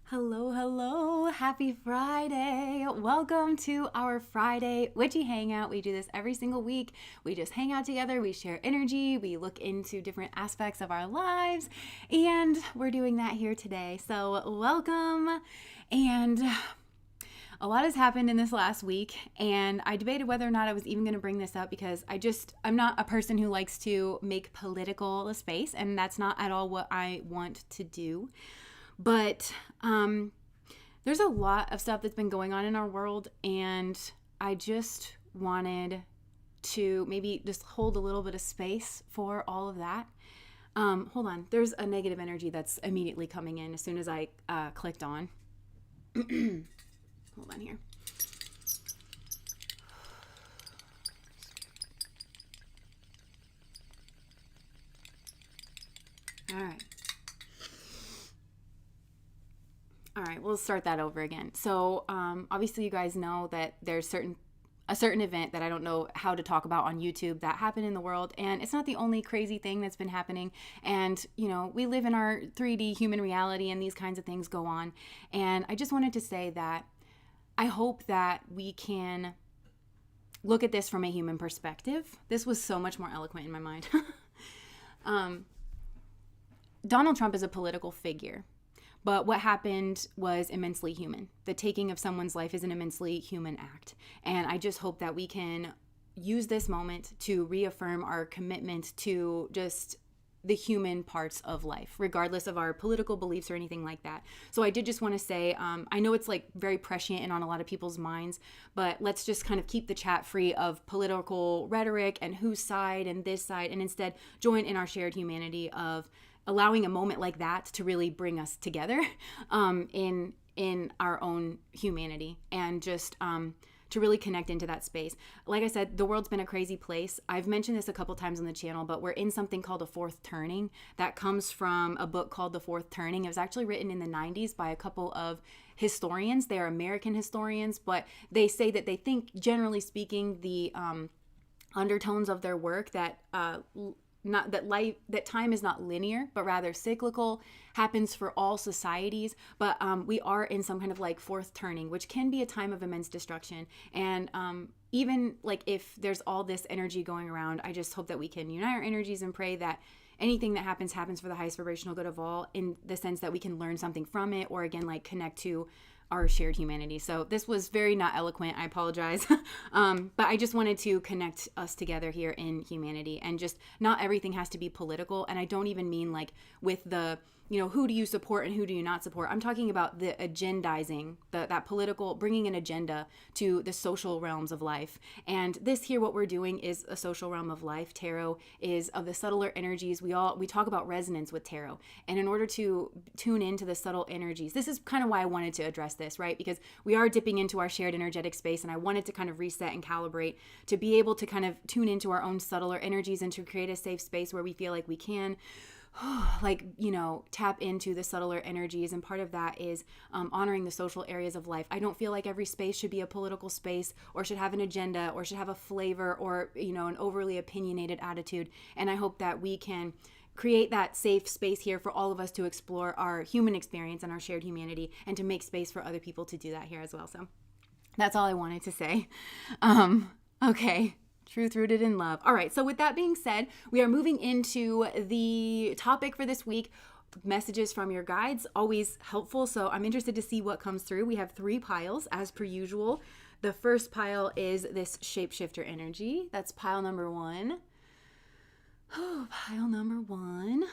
Hello, hello. Happy Friday. Welcome to our Friday Witchy Hangout. We do this every single week. We just hang out together, we share energy, we look into different aspects of our lives, and we're doing that here today. So, welcome. And a lot has happened in this last week, and I debated whether or not I was even going to bring this up because I'm not a person who likes to make political a space, and that's not at all what I want to do. But there's a lot of stuff that's been going on in our world, and I just wanted to maybe just hold a little bit of space for all of that. Hold on. There's a negative energy that's immediately coming in as soon as I clicked on. Hold on here. All right, we'll start that over again. So obviously you guys know that there's a certain event that I don't know how to talk about on YouTube that happened in the world, and it's not the only crazy thing that's been happening. And we live in our 3D human reality, and these kinds of things go on. And I just wanted to say that I hope that we can look at this from a human perspective. This was so much more eloquent in my mind. Donald Trump is a political figure. But what happened was immensely human. The taking of someone's life is an immensely human act. And I just hope that we can use this moment to reaffirm our commitment to just the human parts of life, regardless of our political beliefs or anything like that. So I did just want to say, I know it's like very prescient and on a lot of people's minds, but let's just kind of keep the chat free of political rhetoric and whose side and this side, and instead join in our shared humanity of allowing a moment like that to really bring us together in our own humanity, and just to really connect into that space. Like I said, the world's been a crazy place. I've mentioned this a couple times on the channel, but we're in something called a fourth turning that comes from a book called The Fourth Turning. It was actually written in the 90s by a couple of historians. They are American historians, but they say that they think, generally speaking, the undertones of their work that that time is not linear, but rather cyclical, happens for all societies. But we are in some kind of like fourth turning, which can be a time of immense destruction. And even like if there's all this energy going around, I just hope that we can unite our energies and pray that anything that happens for the highest vibrational good of all, in the sense that we can learn something from it, or again, like connect to our shared humanity. So this was very not eloquent. I apologize. But I just wanted to connect us together here in humanity, and just not everything has to be political. And I don't even mean like with the, who do you support and who do you not support? I'm talking about the agendizing, that political, bringing an agenda to the social realms of life. And this here, what we're doing is a social realm of life. Tarot is of the subtler energies. We talk about resonance with tarot. And in order to tune into the subtle energies, this is kind of why I wanted to address this, right? Because we are dipping into our shared energetic space, and I wanted to kind of reset and calibrate to be able to kind of tune into our own subtler energies, and to create a safe space where we feel like we can tap into the subtler energies. And part of that is honoring the social areas of life. I don't feel like every space should be a political space, or should have an agenda, or should have a flavor, or an overly opinionated attitude. And I hope that we can create that safe space here for all of us to explore our human experience and our shared humanity, and to make space for other people to do that here as well. So that's all I wanted to say. Okay. Truth rooted in love. All right. So with that being said, we are moving into the topic for this week. Messages from your guides, always helpful. So I'm interested to see what comes through. We have 3 piles as per usual. The first pile is this shapeshifter energy. That's pile number 1. Oh, pile number 1.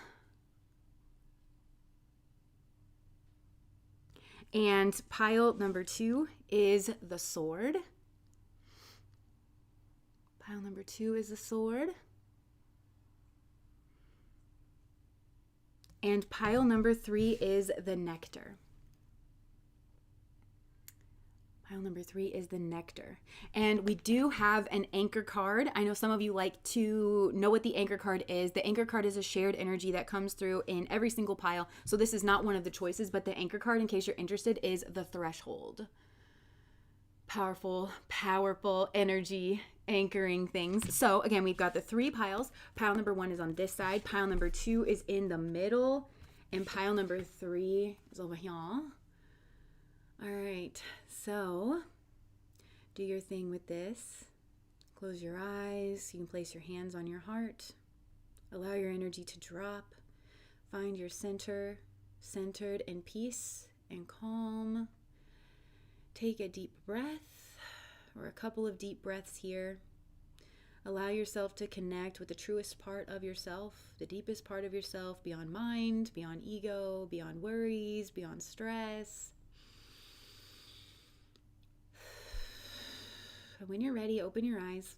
And pile number 2 is the sword. Pile number 2 is the sword. And pile number 3 is the nectar. Pile number 3 is the nectar. And we do have an anchor card. I know some of you like to know what the anchor card is. The anchor card is a shared energy that comes through in every single pile. So this is not one of the choices, but the anchor card, in case you're interested, is the threshold. Powerful, powerful energy anchoring things. So again, we've got the 3 piles. Pile number 1 is on this side. Pile number 2 is in the middle. And pile number 3 is over here. All right, so do your thing with this. Close your eyes. You can place your hands on your heart. Allow your energy to drop. Find your center, centered in peace and calm. Take a deep breath, or a couple of deep breaths here. Allow yourself to connect with the truest part of yourself, the deepest part of yourself, beyond mind, beyond ego, beyond worries, beyond stress. When you're ready, open your eyes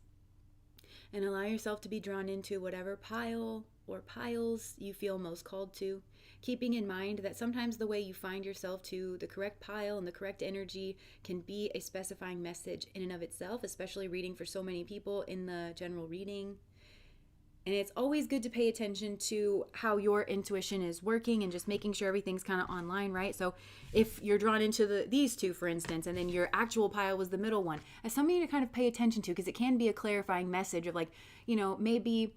and allow yourself to be drawn into whatever pile or piles you feel most called to, keeping in mind that sometimes the way you find yourself to the correct pile and the correct energy can be a specifying message in and of itself, especially reading for so many people in the general reading. And it's always good to pay attention to how your intuition is working and just making sure everything's kind of online, right? So if you're drawn into these two, for instance, and then your actual pile was the middle one, as something to kind of pay attention to, because it can be a clarifying message of like, maybe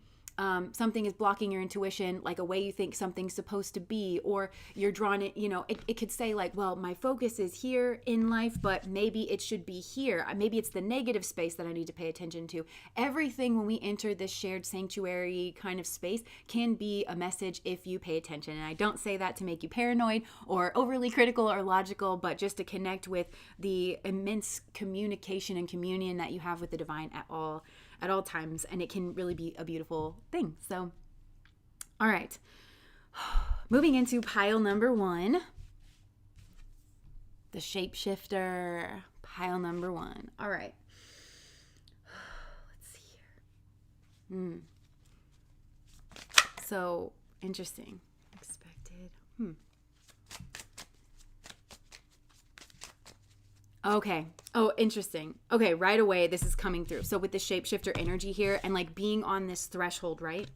something is blocking your intuition, like a way you think something's supposed to be, or you're drawn it, it could say like, well, my focus is here in life, but maybe it should be here. Maybe it's the negative space that I need to pay attention to. Everything when we enter this shared sanctuary kind of space can be a message if you pay attention. And I don't say that to make you paranoid or overly critical or logical, but just to connect with the immense communication and communion that you have with the divine at all times, and it can really be a beautiful thing. So, all right, moving into pile number 1, the shapeshifter, pile number 1. All right, let's see here. So interesting, expected. Okay. Oh, interesting. Okay, right away, this is coming through. So with the shapeshifter energy here and like being on this threshold, right?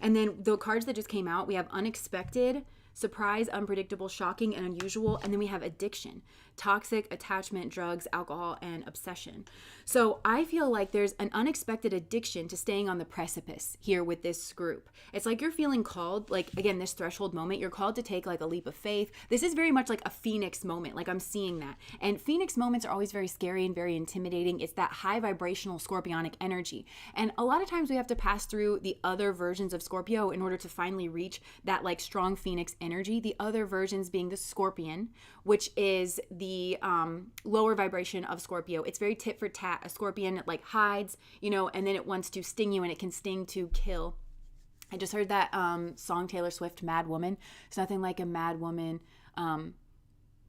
And then the cards that just came out, we have unexpected, surprise, unpredictable, shocking, and unusual. And then we have addiction, toxic, attachment, drugs, alcohol, and obsession. So I feel like there's an unexpected addiction to staying on the precipice here with this group. It's like you're feeling called, like, again, this threshold moment, you're called to take like a leap of faith. This is very much like a phoenix moment. Like I'm seeing that. And phoenix moments are always very scary and very intimidating. It's that high vibrational scorpionic energy. And a lot of times we have to pass through the other versions of Scorpio in order to finally reach that like strong phoenix energy. The other versions being the scorpion, which is the lower vibration of Scorpio. It's very tit for tat. A scorpion like hides, and then it wants to sting you, and it can sting to kill. I just heard that song Taylor Swift, Mad Woman. It's nothing like a mad woman.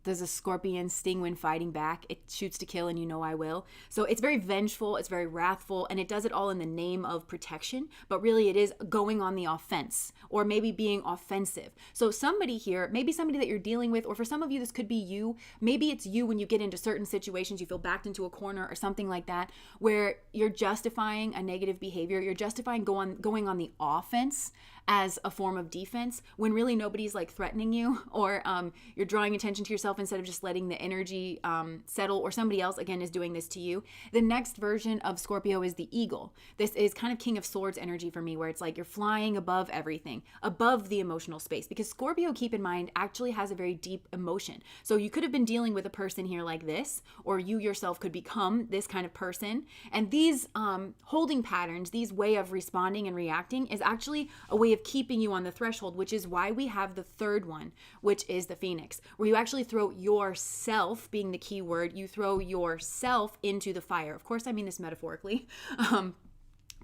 Does a scorpion sting when fighting back? It shoots to kill, and you know I will. So it's very vengeful, it's very wrathful, and it does it all in the name of protection, but really it is going on the offense, or maybe being offensive. So somebody here, maybe somebody that you're dealing with, or for some of you, this could be you. Maybe it's you when you get into certain situations, you feel backed into a corner or something like that, where you're justifying a negative behavior, you're justifying going on the offense as a form of defense when really nobody's like threatening you, or you're drawing attention to yourself instead of just letting the energy settle, or somebody else again is doing this to you. The next version of Scorpio is the eagle. This is kind of King of Swords energy for me, where it's like you're flying above everything, above the emotional space, because Scorpio, keep in mind, actually has a very deep emotion. So you could have been dealing with a person here like this, or you yourself could become this kind of person. And these holding patterns, these way of responding and reacting is actually a way of keeping you on the threshold, which is why we have the third one, which is the Phoenix, where you actually throw yourself, being the key word, you throw yourself into the fire. Of course, I mean this metaphorically.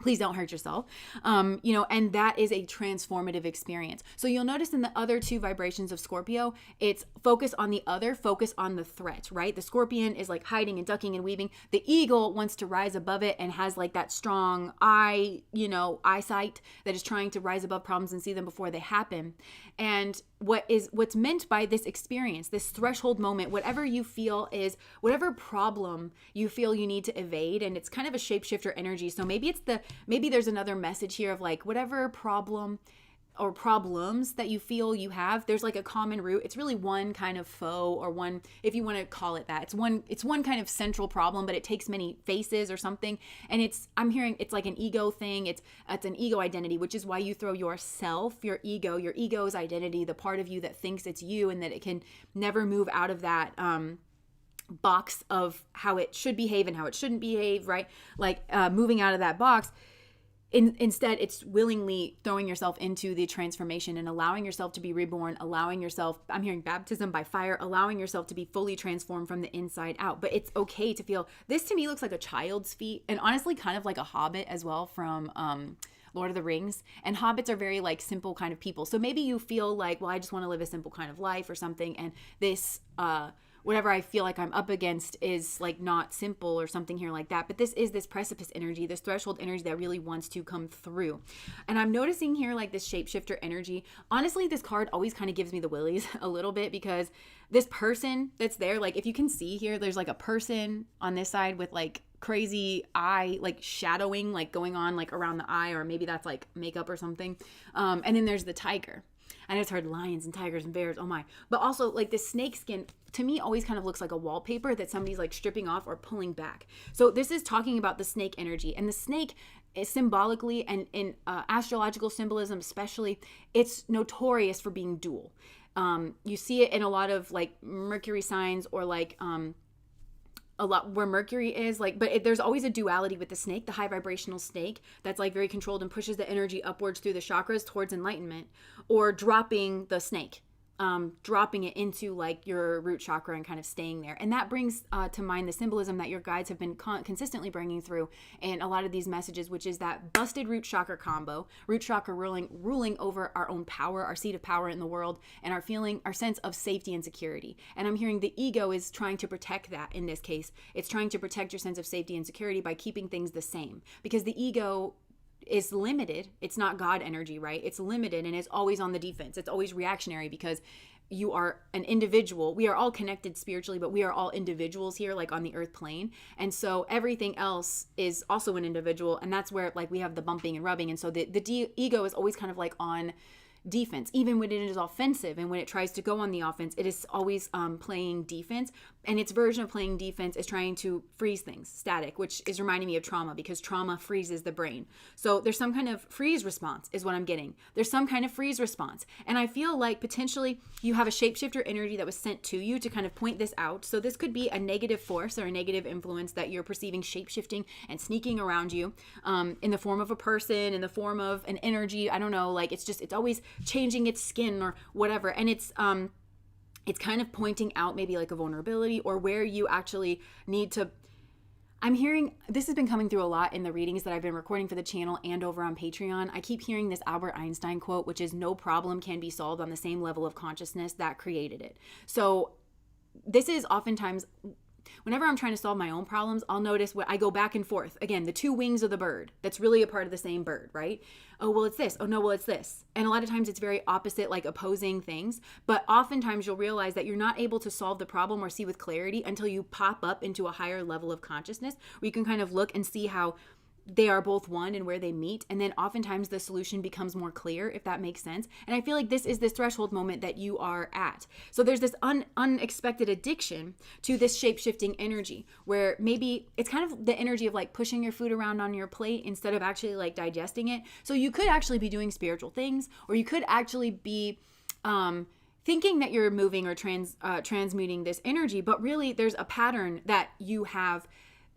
Please don't hurt yourself. And that is a transformative experience. So you'll notice in the other two vibrations of Scorpio, it's focus on the other, focus on the threat, right? The scorpion is like hiding and ducking and weaving. The eagle wants to rise above it and has like that strong eyesight that is trying to rise above problems and see them before they happen. And what's meant by this experience, this threshold moment, whatever you feel is, whatever problem you feel you need to evade, and it's kind of a shapeshifter energy. So maybe there's another message here of like whatever problem or problems that you feel you have, there's like a common root. It's really one kind of foe, or one, if you want to call it that. It's one kind of central problem, but it takes many faces or something. And I'm hearing it's like an ego thing. It's an ego identity, which is why you throw yourself, your ego's identity, the part of you that thinks it's you and that it can never move out of that box of how it should behave and how it shouldn't behave, right? Like moving out of that box. Instead, it's willingly throwing yourself into the transformation and allowing yourself to be reborn, allowing yourself, I'm hearing baptism by fire, allowing yourself to be fully transformed from the inside out. But it's okay to feel, this to me looks like a child's feet, and honestly kind of like a hobbit as well from Lord of the Rings. And hobbits are very like simple kind of people. So maybe you feel like, well, I just want to live a simple kind of life or something, and this whatever I feel like I'm up against is like not simple or something here like that. But this is this precipice energy, this threshold energy that really wants to come through. And I'm noticing here like this shapeshifter energy. Honestly, this card always kind of gives me the willies a little bit, because this person that's there, like if you can see here, there's like a person on this side with like crazy eye, like shadowing, like going on like around the eye, or maybe that's like makeup or something. And then there's the tiger. I just heard lions and tigers and bears. Oh my. But also like this snake skin to me always kind of looks like a wallpaper that somebody's like stripping off or pulling back. So this is talking about the snake energy, and the snake is symbolically and in astrological symbolism especially, it's notorious for being dual. You see it in a lot of like Mercury signs, or like a lot where Mercury is like, but there's always a duality with the snake, the high vibrational snake that's like very controlled and pushes the energy upwards through the chakras towards enlightenment, or dropping the snake, dropping it into like your root chakra and kind of staying there. And that brings to mind the symbolism that your guides have been consistently bringing through in a lot of these messages, which is that busted root chakra combo, root chakra ruling over our own power, our seat of power in the world, and our sense of safety and security. And I'm hearing the ego is trying to protect that in this case. It's trying to protect your sense of safety and security by keeping things the same, because the ego is limited. It's not God energy, right? It's limited and it's always on the defense. It's always reactionary, because you are an individual. We are all connected spiritually, but we are all individuals here, like on the earth plane. And so everything else is also an individual. And that's where like we have the bumping and rubbing. And so the ego is always kind of like on defense, even when it is offensive, and when it tries to go on the offense, it is always playing defense. And its version of playing defense is trying to freeze things, static, which is reminding me of trauma, because trauma freezes the brain. So there's some kind of freeze response is what I'm getting. There's some kind of freeze response. And I feel like potentially you have a shapeshifter energy that was sent to you to kind of point this out. So this could be a negative force or a negative influence that you're perceiving shapeshifting and sneaking around you, in the form of a person, in the form of an energy. I don't know, like it's always changing its skin or whatever. And it's kind of pointing out maybe like a vulnerability, or where you actually need to. I'm hearing, this has been coming through a lot in the readings that I've been recording for the channel and over on Patreon. I keep hearing this Albert Einstein quote, which is, no problem can be solved on the same level of consciousness that created it. So this is oftentimes, whenever I'm trying to solve my own problems, I'll notice what I go back and forth. Again, the two wings of the bird, that's really a part of the same bird, right? Oh, well, it's this. Oh, no, well, it's this. And a lot of times it's very opposite, like opposing things. But oftentimes you'll realize that you're not able to solve the problem or see with clarity until you pop up into a higher level of consciousness, where you can kind of look and see how they are both one and where they meet. And then oftentimes the solution becomes more clear, if that makes sense. And I feel like this is this threshold moment that you are at. So there's this unexpected addiction to this shape-shifting energy, where maybe it's kind of the energy of like pushing your food around on your plate instead of actually like digesting it. So you could actually be doing spiritual things, or you could actually be thinking that you're moving or transmuting this energy, but really there's a pattern that you have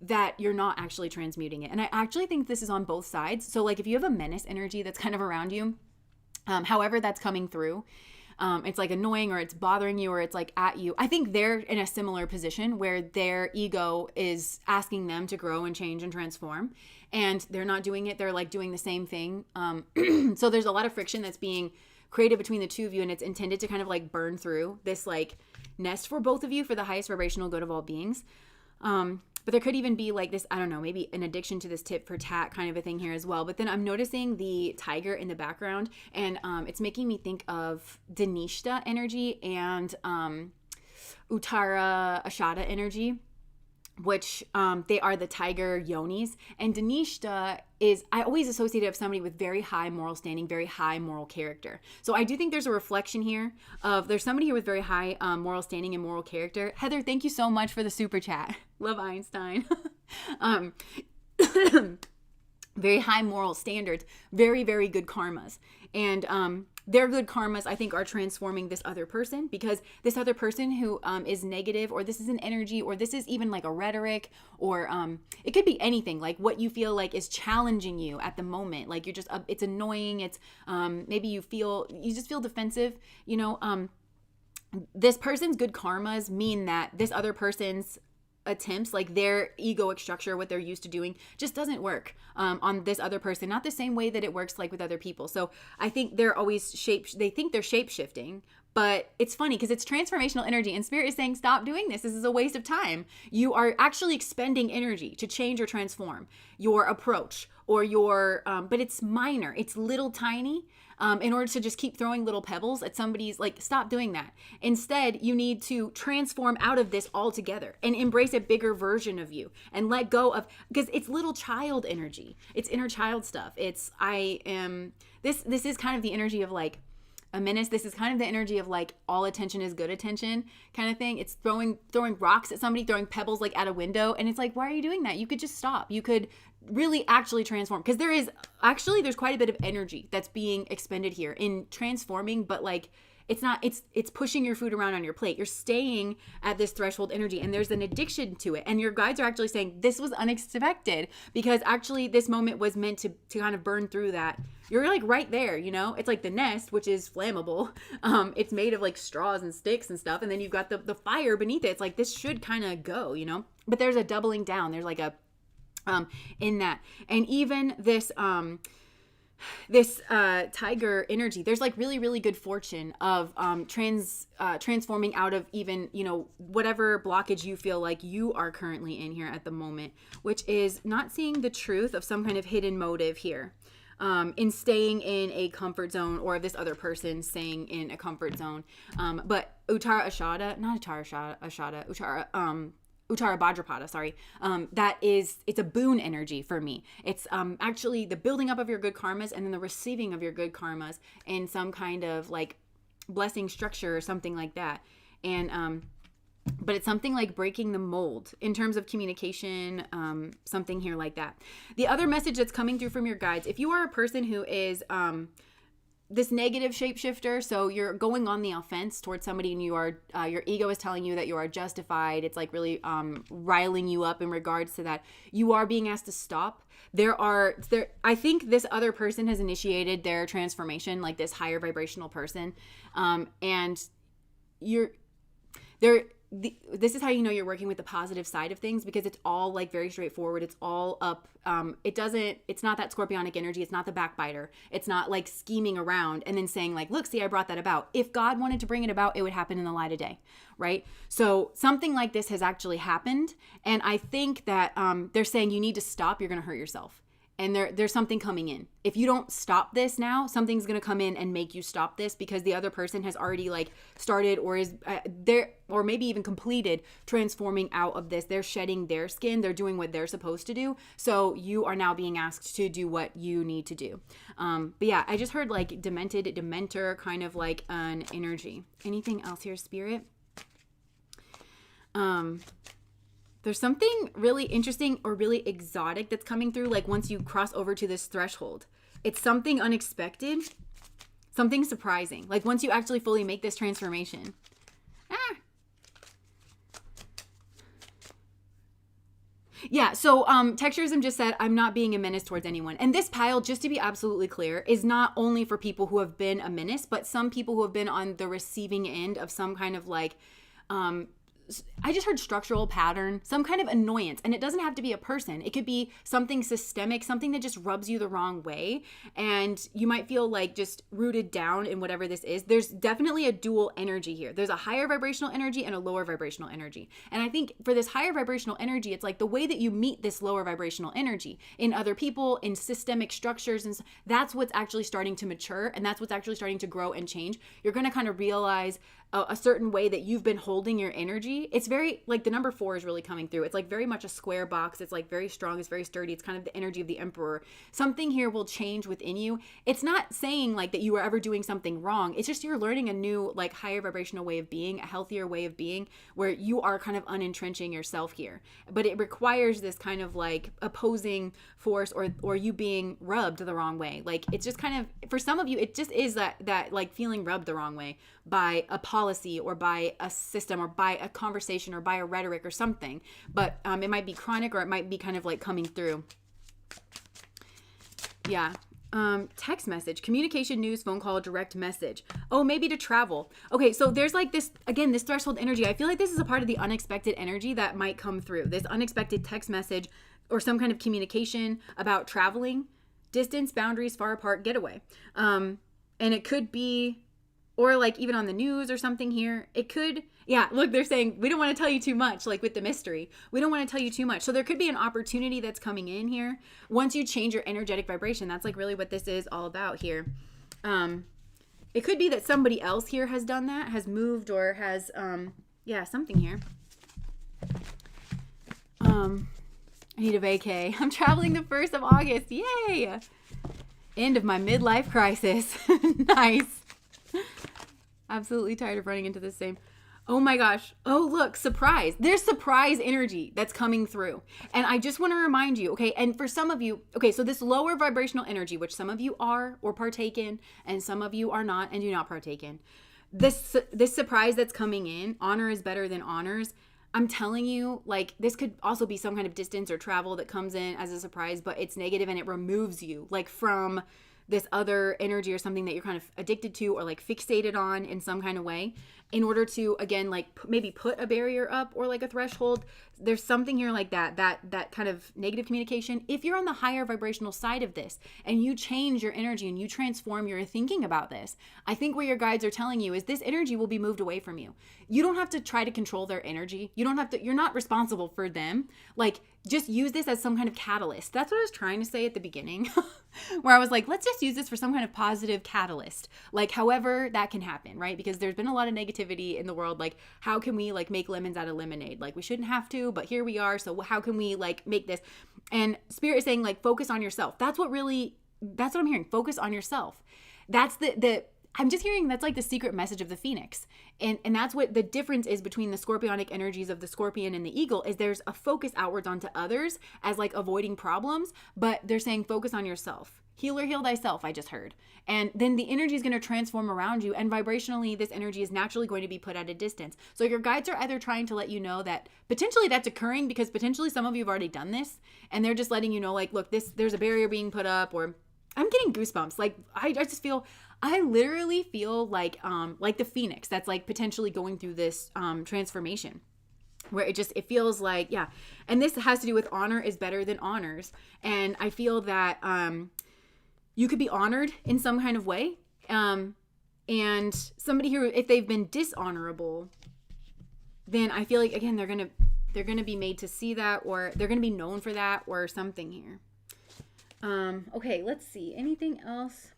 that you're not actually transmuting it. And I actually think this is on both sides. So like if you have a menace energy that's kind of around you, however that's coming through, it's like annoying, or it's bothering you, or it's like at you, I think they're in a similar position where their ego is asking them to grow and change and transform, and they're not doing it. They're like doing the same thing. So there's a lot of friction that's being created between the two of you, and it's intended to kind of like burn through this like nest for both of you for the highest vibrational good of all beings. But there could even be like this, I don't know, maybe an addiction to this tit for tat kind of a thing here as well. But then I'm noticing the tiger in the background, and it's making me think of Danishta energy and Uttara Ashada energy, which they are the tiger yonis. And Danishta is, I always associate it with somebody with very high moral standing, very high moral character. So I do think there's a reflection here of, there's somebody here with very high moral standing and moral character. Heather, thank you so much for the super chat. Love Einstein. Very high moral standards, very, very good karmas. And their good karmas, I think, are transforming this other person, because this other person who is negative, or this is an energy, or this is even like a rhetoric, or it could be anything, like what you feel like is challenging you at the moment. Like you're just, it's annoying. It's maybe you just feel defensive, this person's good karmas mean that this other person's attempts, like their egoic structure, what they're used to doing, just doesn't work on this other person, not the same way that it works like with other people. So I think they're always they think they're shape shifting, but it's funny because it's transformational energy, and Spirit is saying, stop doing this. This is a waste of time. You are actually expending energy to change or transform your approach or your, but it's minor, it's little tiny. In order to just keep throwing little pebbles at somebody's, like, stop doing that. Instead, you need to transform out of this altogether and embrace a bigger version of you and let go of, because it's little child energy. It's inner child stuff. This is kind of the energy of like a menace. This is kind of the energy of like all attention is good attention kind of thing. It's throwing rocks at somebody, throwing pebbles like at a window. And it's like, why are you doing that? You could just stop. You could really actually transform, because there's quite a bit of energy that's being expended here in transforming, but like it's pushing your food around on your plate. You're staying at this threshold energy, and there's an addiction to it. And your guides are actually saying this was unexpected, because actually this moment was meant to kind of burn through that. You're like right there, it's like the nest, which is flammable. It's made of like straws and sticks and stuff. And then you've got the fire beneath it. It's like, this should kind of go, but there's a doubling down. There's like a, in that. And even this tiger energy, there's like really, really good fortune of transforming out of even, whatever blockage you feel like you are currently in here at the moment, which is not seeing the truth of some kind of hidden motive here. In staying in a comfort zone, or this other person staying in a comfort zone. But Uttara Bhadrapada, sorry. It's a boon energy for me. It's actually the building up of your good karmas and then the receiving of your good karmas in some kind of like blessing structure or something like that. And but it's something like breaking the mold in terms of communication, something here like that. The other message that's coming through from your guides, if you are a person who is this negative shapeshifter, so you're going on the offense towards somebody, and you are your ego is telling you that you are justified. It's like really riling you up in regards to that. You are being asked to stop. I think this other person has initiated their transformation, like this higher vibrational person, and this is how you're working with the positive side of things, because it's all like very straightforward. It's all up. It's not that scorpionic energy. It's not the backbiter. It's not like scheming around and then saying like, look, see, I brought that about. If God wanted to bring it about, it would happen in the light of day, right? So something like this has actually happened. And I think that they're saying you need to stop. You're going to hurt yourself. And there's something coming in. If you don't stop this now, something's going to come in and make you stop this, because the other person has already like started or is there, or maybe even completed transforming out of this. They're shedding their skin. They're doing what they're supposed to do. So you are now being asked to do what you need to do. But yeah, I just heard like dementor, kind of like an energy. Anything else here, Spirit? There's something really interesting or really exotic that's coming through, like once you cross over to this threshold. It's something unexpected, something surprising, like once you actually fully make this transformation. Yeah, so Texturism just said, I'm not being a menace towards anyone. And this pile, just to be absolutely clear, is not only for people who have been a menace, but some people who have been on the receiving end of some kind of like I just heard structural pattern, some kind of annoyance. And it doesn't have to be a person. It could be something systemic, something that just rubs you the wrong way. And you might feel like just rooted down in whatever this is. There's definitely a dual energy here. There's a higher vibrational energy and a lower vibrational energy. And I think for this higher vibrational energy, it's like the way that you meet this lower vibrational energy in other people, in systemic structures, and that's what's actually starting to mature. And that's what's actually starting to grow and change. You're going to kind of realize a certain way that you've been holding your energy energy, it's very like the number 4 is really coming through. It's like very much a square box. It's like very strong. It's very sturdy. It's kind of the energy of the emperor. Something here will change within you. It's not saying like that you are ever doing something wrong. It's just you're learning a new like higher vibrational way of being, a healthier way of being, where you are kind of unentrenching yourself here. But it requires this kind of like opposing force or you being rubbed the wrong way. Like it's just kind of, for some of you, it just is that like feeling rubbed the wrong way by a policy or by a system or by a conversation or by a rhetoric or something. But it might be chronic or it might be kind of like coming through. Yeah. Text message, communication, news, phone call, direct message. Oh, maybe to travel. Okay, so there's like this, again, this threshold energy. I feel like this is a part of the unexpected energy that might come through. This unexpected text message or some kind of communication about traveling, distance, boundaries, far apart, getaway. And it could be, or like even on the news or something here. It could, yeah, look, they're saying, we don't want to tell you too much, like with the mystery. We don't want to tell you too much. So there could be an opportunity that's coming in here. Once you change your energetic vibration, that's like really what this is all about here. It could be that somebody else here has done that, has moved or has, yeah, something here. I need a vacay. I'm traveling the 1st of August. Yay! End of my midlife crisis. Nice. Absolutely tired of running into the same. Oh my gosh. Oh, look, surprise. There's surprise energy that's coming through. And I just want to remind you, okay, and for some of you, okay, so this lower vibrational energy, which some of you are or partake in, and some of you are not and do not partake in, this surprise that's coming in, honor is better than honors. I'm telling you, like, this could also be some kind of distance or travel that comes in as a surprise, but it's negative and it removes you, like, from this other energy or something that you're kind of addicted to or like fixated on in some kind of way, in order to, again, like maybe put a barrier up or like a threshold. There's something here like that kind of negative communication. If you're on the higher vibrational side of this and you change your energy and you transform your thinking about this, I think what your guides are telling you is this energy will be moved away from you. You don't have to try to control their energy. You don't have to, you're not responsible for them. Like, just use this as some kind of catalyst. That's what I was trying to say at the beginning, where I was like, let's just use this for some kind of positive catalyst. Like, however that can happen, right? Because there's been a lot of negativity in the world. Like, how can we like make lemons out of lemonade? Like, we shouldn't have to, but here we are. So how can we like make this? And Spirit is saying, like, focus on yourself. That's what I'm hearing. Focus on yourself. That's I'm just hearing that's like the secret message of the phoenix. And that's what the difference is between the scorpionic energies of the scorpion and the eagle, is there's a focus outwards onto others as like avoiding problems, but they're saying focus on yourself. Heal or heal thyself, I just heard. And then the energy is going to transform around you, and vibrationally this energy is naturally going to be put at a distance. So your guides are either trying to let you know that potentially that's occurring because potentially some of you have already done this, and they're just letting you know, like, look, there's a barrier being put up, or I'm getting goosebumps. Like, I literally feel like the phoenix that's like potentially going through this transformation, where it feels like, yeah. And this has to do with honor is better than honors. And I feel that you could be honored in some kind of way. And somebody here, if they've been dishonorable, then I feel like, again, they're going to be made to see that, or they're going to be known for that, or something here. Okay, let's see. Anything else?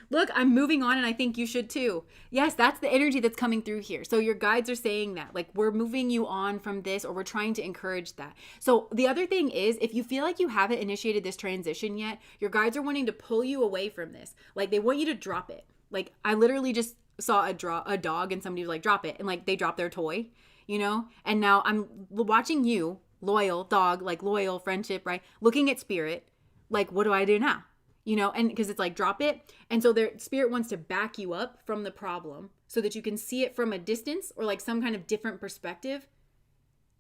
Look, I'm moving on, and I think you should too. Yes, that's the energy that's coming through here. So your guides are saying that, like, we're moving you on from this, or we're trying to encourage that. So the other thing is, if you feel like you haven't initiated this transition yet, your guides are wanting to pull you away from this. Like, they want you to drop it. Like, I literally just saw a dog, and somebody was like, drop it. And like, they dropped their toy, you know? And now I'm watching you, loyal dog, like loyal friendship, right? Looking at Spirit, like, what do I do now? You know, and because it's like, drop it. And so their Spirit wants to back you up from the problem so that you can see it from a distance or like some kind of different perspective.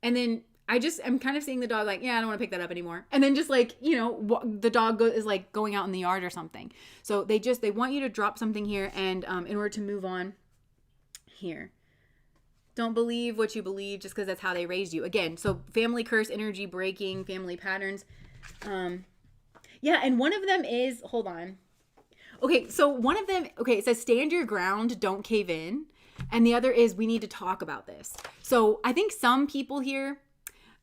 And then I'm kind of seeing the dog like, yeah, I don't want to pick that up anymore. And then just like, you know, the dog is like going out in the yard or something. So they want you to drop something here. And in order to move on here, don't believe what you believe just because that's how they raised you. Again, so family curse, energy breaking, family patterns. Yeah, and one of them is, hold on. Okay, so one of them, it says stand your ground, don't cave in. And the other is we need to talk about this. So I think some people here,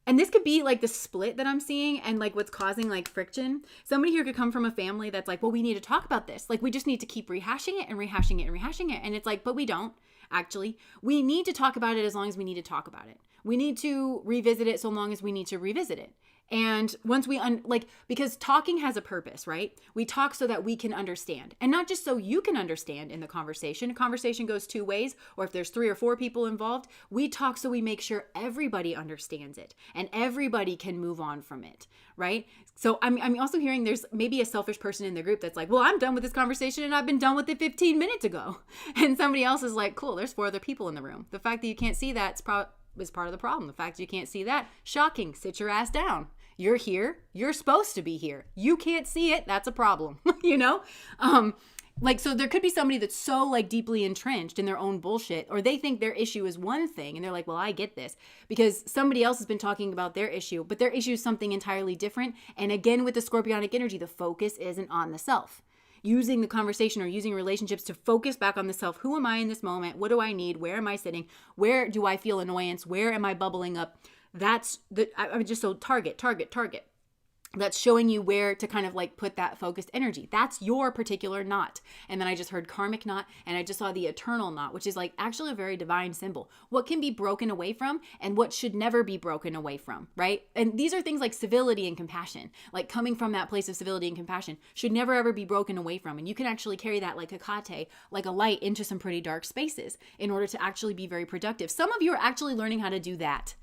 and this could be like the split that I'm seeing and like what's causing like friction. Somebody here could come from a family that's like, well, we need to talk about this. Like, we just need to keep rehashing it and rehashing it and rehashing it. And it's like, but we don't. actually. We need to talk about it as long as we need to talk about it. We need to revisit it so long as we need to revisit it. And once we, because talking has a purpose, right? We talk so that we can understand. And not just so you can understand in the conversation. A conversation goes two ways, or if there's 3 or 4 people involved, we talk so we make sure everybody understands it and everybody can move on from it, right? So I'm also hearing there's maybe a selfish person in the group that's like, well, I'm done with this conversation and I've been done with it 15 minutes ago. And somebody else is like, cool, there's 4 other people in the room. The fact that you can't see that is part of the problem. The fact that you can't see that, shocking, sit your ass down. You're here. You're supposed to be here. You can't see it. That's a problem, you know? So there could be somebody that's so like deeply entrenched in their own bullshit, or they think their issue is one thing and they're like, well, I get this because somebody else has been talking about their issue, but their issue is something entirely different. And again, with the scorpionic energy, the focus isn't on the self. Using the conversation or using relationships to focus back on the self. Who am I in this moment? What do I need? Where am I sitting? Where do I feel annoyance? Where am I bubbling up? I'm just so target. That's showing you where to kind of like put that focused energy. That's your particular knot. And then I just heard karmic knot, and I just saw the eternal knot, which is like actually a very divine symbol. What can be broken away from and what should never be broken away from, right? And these are things like civility and compassion, like coming from that place of civility and compassion should never ever be broken away from. And you can actually carry that like a vacate, like a light into some pretty dark spaces in order to actually be very productive. Some of you are actually learning how to do that.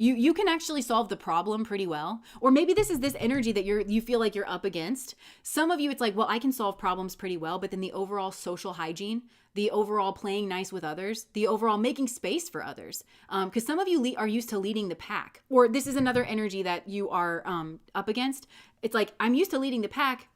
You can actually solve the problem pretty well. Or maybe this is this energy that you feel like you're up against. Some of you, it's like, well, I can solve problems pretty well, but then the overall social hygiene, the overall playing nice with others, the overall making space for others. Because some of you are used to leading the pack. Or this is another energy that you are up against. It's like, I'm used to leading the pack.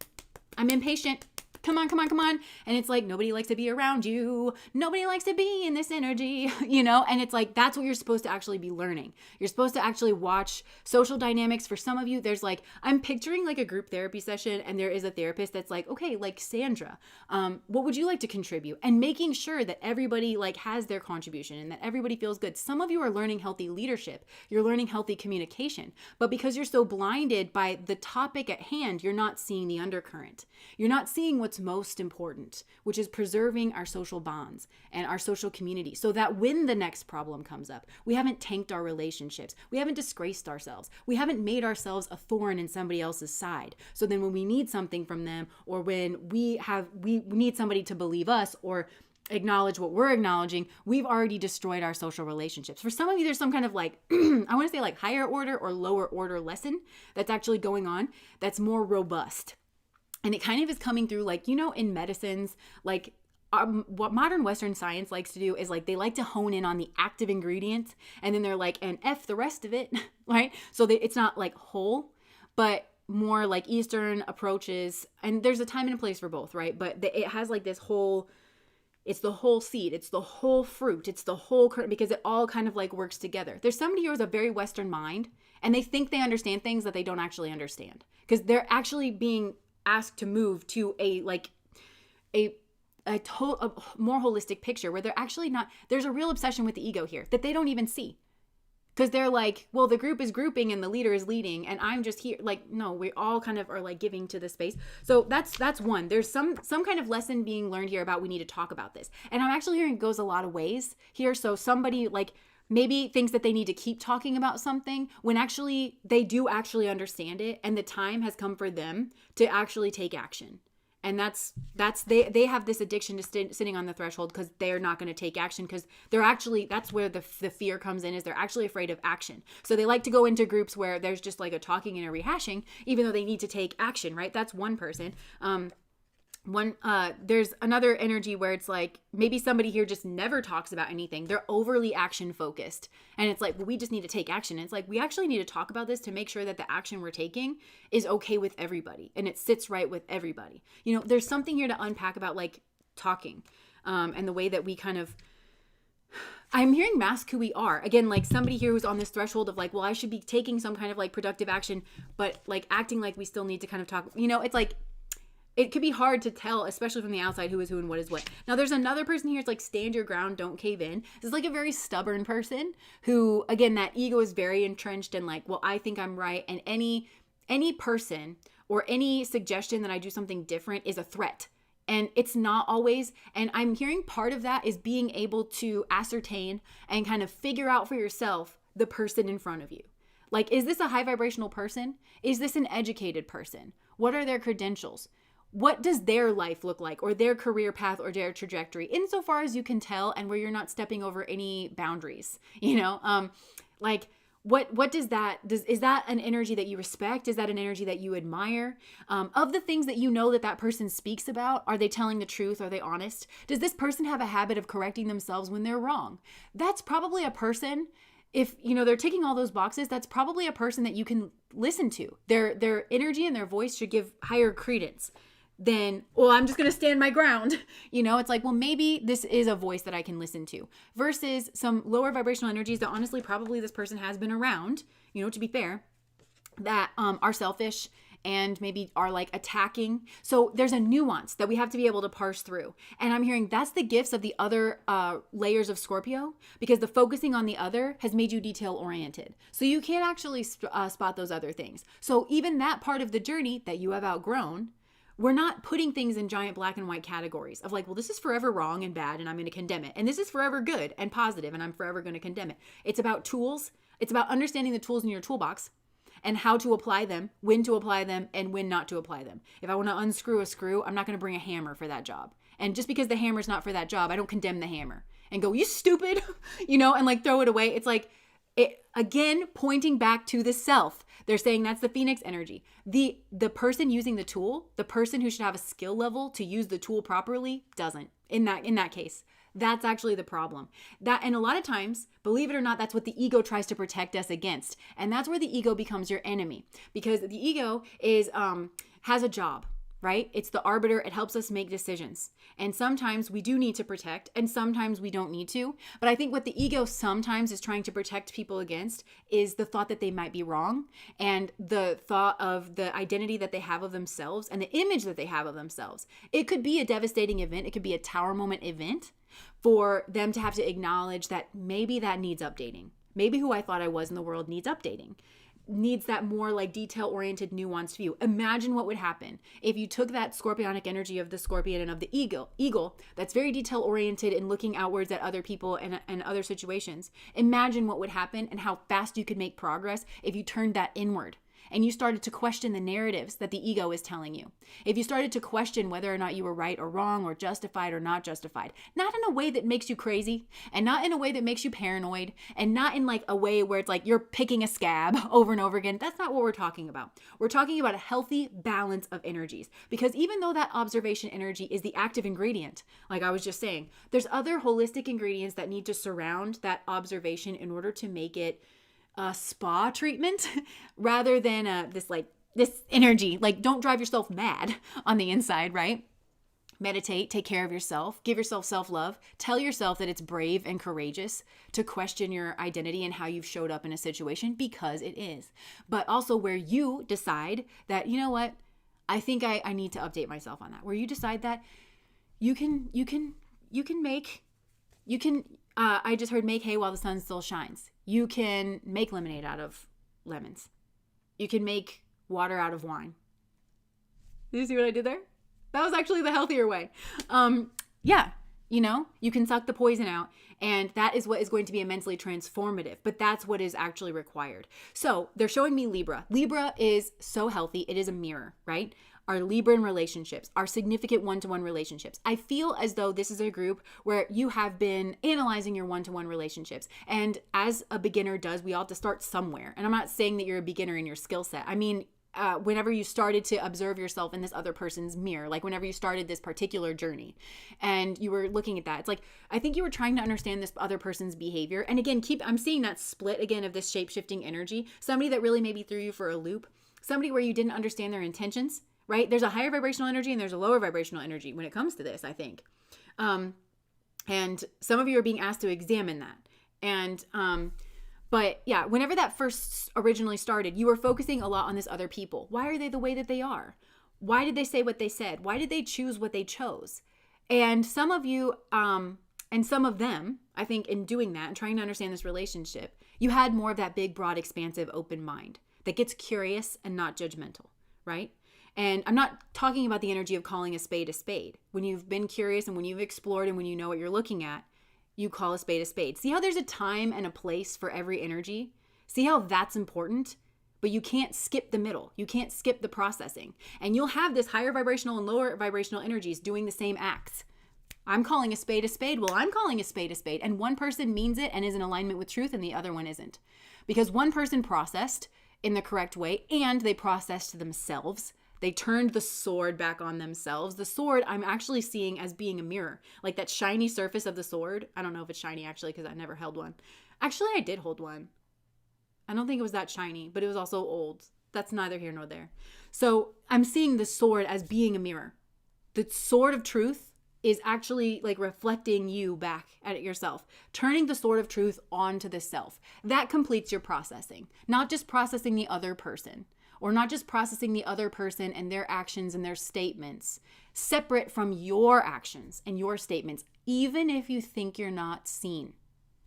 I'm impatient. Come on. And it's like, nobody likes to be around you. Nobody likes to be in this energy, you know? And it's like, that's what you're supposed to actually be learning. You're supposed to actually watch social dynamics. For some of you, there's like, I'm picturing like a group therapy session, and there is a therapist that's like, okay, like Sandra, what would you like to contribute? And making sure that everybody like has their contribution and that everybody feels good. Some of you are learning healthy leadership. You're learning healthy communication. But because you're so blinded by the topic at hand, you're not seeing the undercurrent. You're not seeing what's most important, which is preserving our social bonds and our social community so that when the next problem comes up, we haven't tanked our relationships. We haven't disgraced ourselves. We haven't made ourselves a thorn in somebody else's side. So then when we need something from them, or when we need somebody to believe us or acknowledge what we're acknowledging, we've already destroyed our social relationships. For some of you, there's some kind of like, I want to say like higher order or lower order lesson that's actually going on that's more robust. And it kind of is coming through, like, you know, in medicines, like what modern Western science likes to do is like, they like to hone in on the active ingredient, and then they're like, and F the rest of it, right? So that it's not like whole, but more like Eastern approaches. And there's a time and a place for both, right? But it has like this whole, it's the whole seed, it's the whole fruit, it's the whole current, because it all kind of like works together. There's somebody who has a very Western mind, and they think they understand things that they don't actually understand, because they're actually being asked to move to a more holistic picture where they're actually not, there's a real obsession with the ego here that they don't even see, because they're like, well, the group is grouping and the leader is leading and I'm just here. Like, no, we all kind of are like giving to the space. So that's one. There's some kind of lesson being learned here about we need to talk about this, and I'm actually hearing it goes a lot of ways here. So somebody like maybe thinks that they need to keep talking about something when actually they do actually understand it, and the time has come for them to actually take action. And that's they have this addiction to sitting on the threshold because they're not going to take action, because they're actually, that's where the fear comes in, is they're actually afraid of action. So they like to go into groups where there's just like a talking and a rehashing, even though they need to take action, right? That's one person. There's another energy where it's like, maybe somebody here just never talks about anything. They're overly action focused. And it's like, well, we just need to take action. And it's like, we actually need to talk about this to make sure that the action we're taking is okay with everybody and it sits right with everybody. You know, there's something here to unpack about like talking, and the way that we kind of, I'm hearing mask who we are. Again, like somebody here who's on this threshold of like, well, I should be taking some kind of like productive action, but like acting like we still need to kind of talk, you know, it's like, it could be hard to tell, especially from the outside, who is who and what is what. Now, there's another person here. It's like, stand your ground, don't cave in. This is like a very stubborn person who, again, that ego is very entrenched in like, well, I think I'm right. And any person or any suggestion that I do something different is a threat. And it's not always, and I'm hearing part of that is being able to ascertain and kind of figure out for yourself the person in front of you. Like, is this a high vibrational person? Is this an educated person? What are their credentials? What does their life look like, or their career path, or their trajectory, insofar as you can tell, and where you're not stepping over any boundaries, like what does that, is that an energy that you respect? Is that an energy that you admire? Of the things that you know that person speaks about, are they telling the truth? Are they honest? Does this person have a habit of correcting themselves when they're wrong? That's probably a person. If they're ticking all those boxes, that's probably a person that you can listen to. Their energy and their voice should give higher credence than, well, I'm just going to stand my ground. It's like, well, maybe this is a voice that I can listen to, versus some lower vibrational energies that honestly probably this person has been around, to be fair, that are selfish and maybe are like attacking. So there's a nuance that we have to be able to parse through. And I'm hearing that's the gifts of the other layers of Scorpio, because the focusing on the other has made you detail oriented. So you can't actually spot those other things. So even that part of the journey that you have outgrown, we're not putting things in giant black and white categories of like, well, this is forever wrong and bad and I'm going to condemn it. And this is forever good and positive and I'm forever going to condemn it. It's about tools. It's about understanding the tools in your toolbox and how to apply them, when to apply them, and when not to apply them. If I want to unscrew a screw, I'm not going to bring a hammer for that job. And just because the hammer's not for that job, I don't condemn the hammer and go, you stupid, and like throw it away. It's like, again, pointing back to the self. They're saying that's the Phoenix energy. The person using the tool, the person who should have a skill level to use the tool properly, doesn't in that case. That's actually the problem. And a lot of times, believe it or not, that's what the ego tries to protect us against. And that's where the ego becomes your enemy, because the ego has a job, right? It's the arbiter. It helps us make decisions. And sometimes we do need to protect, and sometimes we don't need to. But I think what the ego sometimes is trying to protect people against is the thought that they might be wrong, and the thought of the identity that they have of themselves and the image that they have of themselves. It could be a devastating event. It could be a tower moment event for them to have to acknowledge that maybe that needs updating. Maybe who I thought I was in the world needs updating. Needs that more like detail-oriented, nuanced view. Imagine what would happen if you took that scorpionic energy of the scorpion and of the eagle that's very detail-oriented and looking outwards at other people and other situations. Imagine what would happen and how fast you could make progress if you turned that inward and you started to question the narratives that the ego is telling you. If you started to question whether or not you were right or wrong or justified or not justified, not in a way that makes you crazy and not in a way that makes you paranoid and not in like a way where it's like you're picking a scab over and over again. That's not what we're talking about. We're talking about a healthy balance of energies, because even though that observation energy is the active ingredient, like I was just saying, there's other holistic ingredients that need to surround that observation in order to make it a spa treatment rather than this energy. Like, don't drive yourself mad on the inside, right? Meditate, take care of yourself, give yourself self-love, tell yourself that it's brave and courageous to question your identity and how you've showed up in a situation, because it is. But also where you decide that, you know what, I think I need to update myself on that. Where you decide that I just heard make hay while the sun still shines. You can make lemonade out of lemons. You can make water out of wine. Did you see what I did there? That was actually the healthier way. You can suck the poison out, and that is what is going to be immensely transformative, but that's what is actually required. So they're showing me Libra. Libra is so healthy. It is a mirror, right? Our Libran relationships, our significant one-to-one relationships. I feel as though this is a group where you have been analyzing your one-to-one relationships. And as a beginner does, we all have to start somewhere. And I'm not saying that you're a beginner in your skill set. I mean, whenever you started to observe yourself in this other person's mirror, like whenever you started this particular journey and you were looking at that, it's like, I think you were trying to understand this other person's behavior. And again, I'm seeing that split again of this shape-shifting energy. Somebody that really maybe threw you for a loop, somebody where you didn't understand their intentions. Right? There's a higher vibrational energy and there's a lower vibrational energy when it comes to this, I think. And some of you are being asked to examine that. And, but yeah, whenever that first originally started, you were focusing a lot on this other people. Why are they the way that they are? Why did they say what they said? Why did they choose what they chose? And some of you, and some of them, I think in doing that and trying to understand this relationship, you had more of that big, broad, expansive, open mind that gets curious and not judgmental, right? And I'm not talking about the energy of calling a spade a spade. When you've been curious and when you've explored and when you know what you're looking at, you call a spade a spade. See how there's a time and a place for every energy? See how that's important? But you can't skip the middle. You can't skip the processing. And you'll have this higher vibrational and lower vibrational energies doing the same acts. I'm calling a spade a spade. Well, I'm calling a spade a spade. And one person means it and is in alignment with truth and the other one isn't. Because one person processed in the correct way and they processed themselves. They turned the sword back on themselves. The sword I'm actually seeing as being a mirror. Like that shiny surface of the sword. I don't know if it's shiny actually because I never held one. Actually, I did hold one. I don't think it was that shiny, but it was also old. That's neither here nor there. So I'm seeing the sword as being a mirror. The sword of truth is actually like reflecting you back at yourself, turning the sword of truth onto the self. That completes your processing, not just processing the other person, or not just processing the other person and their actions and their statements, separate from your actions and your statements, even if you think you're not seen.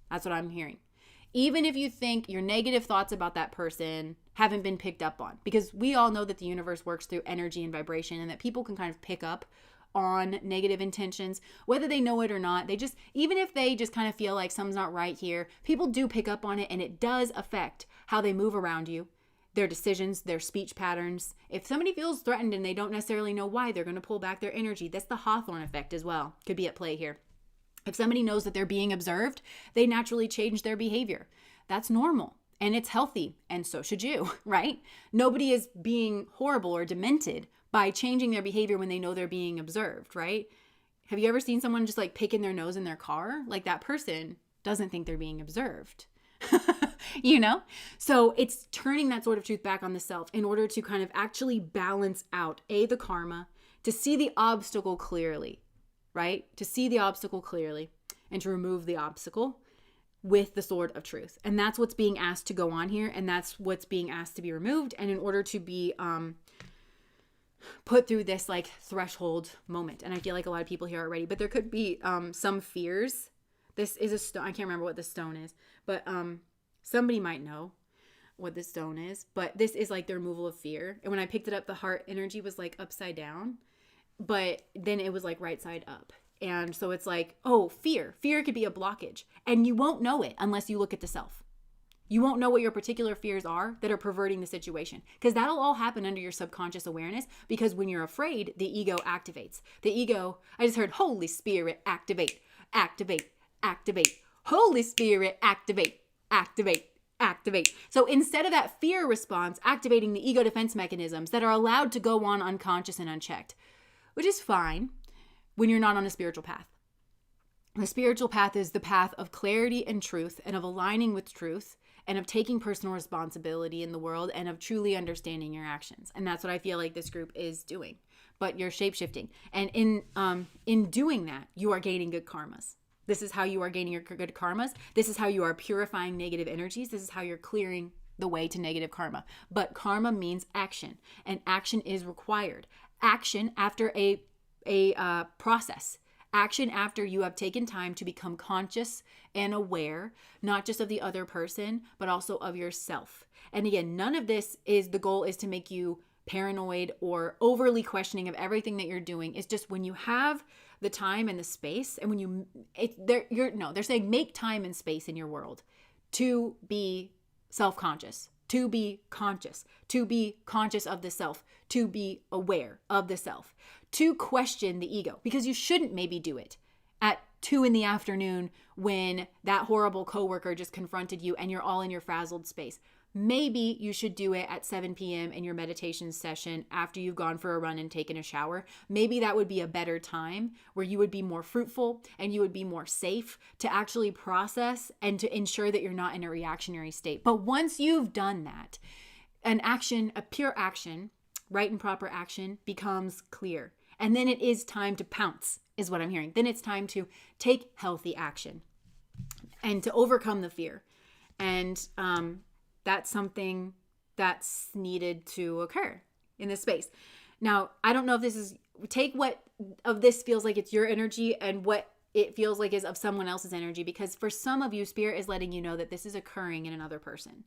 That's what I'm hearing. Even if you think your negative thoughts about that person haven't been picked up on, because we all know that the universe works through energy and vibration and that people can kind of pick up on negative intentions, whether they know it or not. They just, even if they just kind of feel like something's not right here, people do pick up on it, and it does affect how they move around you, their decisions, their speech patterns. If somebody feels threatened and they don't necessarily know why, they're going to pull back their energy. That's the Hawthorne effect as well. Could be at play here. If somebody knows that they're being observed, they naturally change their behavior. That's normal and it's healthy, and so should you, right? Nobody is being horrible or demented by changing their behavior when they know they're being observed, right? Have you ever seen someone just like picking their nose in their car? Like that person doesn't think they're being observed, you know? So it's turning that sort of truth back on the self in order to kind of actually balance out the karma, to see the obstacle clearly, right? To see the obstacle clearly and to remove the obstacle with the sword of truth. And that's what's being asked to go on here. And that's what's being asked to be removed. And in order to be put through this like threshold moment. And I feel like a lot of people here are ready, but there could be some fears. This is a stone. I can't remember what the stone is, but somebody might know what this stone is, but this is like the removal of fear. And when I picked it up, the heart energy was like upside down, but then it was like right side up. And so it's like, oh, fear could be a blockage, and you won't know it unless you look at the self. You won't know what your particular fears are that are perverting the situation, because that'll all happen under your subconscious awareness, because when you're afraid, the ego activates. The ego, I just heard, Holy Spirit, activate, activate, activate. Holy Spirit, activate, activate, activate. So instead of that fear response, activating the ego defense mechanisms that are allowed to go on unconscious and unchecked, which is fine when you're not on a spiritual path. The spiritual path is the path of clarity and truth, and of aligning with truth, and of taking personal responsibility in the world, and of truly understanding your actions. And that's what I feel like this group is doing. But you're shape-shifting. And in doing that, you are gaining good karmas. This is how you are gaining your good karmas. This is how you are purifying negative energies. This is how you're clearing the way to negative karma. But karma means action, and action is required. Action after a process. Action after you have taken time to become conscious and aware, not just of the other person, but also of yourself. And again, none of this is, the goal is to make you paranoid or overly questioning of everything that you're doing. It's just when you have the time and the space, and when they're saying make time and space in your world to be self-conscious, to be conscious of the self, to be aware of the self, to question the ego, because you shouldn't maybe do it at 2 p.m. when that horrible coworker just confronted you and you're all in your frazzled space. Maybe you should do it at 7 p.m. in your meditation session after you've gone for a run and taken a shower. Maybe that would be a better time where you would be more fruitful and you would be more safe to actually process and to ensure that you're not in a reactionary state. But once you've done that, an action, a pure action, right and proper action becomes clear. And then it is time to pounce, is what I'm hearing. Then it's time to take healthy action and to overcome the fear. And that's something that's needed to occur in this space. Now, I don't know if this is, take what of this feels like it's your energy and what it feels like is of someone else's energy, because for some of you, Spirit is letting you know that this is occurring in another person.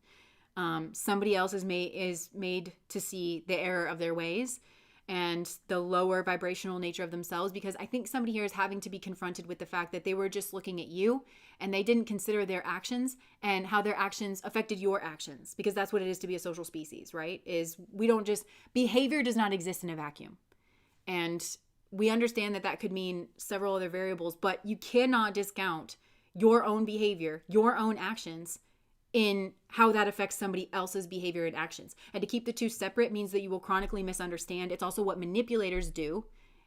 Somebody else is made to see the error of their ways. and the lower vibrational nature of themselves, because I think somebody here is having to be confronted with the fact that they were just looking at you and they didn't consider their actions and how their actions affected your actions, because that's what it is to be a social species, right? Is we don't just, behavior does not exist in a vacuum. And we understand that that could mean several other variables, but you cannot discount your own behavior, your own actions, in how that affects somebody else's behavior and actions. And to keep the two separate means that you will chronically misunderstand. It's also what manipulators do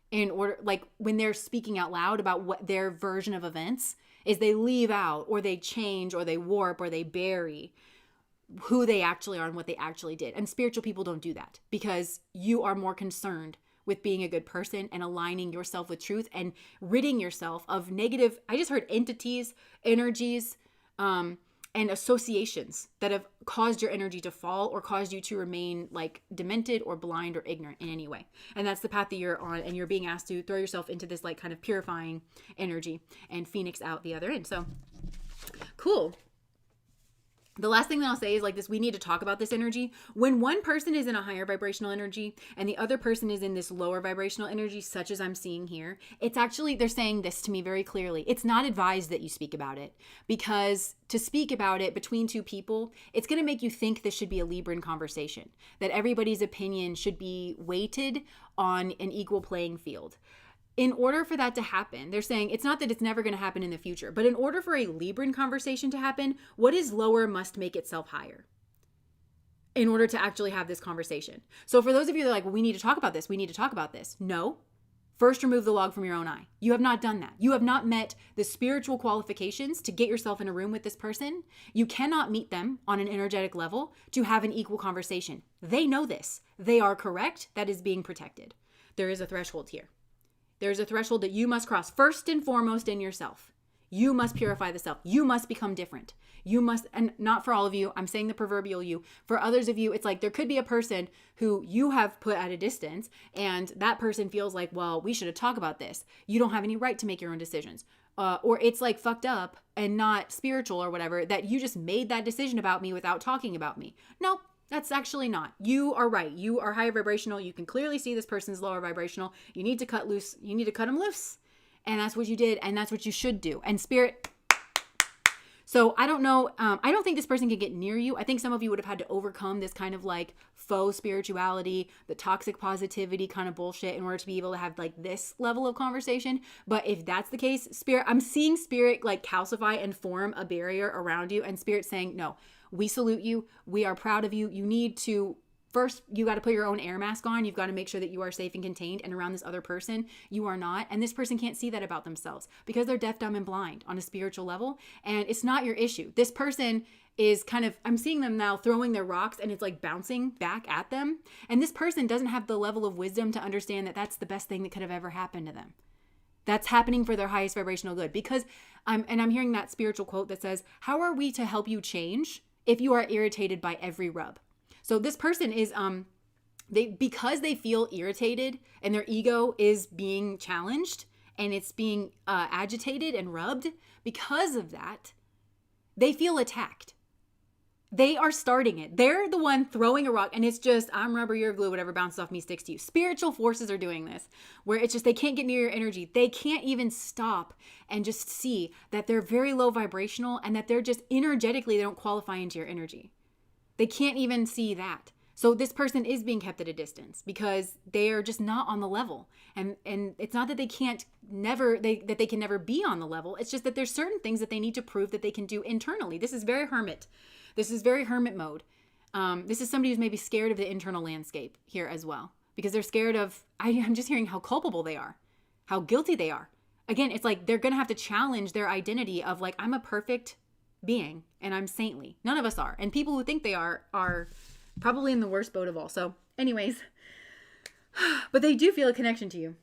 in order, like when they're speaking out loud about what their version of events is, they leave out or they change or they warp or they bury who they actually are and what they actually did. And spiritual people don't do that, because you are more concerned with being a good person and aligning yourself with truth and ridding yourself of negative, I just heard entities, energies, and associations that have caused your energy to fall or caused you to remain like demented or blind or ignorant in any way. And that's the path that you're on, and you're being asked to throw yourself into this like kind of purifying energy and phoenix out the other end. So cool. The last thing that I'll say is like this, we need to talk about this energy. When one person is in a higher vibrational energy and the other person is in this lower vibrational energy, such as I'm seeing here, it's actually, they're saying this to me very clearly. It's not advised that you speak about it, because to speak about it between two people, it's going to make you think this should be a Libran conversation, that everybody's opinion should be weighted on an equal playing field. In order for that to happen, they're saying it's not that it's never going to happen in the future, but in order for a Libran conversation to happen, what is lower must make itself higher in order to actually have this conversation. So for those of you that are like, well, we need to talk about this, we need to talk about this. No. First, remove the log from your own eye. You have not done that. You have not met the spiritual qualifications to get yourself in a room with this person. You cannot meet them on an energetic level to have an equal conversation. They know this. They are correct. That is being protected. There is a threshold here. There's a threshold that you must cross first and foremost in yourself. You must purify the self. You must become different. You must, and not for all of you, I'm saying the proverbial you. For others of you, it's like there could be a person who you have put at a distance, and that person feels like, well, we should have talked about this. You don't have any right to make your own decisions. Or it's like fucked up and not spiritual or whatever, that you just made that decision about me without talking about me. No. That's actually not. You are right. You are higher vibrational. You can clearly see this person's lower vibrational. You need to cut loose. You need to cut them loose. And that's what you did. And that's what you should do. And spirit. So I don't know. I don't think this person can get near you. I think some of you would have had to overcome this kind of like faux spirituality, the toxic positivity kind of bullshit in order to be able to have like this level of conversation. But if that's the case, spirit, I'm seeing spirit like calcify and form a barrier around you, and spirit saying, no, we salute you. We are proud of you. You need to, first, you got to put your own air mask on. You've got to make sure that you are safe and contained, and around this other person, you are not. And this person can't see that about themselves because they're deaf, dumb, and blind on a spiritual level. And it's not your issue. This person is kind of, I'm seeing them now throwing their rocks and it's like bouncing back at them. And this person doesn't have the level of wisdom to understand that that's the best thing that could have ever happened to them. That's happening for their highest vibrational good. Because I'm hearing that spiritual quote that says, how are we to help you change if you are irritated by every rub? So this person is, because they feel irritated and their ego is being challenged and it's being agitated and rubbed, because of that, they feel attacked. They are starting it. They're the one throwing a rock, and it's just, I'm rubber, you're glue, whatever bounces off me sticks to you. Spiritual forces are doing this, where it's just, they can't get near your energy. They can't even stop and just see that they're very low vibrational and that they're just energetically, they don't qualify into your energy. They can't even see that. So this person is being kept at a distance because they are just not on the level. And it's not that they can't never, that they can never be on the level. It's just that there's certain things that they need to prove that they can do internally. This is very hermit. This is very hermit mode. This is somebody who's maybe scared of the internal landscape here as well, because they're scared of, I'm just hearing how culpable they are, how guilty they are. Again, it's like they're going to have to challenge their identity of like, I'm a perfect being and I'm saintly. None of us are. And people who think they are probably in the worst boat of all. So anyways, but they do feel a connection to you.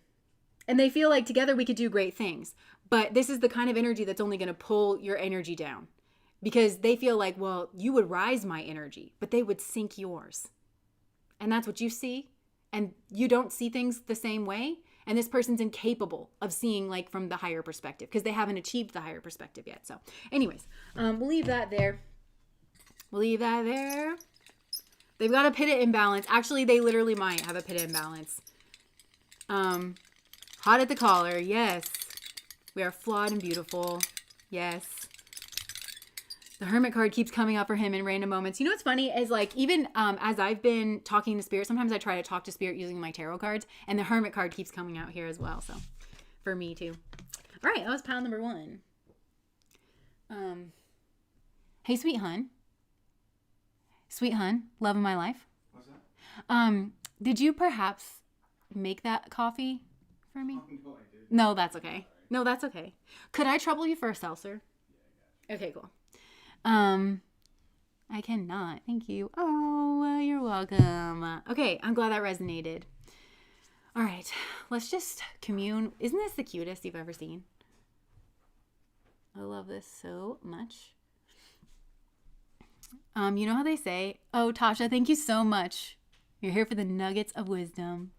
And they feel like together we could do great things. But this is the kind of energy that's only going to pull your energy down. Because they feel like, well, you would rise my energy, but they would sink yours. And that's what you see. And you don't see things the same way. And this person's incapable of seeing like from the higher perspective because they haven't achieved the higher perspective yet. So anyways, we'll leave that there. We'll leave that there. They've got a pit imbalance. Actually, they literally might have a pit imbalance. Hot at the collar. Yes. We are flawed and beautiful. Yes. The Hermit card keeps coming up for him in random moments. You know what's funny is like, even as I've been talking to Spirit, sometimes I try to talk to Spirit using my tarot cards, and the Hermit card keeps coming out here as well. So for me too. All right, that was pile number 1. Hey, sweet hun. Sweet hun, love of my life. What's that? Did you perhaps make that coffee for me? Oh, no, I did. No, that's okay. No, that's okay. Could I trouble you for a seltzer? Yeah, I got you. Okay, cool. I cannot. Thank you. Oh, you're welcome. Okay, I'm glad that resonated. All right, let's just commune. Isn't this the cutest you've ever seen? I love this so much. You know how they say, oh, Tasha, thank you so much. You're here for the nuggets of wisdom.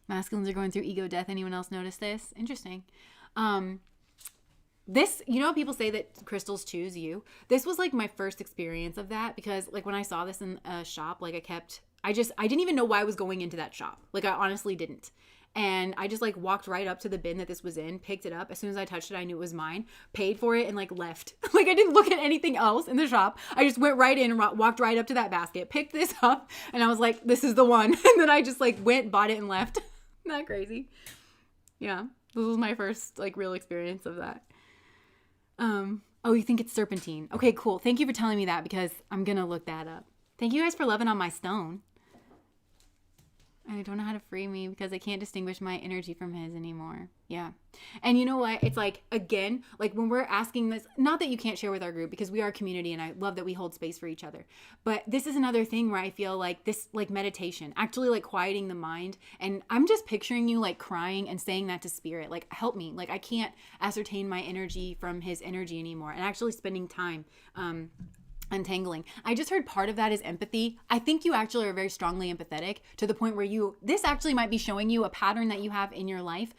Masculines are going through ego death. Anyone else notice this? Interesting. This, you know how people say that crystals choose you? This was like my first experience of that, because like when I saw this in a shop, like I didn't even know why I was going into that shop. Like I honestly didn't. And I just like walked right up to the bin that this was in, picked it up. As soon as I touched it, I knew it was mine, paid for it, and like left. Like I didn't look at anything else in the shop. I just went right in and walked right up to that basket, picked this up, and I was like, this is the one. And then I just like went, bought it, and left. Isn't that crazy? Yeah. This was my first like real experience of that. Oh, you think it's serpentine. Okay, cool. Thank you for telling me that, because I'm going to look that up. Thank you guys for loving on my stone. I don't know how to free me because I can't distinguish my energy from his anymore. Yeah. And you know what? It's like, again, like when we're asking this, not that you can't share with our group, because we are a community and I love that we hold space for each other. But this is another thing where I feel like this, like meditation, actually like quieting the mind. And I'm just picturing you like crying and saying that to Spirit, like, help me. Like I can't ascertain my energy from his energy anymore, and actually spending time, untangling. I just heard part of that is empathy. I think you actually are very strongly empathetic to the point where this actually might be showing you a pattern that you have in your life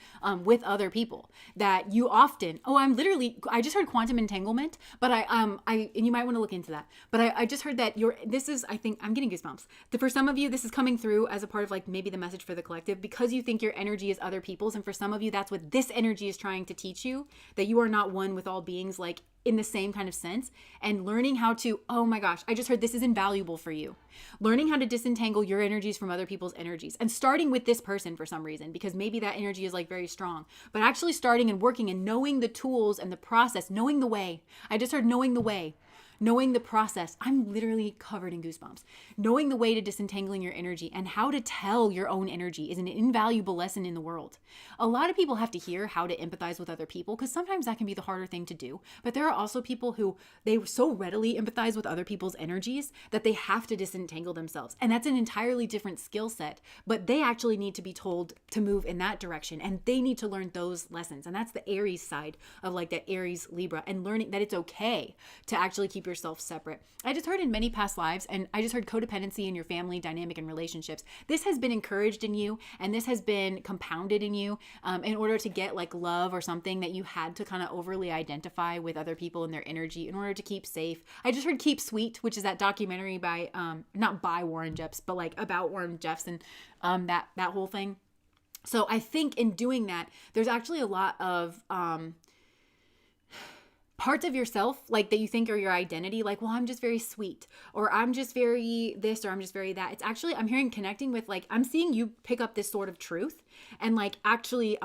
with other people, that you often, I just heard quantum entanglement, but and you might want to look into that, but I just heard that I think I'm getting goosebumps. For some of you, this is coming through as a part of like maybe the message for the collective, because you think your energy is other people's. And for some of you, that's what this energy is trying to teach you, that you are not one with all beings, like in the same kind of sense. And learning how to, oh my gosh, I just heard this is invaluable for you. Learning how to disentangle your energies from other people's energies, and starting with this person for some reason, because maybe that energy is like very strong, but actually starting and working and knowing the tools and the process, knowing the way. I just heard knowing the way. Knowing the process. I'm literally covered in goosebumps. Knowing the way to disentangling your energy and how to tell your own energy is an invaluable lesson in the world. A lot of people have to hear how to empathize with other people, because sometimes that can be the harder thing to do. But there are also people who they so readily empathize with other people's energies that they have to disentangle themselves. And that's an entirely different skill set, but they actually need to be told to move in that direction, and they need to learn those lessons. And that's the Aries side of like that Aries Libra, and learning that it's okay to actually keep yourself separate. I just heard in many past lives, and I just heard codependency in your family dynamic and relationships. This has been encouraged in you, and this has been compounded in you in order to get like love or something, that you had to kind of overly identify with other people and their energy in order to keep safe. I just heard Keep Sweet, which is that documentary by not by Warren Jeffs, but like about Warren Jeffs and that whole thing. So I think in doing that, there's actually a lot of parts of yourself like that you think are your identity, like, well, I'm just very sweet, or I'm just very this, or I'm just very that. It's actually, I'm hearing connecting with, like, I'm seeing you pick up this sort of truth and like actually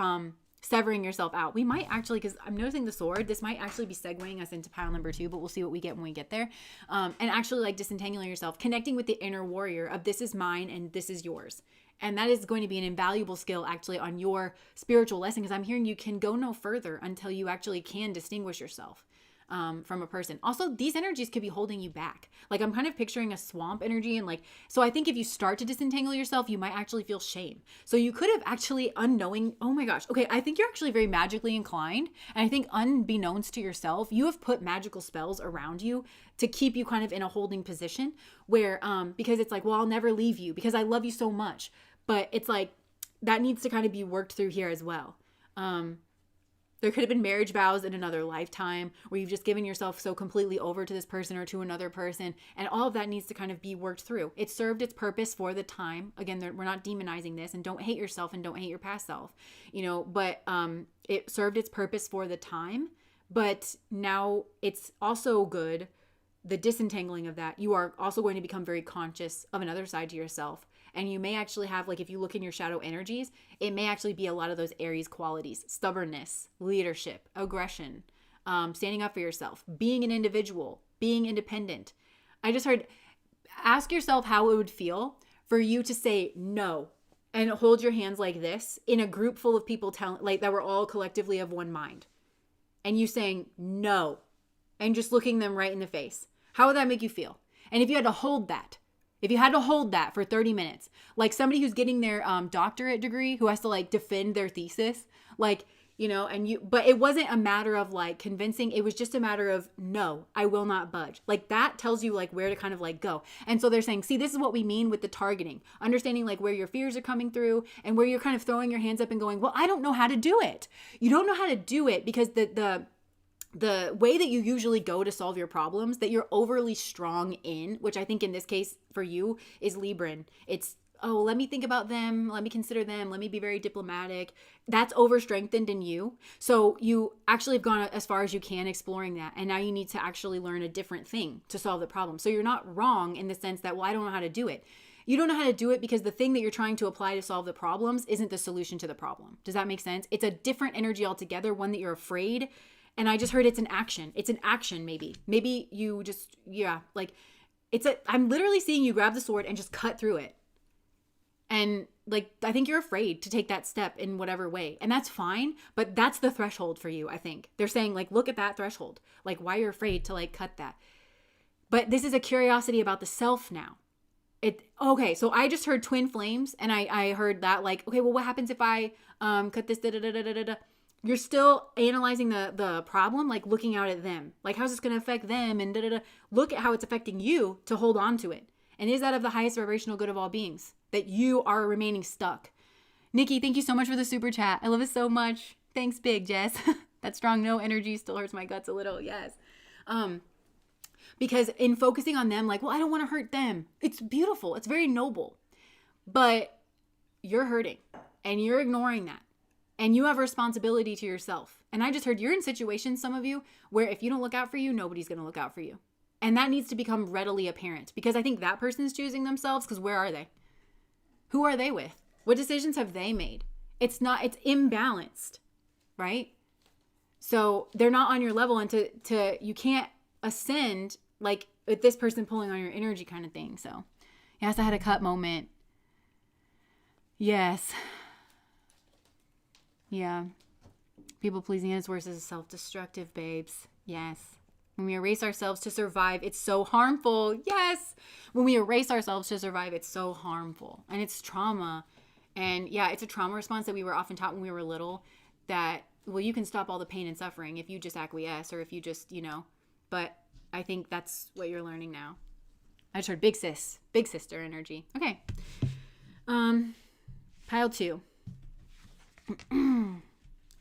severing yourself out. We might actually, because I'm noticing the sword, this might actually be segueing us into pile number 2, but we'll see what we get when we get there. And actually like disentangling yourself, connecting with the inner warrior of this is mine and this is yours. And that is going to be an invaluable skill actually on your spiritual lesson, because I'm hearing you can go no further until you actually can distinguish yourself from a person. Also, these energies could be holding you back. Like I'm kind of picturing a swamp energy, and like, so I think if you start to disentangle yourself, you might actually feel shame. So you could have actually unknowing, oh my gosh, okay, I think you're actually very magically inclined. And I think unbeknownst to yourself, you have put magical spells around you to keep you kind of in a holding position where, because it's like, well, I'll never leave you because I love you so much. But it's like, that needs to kind of be worked through here as well. There could have been marriage vows in another lifetime where you've just given yourself so completely over to this person or to another person. And all of that needs to kind of be worked through. It served its purpose for the time. Again, we're not demonizing this, and don't hate yourself and don't hate your past self, but it served its purpose for the time. But now it's also good, the disentangling of that. You are also going to become very conscious of another side to yourself. And you may actually have, like, if you look in your shadow energies, it may actually be a lot of those Aries qualities: stubbornness, leadership, aggression, standing up for yourself, being an individual, being independent. I just heard, ask yourself how it would feel for you to say no and hold your hands like this in a group full of people that were all collectively of one mind. And you saying no and just looking them right in the face. How would that make you feel? And if you had to hold that, for 30 minutes, like somebody who's getting their doctorate degree, who has to like defend their thesis, but it wasn't a matter of like convincing. It was just a matter of, no, I will not budge. Like that tells you like where to kind of like go. And so they're saying, see, this is what we mean with the targeting, understanding like where your fears are coming through and where you're kind of throwing your hands up and going, well, I don't know how to do it. You don't know how to do it because the way that you usually go to solve your problems, that you're overly strong in, which I think in this case for you is Libran. It's, oh, let me think about them. Let me consider them. Let me be very diplomatic. That's overstrengthened in you. So you actually have gone as far as you can exploring that. And now you need to actually learn a different thing to solve the problem. So you're not wrong in the sense that, well, I don't know how to do it. You don't know how to do it because the thing that you're trying to apply to solve the problems isn't the solution to the problem. Does that make sense? It's a different energy altogether, one that you're afraid. And I just heard it's an action. It's an action, maybe. Maybe you just, I'm literally seeing you grab the sword and just cut through it. And like, I think you're afraid to take that step in whatever way. And that's fine, but that's the threshold for you, I think. They're saying like, look at that threshold. Like why you're afraid to like cut that. But this is a curiosity about the self now. Okay, so I just heard twin flames and I heard that like, okay, well, what happens if I cut this, da-da-da-da-da-da? You're still analyzing the problem, like looking out at them. Like, how's this going to affect them? And da-da-da. Look at how it's affecting you to hold on to it. And is that of the highest vibrational good of all beings? That you are remaining stuck. Nikki, thank you so much for the super chat. I love it so much. Thanks, big Jess. That strong no energy still hurts my guts a little. Yes. Because in focusing on them, like, well, I don't want to hurt them. It's beautiful. It's very noble. But you're hurting and you're ignoring that. And you have a responsibility to yourself. And I just heard you're in situations, some of you, where if you don't look out for you, nobody's going to look out for you. And that needs to become readily apparent because I think that person's choosing themselves because where are they? Who are they with? What decisions have they made? It's imbalanced, right? So they're not on your level and you can't ascend like with this person pulling on your energy kind of thing. So yes, I had a cut moment. Yes. Yeah. People pleasing is worse as self-destructive, babes. Yes. When we erase ourselves to survive, it's so harmful. Yes. When we erase ourselves to survive, it's so harmful. And it's trauma. And yeah, it's a trauma response that we were often taught when we were little that, well, you can stop all the pain and suffering if you just acquiesce or if you just, but I think that's what you're learning now. I just heard big sis, big sister energy. Okay. Pile 2.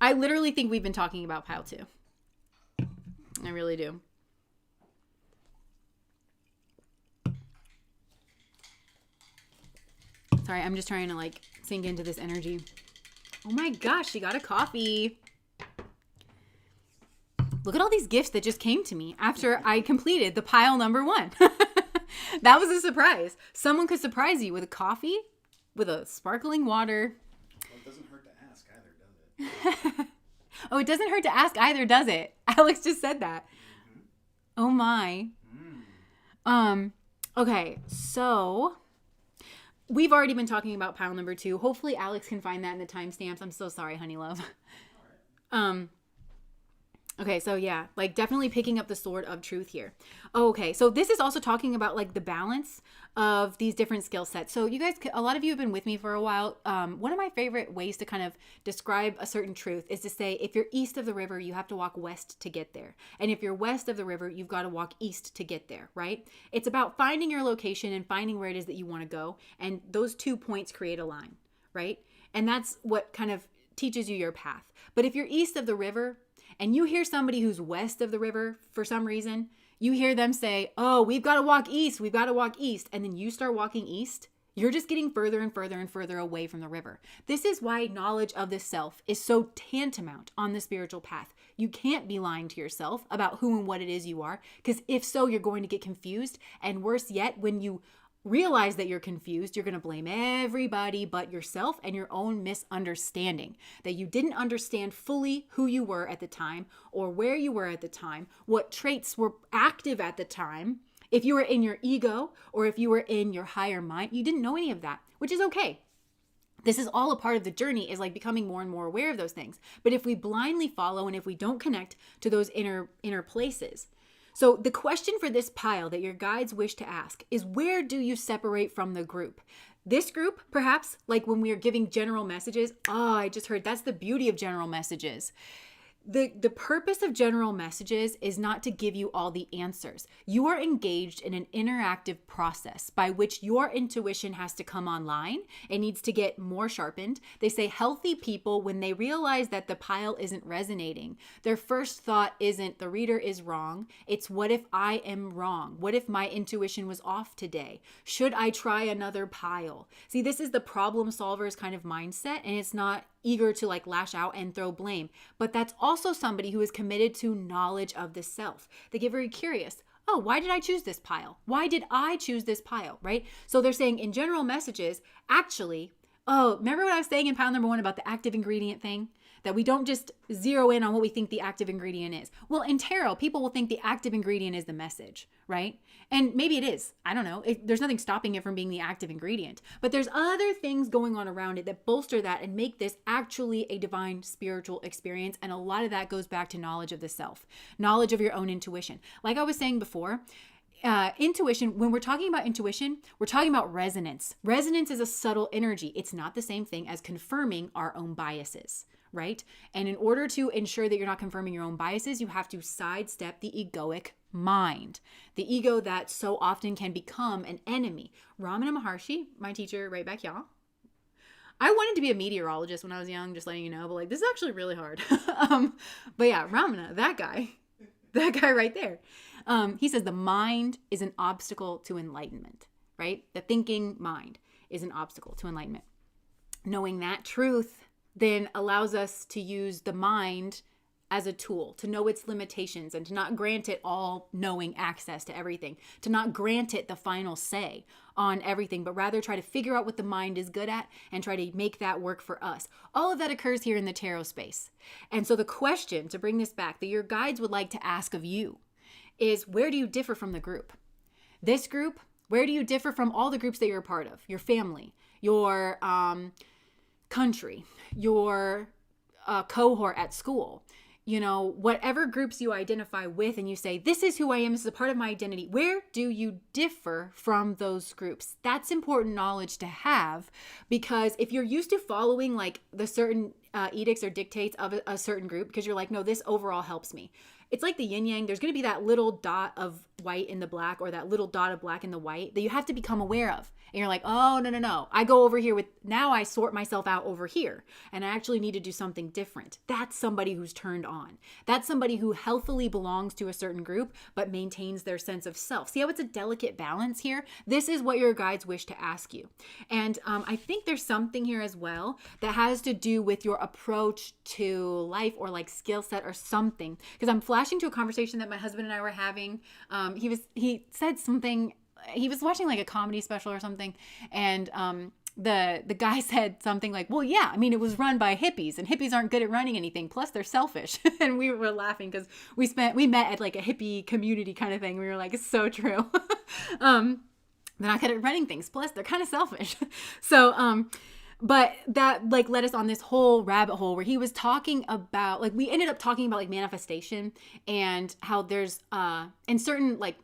I literally think we've been talking about pile 2. I really do. Sorry, I'm just trying to like sink into this energy. Oh my gosh, she got a coffee. Look at all these gifts that just came to me after I completed the pile number 1. That was a surprise. Someone could surprise you with a coffee, with a sparkling water. Well, it doesn't hurt to ask either, does it? Oh, it doesn't hurt to ask either, does it? Alex just said that. Mm-hmm. Oh my. Okay, so we've already been talking about pile number 2. Hopefully Alex can find that in the timestamps. I'm so sorry, honey love. All right. Okay, so yeah, like definitely picking up the sword of truth here. Okay, so this is also talking about like the balance of these different skill sets. So you guys, a lot of you have been with me for a while. One of my favorite ways to kind of describe a certain truth is to say, if you're east of the river, you have to walk west to get there. And if you're west of the river, you've got to walk east to get there, right? It's about finding your location and finding where it is that you want to go. And those 2 points create a line, right? And that's what kind of teaches you your path. But if you're east of the river and you hear somebody who's west of the river for some reason, you hear them say, oh, we've got to walk east, we've got to walk east. And then you start walking east, you're just getting further and further and further away from the river. This is why knowledge of the self is so tantamount on the spiritual path. You can't be lying to yourself about who and what it is you are, because if so, you're going to get confused. And worse yet, when you realize that you're confused, you're going to blame everybody but yourself and your own misunderstanding, that you didn't understand fully who you were at the time or where you were at the time, what traits were active at the time. If you were in your ego or if you were in your higher mind, you didn't know any of that, which is okay. This is all a part of the journey, is like becoming more and more aware of those things. But if we blindly follow and if we don't connect to those inner places. So the question for this pile that your guides wish to ask is, where do you separate from the group? This group, perhaps, like when we are giving general messages, I just heard that's the beauty of general messages. The purpose of general messages is not to give you all the answers. You are engaged in an interactive process by which your intuition has to come online. It needs to get more sharpened. They say healthy people, when they realize that the pile isn't resonating, their first thought isn't the reader is wrong. It's, what if I am wrong? What if my intuition was off today? Should I try another pile? See, this is the problem solver's kind of mindset, and it's not eager to like lash out and throw blame. But that's also somebody who is committed to knowledge of the self. They get very curious. Oh, why did I choose this pile? Why did I choose this pile, right? So they're saying in general messages, actually, remember what I was saying in pile number 1 about the active ingredient thing? That we don't just zero in on what we think the active ingredient is. Well, in tarot, people will think the active ingredient is the message, right? And maybe it is. I don't know. There's nothing stopping it from being the active ingredient. But there's other things going on around it that bolster that and make this actually a divine spiritual experience. And a lot of that goes back to knowledge of the self, knowledge of your own intuition. Like I was saying before, intuition, when we're talking about intuition, we're talking about resonance. Resonance is a subtle energy. It's not the same thing as confirming our own biases, right? And in order to ensure that you're not confirming your own biases, you have to sidestep the egoic mind, the ego that so often can become an enemy. Ramana Maharshi, my teacher, right back, y'all. I wanted to be a meteorologist when I was young, just letting you know, but like, this is actually really hard. But yeah, Ramana, that guy right there. He says the mind is an obstacle to enlightenment, right? The thinking mind is an obstacle to enlightenment. Knowing that truth then allows us to use the mind as a tool, to know its limitations and to not grant it all knowing access to everything, to not grant it the final say on everything, but rather try to figure out what the mind is good at and try to make that work for us. All of that occurs here in the tarot space. And so the question, to bring this back, that your guides would like to ask of you is, where do you differ from the group? This group, where do you differ from all the groups that you're a part of? Your family, your country, your cohort at school, whatever groups you identify with and you say, this is who I am, this is a part of my identity. Where do you differ from those groups? That's important knowledge to have, because if you're used to following like the certain edicts or dictates of a certain group, because you're like, no, this overall helps me. It's like the yin yang. There's going to be that little dot of white in the black, or that little dot of black in the white, that you have to become aware of. And you're like, oh, no. I go over here now I sort myself out over here. And I actually need to do something different. That's somebody who's turned on. That's somebody who healthily belongs to a certain group, but maintains their sense of self. See how it's a delicate balance here? This is what your guides wish to ask you. And I think there's something here as well that has to do with your approach to life, or like skill set or something. Because I'm flashing to a conversation that my husband and I were having. He said something. He was watching like a comedy special or something, and the guy said something like, well, yeah, I mean, it was run by hippies, and hippies aren't good at running anything, plus they're selfish. And we were laughing because we met at like a hippie community kind of thing. We were like, it's so true. They're not good at running things, plus they're kind of selfish. So but that like led us on this whole rabbit hole where he was talking about, like, we ended up talking about like manifestation and how there's in certain like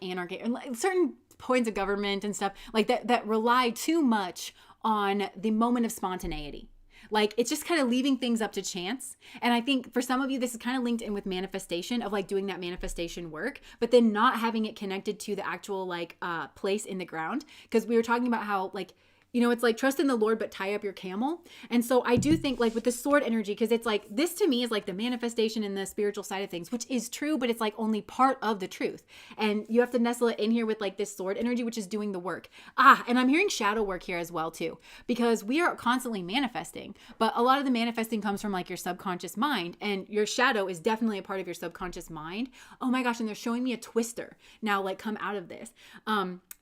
anarchy and like certain points of government and stuff like that rely too much on the moment of spontaneity. Like, it's just kind of leaving things up to chance. And I think for some of you, this is kind of linked in with manifestation, of like doing that manifestation work, but then not having it connected to the actual like place in the ground. Because we were talking about how like, it's like trust in the Lord, but tie up your camel. And so I do think like with the sword energy, because it's like, this to me is like the manifestation in the spiritual side of things, which is true, but it's like only part of the truth. And you have to nestle it in here with like this sword energy, which is doing the work. And I'm hearing shadow work here as well too, because we are constantly manifesting, but a lot of the manifesting comes from like your subconscious mind, and your shadow is definitely a part of your subconscious mind. Oh my gosh. And they're showing me a twister now, like come out of this.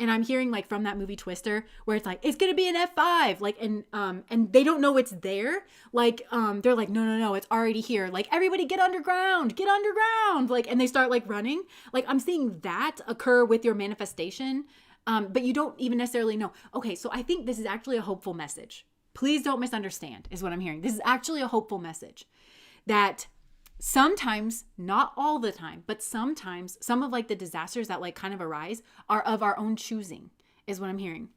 And I'm hearing like from that movie Twister, where it's like, it's going to be an F5, like, and they don't know it's there. Like, they're like, no, it's already here. Like, everybody get underground, like, and they start like running. Like, I'm seeing that occur with your manifestation. But you don't even necessarily know. Okay. So I think this is actually a hopeful message. Please don't misunderstand is what I'm hearing. This is actually a hopeful message that sometimes, not all the time, but sometimes some of like the disasters that like kind of arise are of our own choosing is what I'm hearing.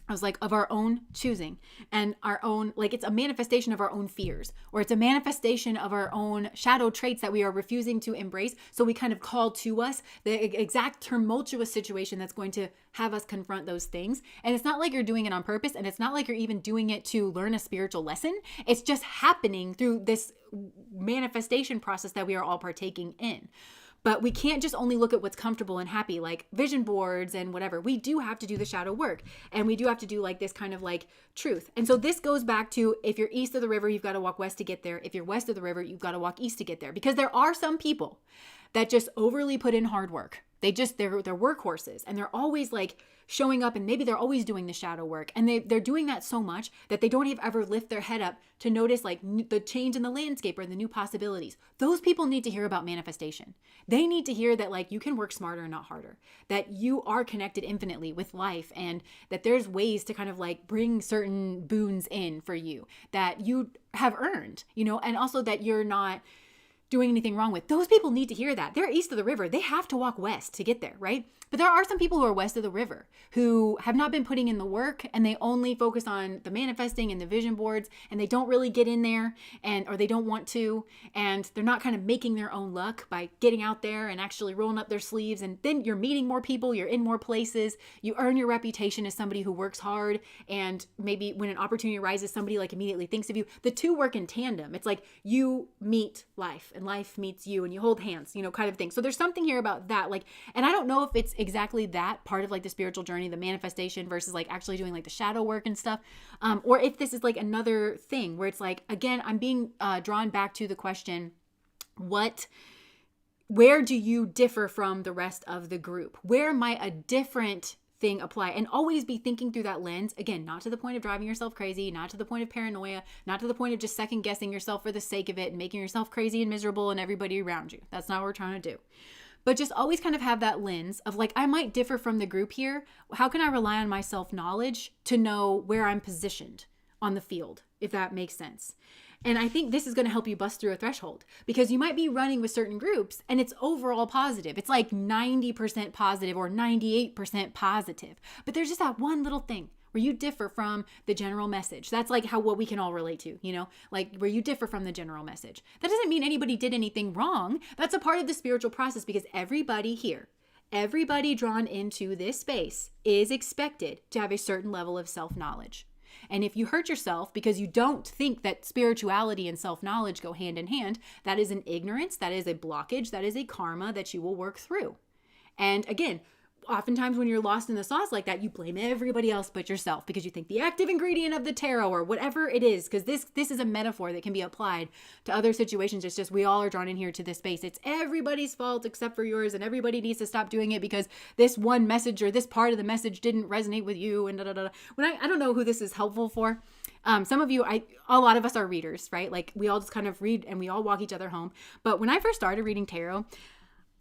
I was like, of our own choosing, and our own, like it's a manifestation of our own fears, or it's a manifestation of our own shadow traits that we are refusing to embrace. So we kind of call to us the exact tumultuous situation that's going to have us confront those things. And it's not like you're doing it on purpose, and it's not like you're even doing it to learn a spiritual lesson. It's just happening through this manifestation process that we are all partaking in. But we can't just only look at what's comfortable and happy, like vision boards and whatever. We do have to do the shadow work, and we do have to do like this kind of like truth. And so this goes back to, if you're east of the river, you've got to walk west to get there. If you're west of the river, you've got to walk east to get there, because there are some people that just overly put in hard work. They're workhorses, and they're always like showing up, and maybe they're always doing the shadow work, and they're doing that so much that they don't even ever lift their head up to notice like the change in the landscape or the new possibilities. Those people need to hear about manifestation. They need to hear that like you can work smarter and not harder, that you are connected infinitely with life, and that there's ways to kind of like bring certain boons in for you that you have earned, and also that you're not doing anything wrong with. Those people need to hear that. They're east of the river. They have to walk west to get there, right? But there are some people who are west of the river who have not been putting in the work, and they only focus on the manifesting and the vision boards, and they don't really get in there, or they don't want to, and they're not kind of making their own luck by getting out there and actually rolling up their sleeves. And then you're meeting more people, you're in more places, you earn your reputation as somebody who works hard, and maybe when an opportunity arises, somebody like immediately thinks of you. The two work in tandem. It's like you meet life and life meets you, and you hold hands, kind of thing. So there's something here about that, like, and I don't know if it's exactly that part of like the spiritual journey, the manifestation versus like actually doing like the shadow work and stuff, or if this is like another thing where it's like, again, I'm being drawn back to the question, where do you differ from the rest of the group? Where might a different thing apply? And always be thinking through that lens, again, not to the point of driving yourself crazy, not to the point of paranoia, not to the point of just second guessing yourself for the sake of it and making yourself crazy and miserable and everybody around you. That's not what we're trying to do. But just always kind of have that lens of like, I might differ from the group here. How can I rely on my self-knowledge to know where I'm positioned on the field, if that makes sense? And I think this is going to help you bust through a threshold, because you might be running with certain groups and it's overall positive. It's like 90% positive or 98% positive. But there's just that one little thing where you differ from the general message. That's like what we can all relate to, like where you differ from the general message. That doesn't mean anybody did anything wrong. That's a part of the spiritual process, because everybody here, everybody drawn into this space is expected to have a certain level of self-knowledge. And if you hurt yourself because you don't think that spirituality and self-knowledge go hand in hand, that is an ignorance, that is a blockage, that is a karma that you will work through. And again, oftentimes when you're lost in the sauce like that, you blame everybody else but yourself, because you think the active ingredient of the tarot or whatever it is, because this is a metaphor that can be applied to other situations. It's just we all are drawn in here to this space. It's everybody's fault except for yours, and everybody needs to stop doing it because this one message or this part of the message didn't resonate with you, and When I don't know who this is helpful for. Some of you, a lot of us are readers, right? Like we all just kind of read and we all walk each other home. But when I first started reading tarot,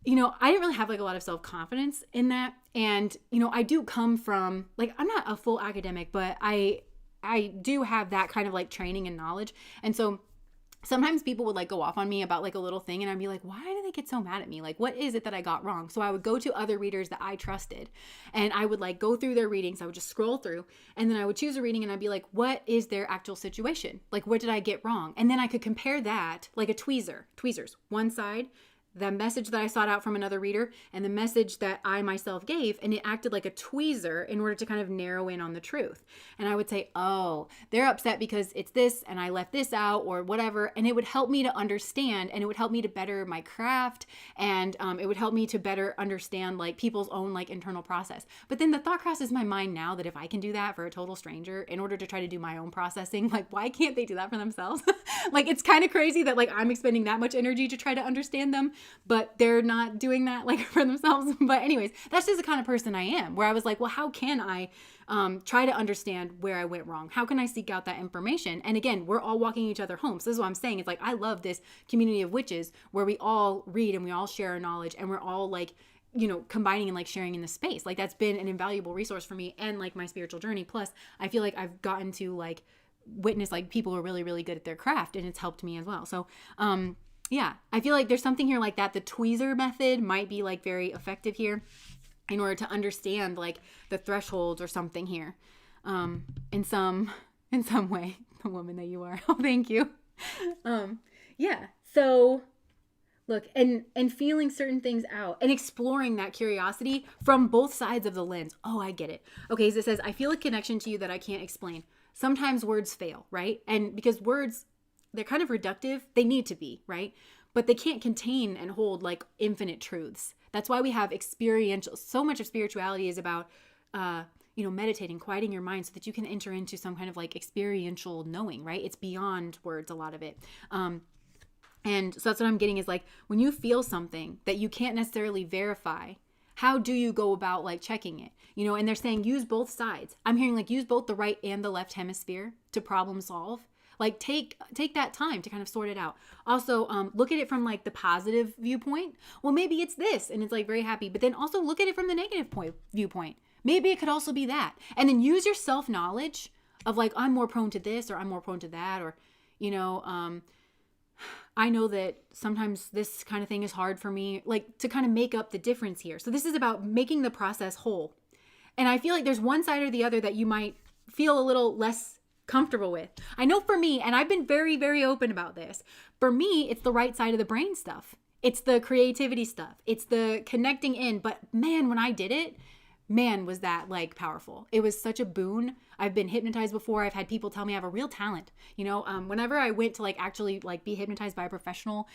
I didn't really have like a lot of self-confidence in that. And, I do come from like, I'm not a full academic, but I do have that kind of like training and knowledge. And so sometimes people would like go off on me about like a little thing, and I'd be like, why do they get so mad at me? Like, what is it that I got wrong? So I would go to other readers that I trusted, and I would like go through their readings. I would just scroll through, and then I would choose a reading, and I'd be like, what is their actual situation? Like, what did I get wrong? And then I could compare that like a tweezers, one side, the message that I sought out from another reader and the message that I myself gave, and it acted like a tweezer in order to kind of narrow in on the truth. And I would say, oh, they're upset because it's this and I left this out or whatever. And it would help me to understand, and it would help me to better my craft, and it would help me to better understand like people's own like internal process. But then the thought crosses my mind now that if I can do that for a total stranger in order to try to do my own processing, like why can't they do that for themselves? Like it's kind of crazy that like I'm expending that much energy to try to understand them, but they're not doing that like for themselves. But anyways, that's just the kind of person I am, where I was like, well, how can I try to understand where I went wrong? How can I seek out that information? And again, we're all walking each other home. So this is what I'm saying. It's like, I love this community of witches where we all read and we all share our knowledge and we're all like, you know, combining and like sharing in the space. Like that's been an invaluable resource for me and like my spiritual journey. Plus I feel like I've gotten to like witness like people who are really, really good at their craft, and it's helped me as well. So, yeah, I feel like there's something here like that. The tweezer method might be like very effective here in order to understand like the thresholds or something here, in some way, the woman that you are. Oh, thank you. Yeah. So look, and feeling certain things out and exploring that curiosity from both sides of the lens. Oh, I get it. Okay. So it says, I feel a connection to you that I can't explain. Sometimes words fail, right? And because words, they're kind of reductive, they need to be, right? But they can't contain and hold like infinite truths. That's why we have experiential, so much of spirituality is about, meditating, quieting your mind so that you can enter into some kind of like experiential knowing, right? It's beyond words, a lot of it. And so that's what I'm getting is like, when you feel something that you can't necessarily verify, how do you go about like checking it? You know, and they're saying use both sides. I'm hearing like use both the right and the left hemisphere to problem solve. Like take that time to kind of sort it out. Also, look at it from like the positive viewpoint. Well, maybe it's this and it's like very happy, but then also look at it from the negative viewpoint. Maybe it could also be that. And then use your self-knowledge of like, I'm more prone to this or I'm more prone to that, or, you know, I know that sometimes this kind of thing is hard for me, like to kind of make up the difference here. So this is about making the process whole. And I feel like there's one side or the other that you might feel a little less comfortable with. I know for me, and I've been very, very open about this, for me, it's the right side of the brain stuff. It's the creativity stuff. It's the connecting in. But man, when I did it, man, was that like powerful. It was such a boon. I've been hypnotized before. I've had people tell me I have a real talent. You know, whenever I went to like actually like be hypnotized by a professional,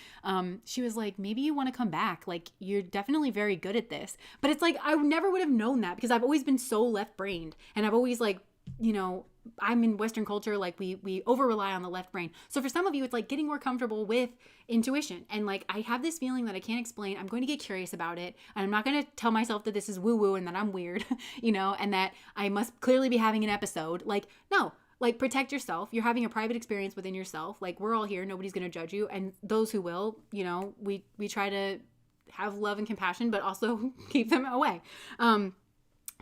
she was like, maybe you want to come back. Like you're definitely very good at this. But it's like, I never would have known that because I've always been so left brained, and I've always like, you know, I'm in Western culture, like we over rely on the left brain. So for some of you, it's like getting more comfortable with intuition. And like, I have this feeling that I can't explain. I'm going to get curious about it. And I'm not going to tell myself that this is woo woo and that I'm weird, you know, and that I must clearly be having an episode. Like, no, like protect yourself. You're having a private experience within yourself. Like we're all here. Nobody's going to judge you. And those who will, you know, we try to have love and compassion, but also keep them away.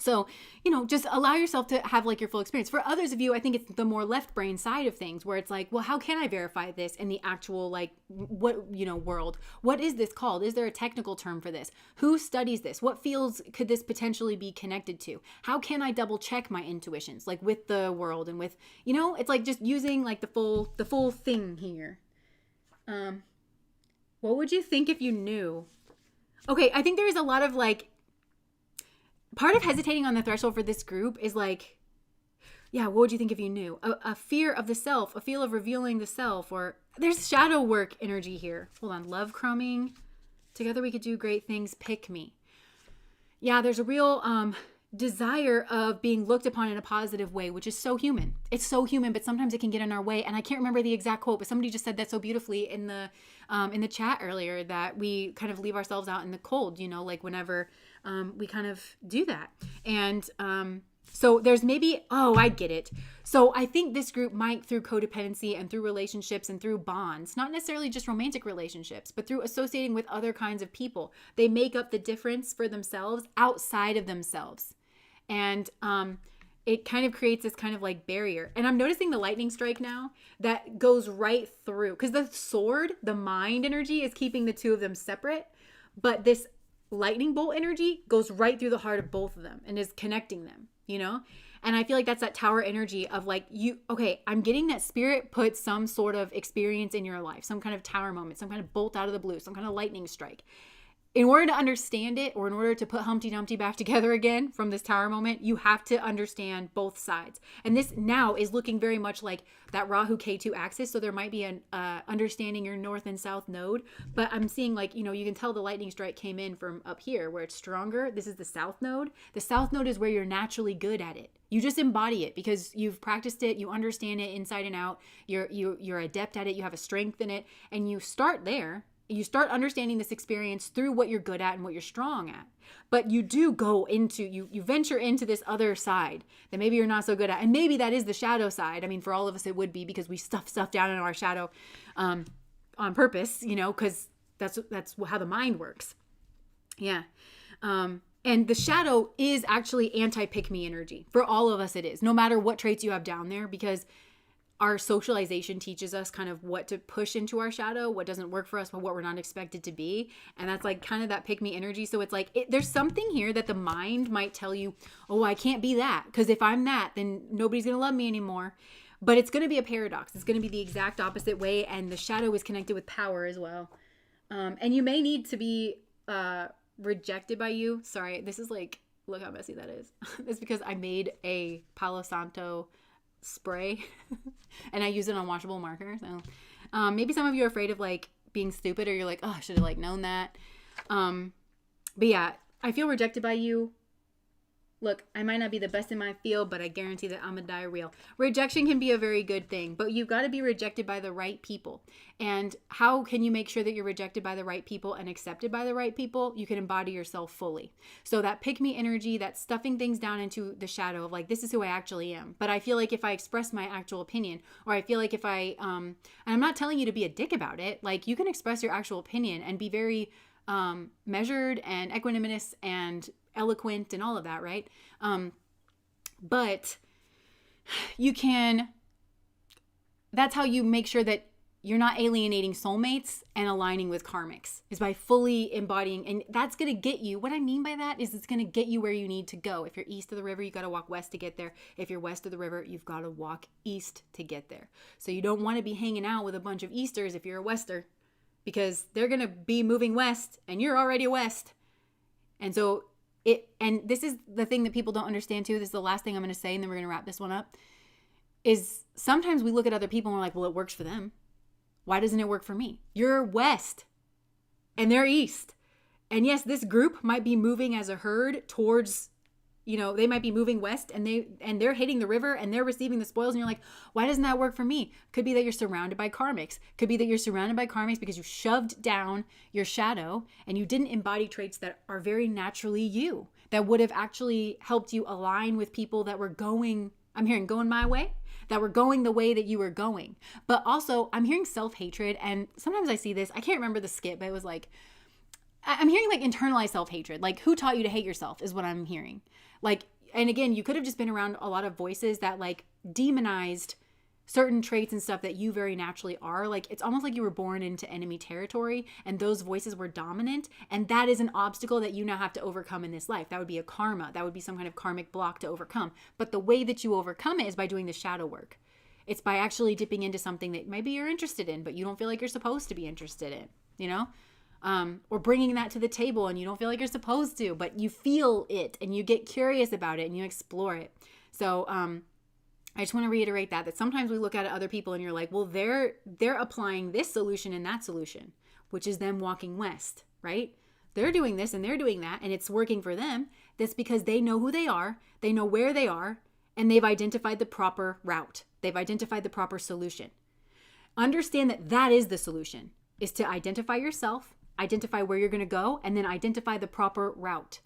So, you know, just allow yourself to have like your full experience. For others of you, I think it's the more left brain side of things where it's like, well, how can I verify this in the actual, like, what, you know, world? What is this called? Is there a technical term for this? Who studies this? What fields could this potentially be connected to? How can I double check my intuitions, like with the world and with, you know, it's like just using like the full thing here. What would you think if you knew? Okay, I think there is a lot of like, part of hesitating on the threshold for this group is like, yeah, what would you think if you knew? A fear of the self, a feel of revealing the self, or there's shadow work energy here. Hold on, love crumbing. Together we could do great things. Pick me. Yeah, there's a real desire of being looked upon in a positive way, which is so human. It's so human, but sometimes it can get in our way. And I can't remember the exact quote, but somebody just said that so beautifully in the chat earlier, that we kind of leave ourselves out in the cold, you know, like whenever we kind of do that. And so there's maybe, oh, I get it. So I think this group might, through codependency and through relationships and through bonds, not necessarily just romantic relationships, but through associating with other kinds of people, they make up the difference for themselves outside of themselves. And it kind of creates this kind of like barrier. And I'm noticing the lightning strike now that goes right through, because the sword, the mind energy, is keeping the two of them separate. But this lightning bolt energy goes right through the heart of both of them and is connecting them, you know? And I feel like that's that tower energy of like, I'm getting that spirit put some sort of experience in your life, some kind of tower moment, some kind of bolt out of the blue, some kind of lightning strike. In order to understand it, or in order to put Humpty Dumpty back together again from this tower moment, you have to understand both sides. And this now is looking very much like that Rahu K2 axis. So there might be an understanding your north and south node. But I'm seeing like, you can tell the lightning strike came in from up here where it's stronger. This is the south node. The south node is where you're naturally good at it. You just embody it because you've practiced it. You understand it inside and out. You're adept at it. You have a strength in it. And you start there. You start understanding this experience through what you're good at and what you're strong at. But you do go into, you venture into this other side that maybe you're not so good at. And maybe that is the shadow side. I mean, for all of us, it would be because we stuff stuff down in our shadow on purpose, because that's how the mind works. Yeah. And the shadow is actually anti-pick-me energy. For all of us, it is. No matter what traits you have down there, because our socialization teaches us kind of what to push into our shadow, what doesn't work for us, but what we're not expected to be. And that's like kind of that pick me energy. So it's like, there's something here that the mind might tell you, oh, I can't be that. Because if I'm that, then nobody's going to love me anymore. But it's going to be a paradox. It's going to be the exact opposite way. And the shadow is connected with power as well. And you may need to be rejected by you. Sorry, this is like, look how messy that is. It's because I made a Palo Santo spray and I use it on washable marker. So maybe some of you are afraid of like being stupid, or you're like, oh, I should have like known that. But yeah, I feel rejected by you. Look, I might not be the best in my field, but I guarantee that I'm a die real. Rejection can be a very good thing, but you've got to be rejected by the right people. And how can you make sure that you're rejected by the right people and accepted by the right people? You can embody yourself fully. So that pick me energy, that stuffing things down into the shadow of like, this is who I actually am. But I feel like if I express my actual opinion, or I feel like if I, and I'm not telling you to be a dick about it, like you can express your actual opinion and be very measured and equanimous and eloquent and all of that, right? But you can, that's how you make sure that you're not alienating soulmates and aligning with karmics, is by fully embodying. And that's going to get you, what I mean by that is it's going to get you where you need to go. If you're east of the river, you got to walk west to get there. If you're west of the river, you've got to walk east to get there. So you don't want to be hanging out with a bunch of easters if you're a wester, because they're going to be moving west and you're already west. And so and this is the thing that people don't understand too. This is the last thing I'm going to say, and then we're going to wrap this one up, is sometimes we look at other people and we're like, well, it works for them. Why doesn't it work for me? You're west and they're east. And yes, this group might be moving as a herd towards, they might be moving west and they're hitting the river and they're receiving the spoils. And you're like, why doesn't that work for me? Could be that you're surrounded by karmics. Could be that you're surrounded by karmics because you shoved down your shadow and you didn't embody traits that are very naturally you, that would have actually helped you align with people that were going my way, that were going the way that you were going. But also I'm hearing self-hatred. And sometimes I see this, I can't remember the skit, but it was like, I'm hearing like internalized self-hatred. Like, who taught you to hate yourself is what I'm hearing. Like, and again, you could have just been around a lot of voices that like demonized certain traits and stuff that you very naturally are. Like, it's almost like you were born into enemy territory and those voices were dominant. And that is an obstacle that you now have to overcome in this life. That would be a karma. That would be some kind of karmic block to overcome. But the way that you overcome it is by doing the shadow work. It's by actually dipping into something that maybe you're interested in, but you don't feel like you're supposed to be interested in, or bringing that to the table and you don't feel like you're supposed to, but you feel it and you get curious about it and you explore it. So I just want to reiterate that sometimes we look at other people and you're like, well, they're applying this solution and that solution, which is them walking west, right? They're doing this and they're doing that and it's working for them. That's because they know who they are, they know where they are, and they've identified the proper route. They've identified the proper solution. Understand that that is the solution, is to identify yourself, identify where you're going to go, and then identify the proper route.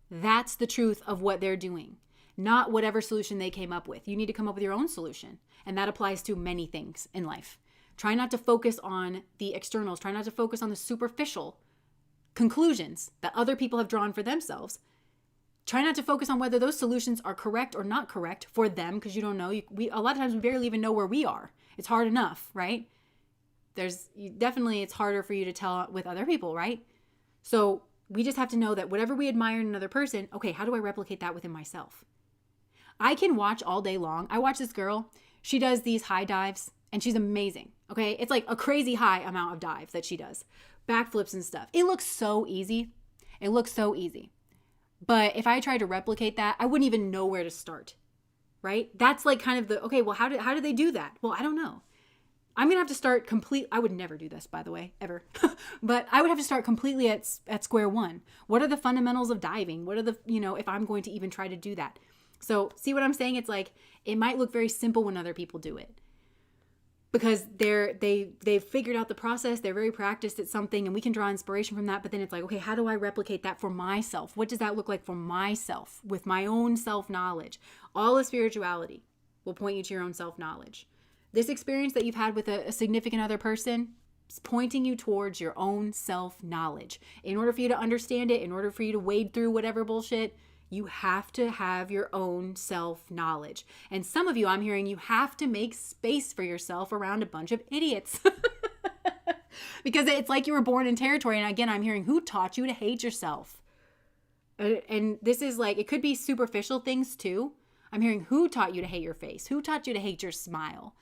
That's the truth of what they're doing, not whatever solution they came up with. You need to come up with your own solution. And that applies to many things in life. Try not to focus on the externals. Try not to focus on the superficial conclusions that other people have drawn for themselves. Try not to focus on whether those solutions are correct or not correct for them, because you don't know. A lot of times we barely even know where we are. It's hard enough, right? It's harder for you to tell with other people, right? So we just have to know that whatever we admire in another person, okay, how do I replicate that within myself? I can watch all day long. I watch this girl. She does these high dives and she's amazing. Okay. It's like a crazy high amount of dives that she does. Backflips and stuff. It looks so easy. It looks so easy. But if I tried to replicate that, I wouldn't even know where to start. Right? That's like kind of the, okay, well, how do they do that? Well, I don't know. I'm going to have to start I would never do this, by the way, ever. But I would have to start completely at square one. What are the fundamentals of diving? What are the, if I'm going to even try to do that? So see what I'm saying? It's like, it might look very simple when other people do it. Because they've figured out the process, they're very practiced at something, and we can draw inspiration from that. But then it's like, okay, how do I replicate that for myself? What does that look like for myself with my own self-knowledge? All of spirituality will point you to your own self-knowledge. This experience that you've had with a significant other person is pointing you towards your own self-knowledge. In order for you to understand it, in order for you to wade through whatever bullshit, you have to have your own self-knowledge. And some of you, I'm hearing, you have to make space for yourself around a bunch of idiots. Because it's like you were born in territory. And again, I'm hearing, who taught you to hate yourself? And this is like, it could be superficial things too. I'm hearing, who taught you to hate your face? Who taught you to hate your smile?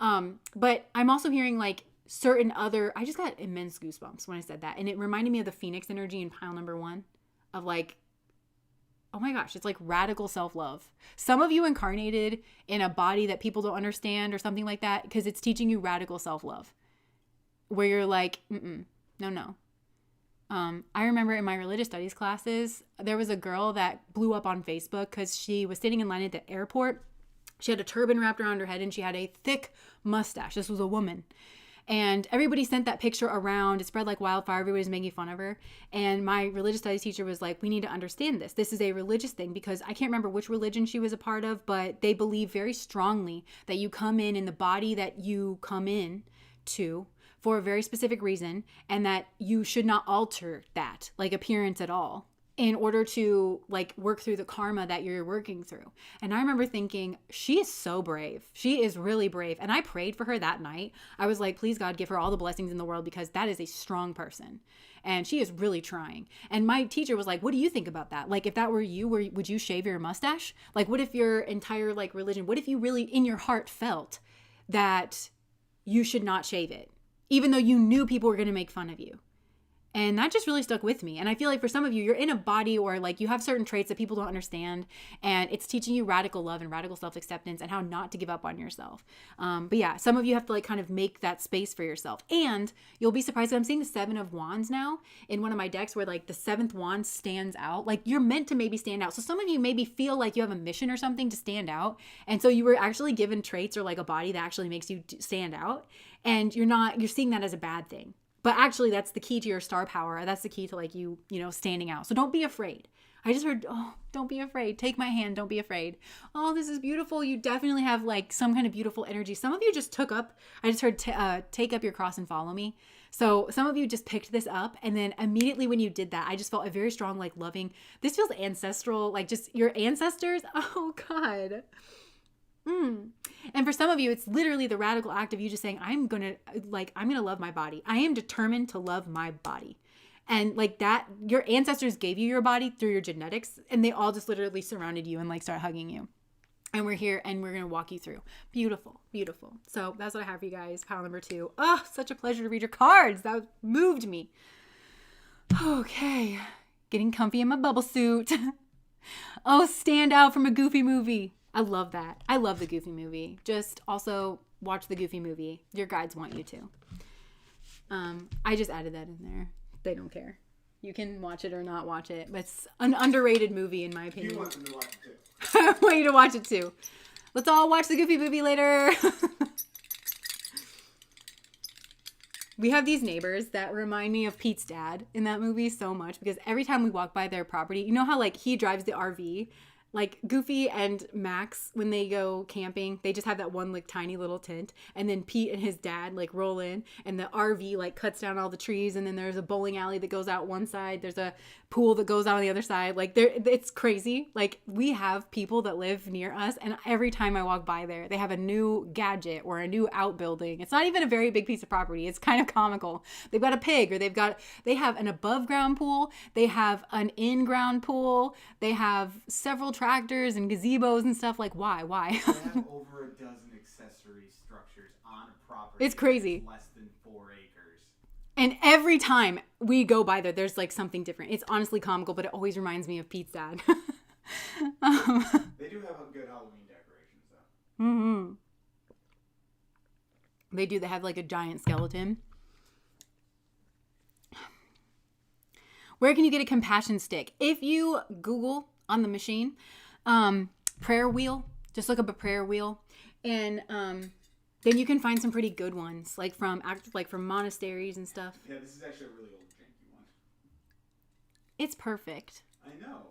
But I'm also hearing like certain other, I just got immense goosebumps when I said that. And it reminded me of the Phoenix energy in pile number 1 of like, oh my gosh, it's like radical self-love. Some of you incarnated in a body that people don't understand or something like that because it's teaching you radical self-love. Where you're like, no. I remember in my religious studies classes, there was a girl that blew up on Facebook because she was standing in line at the airport. She had a turban wrapped around her head and she had a thick mustache. This was a woman. And everybody sent that picture around. It spread like wildfire. Everybody's making fun of her. And my religious studies teacher was like, we need to understand this. This is a religious thing because I can't remember which religion she was a part of, but they believe very strongly that you come in the body that you come in to for a very specific reason and that you should not alter that, like appearance at all, in order to like work through the karma that you're working through. And I remember thinking, she is so brave. She is really brave. And I prayed for her that night. I was like, please God, give her all the blessings in the world because that is a strong person. And she is really trying. And my teacher was like, what do you think about that? Like, if that were you, would you shave your mustache? Like, what if your entire like religion, what if you really in your heart felt that you should not shave it, even though you knew people were going to make fun of you? And that just really stuck with me. And I feel like for some of you, you're in a body or like you have certain traits that people don't understand. And it's teaching you radical love and radical self-acceptance and how not to give up on yourself. But yeah, some of you have to like kind of make that space for yourself. And you'll be surprised. I'm seeing the 7 of Wands now in one of my decks where like the 7th wand stands out. Like you're meant to maybe stand out. So some of you maybe feel like you have a mission or something to stand out. And so you were actually given traits or like a body that actually makes you stand out. And you're seeing that as a bad thing. But actually, that's the key to your star power. That's the key to like you standing out. So don't be afraid. I just heard, oh, don't be afraid. Take my hand. Don't be afraid. Oh, this is beautiful. You definitely have like some kind of beautiful energy. Some of you just I just heard take up your cross and follow me. So some of you just picked this up. And then immediately when you did that, I just felt a very strong, like loving, this feels ancestral, like just your ancestors. Oh God. And for some of you, it's literally the radical act of you just saying, I'm going to love my body. I am determined to love my body. And like that, your ancestors gave you your body through your genetics and they all just literally surrounded you and like start hugging you. And we're here and we're going to walk you through. Beautiful, beautiful. So that's what I have for you guys. Pile number 2. Oh, such a pleasure to read your cards. That moved me. Okay. Getting comfy in my bubble suit. Oh, stand out from a Goofy movie. I love that. I love the Goofy movie. Just also watch the Goofy movie. Your guides want you to. I just added that in there. They don't care. You can watch it or not watch it. But it's an underrated movie in my opinion. You want them to watch it too. I want you to watch it too. Let's all watch the Goofy movie later. We have these neighbors that remind me of Pete's dad in that movie so much because every time we walk by their property, you know how like he drives the RV? Like Goofy and Max, when they go camping, they just have that one like tiny little tent. And then Pete and his dad like roll in and the RV like cuts down all the trees. And then there's a bowling alley that goes out one side. There's a pool that goes out on the other side. Like it's crazy. Like we have people that live near us. And every time I walk by there, they have a new gadget or a new outbuilding. It's not even a very big piece of property. It's kind of comical. They've got a pig or they have an above ground pool. They have an in ground pool. They have several tractors and gazebos and stuff. Like, why? They have over a dozen accessory structures on a property. It's crazy. That's less than 4 acres. And every time we go by there, there's like something different. It's honestly comical, but it always reminds me of Pete's dad. They do have a good Halloween decorations, though. Mm-hmm. They do. They have like a giant skeleton. Where can you get a compassion stick? If you Google on the machine, prayer wheel, just look up a prayer wheel, and then you can find some pretty good ones, like from monasteries and stuff. Yeah, this is actually a really old janky one. It's perfect. I know.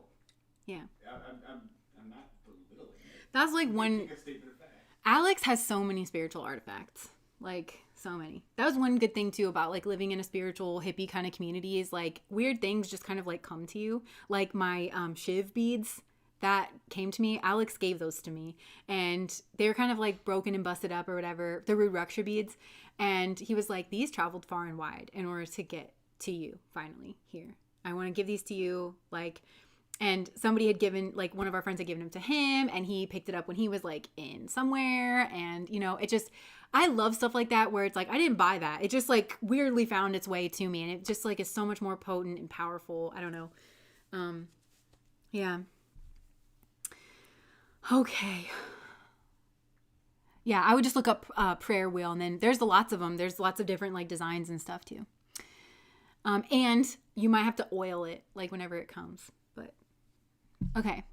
Yeah. I'm not belittling it. That's like one. Making a statement of fact. Alex has so many spiritual artifacts. Like, so many. That was one good thing, too, about, like, living in a spiritual, hippie kind of community is, like, weird things just kind of, like, come to you. Like, my Shiv beads that came to me, Alex gave those to me. And they were kind of, like, broken and busted up or whatever. The Rudraksha beads. And he was like, these traveled far and wide in order to get to you, finally, here. I want to give these to you, like... And somebody had given, like, one of our friends had given them to him, and he picked it up when he was, like, in somewhere. And, you know, it just, I love stuff like that where it's like, I didn't buy that. It just, like, weirdly found its way to me. And it just, like, is so much more potent and powerful. I don't know. Yeah. Okay. Yeah, I would just look up prayer wheel, and then there's lots of them. There's lots of different, like, designs and stuff, too. And you might have to oil it, like, whenever it comes. Okay.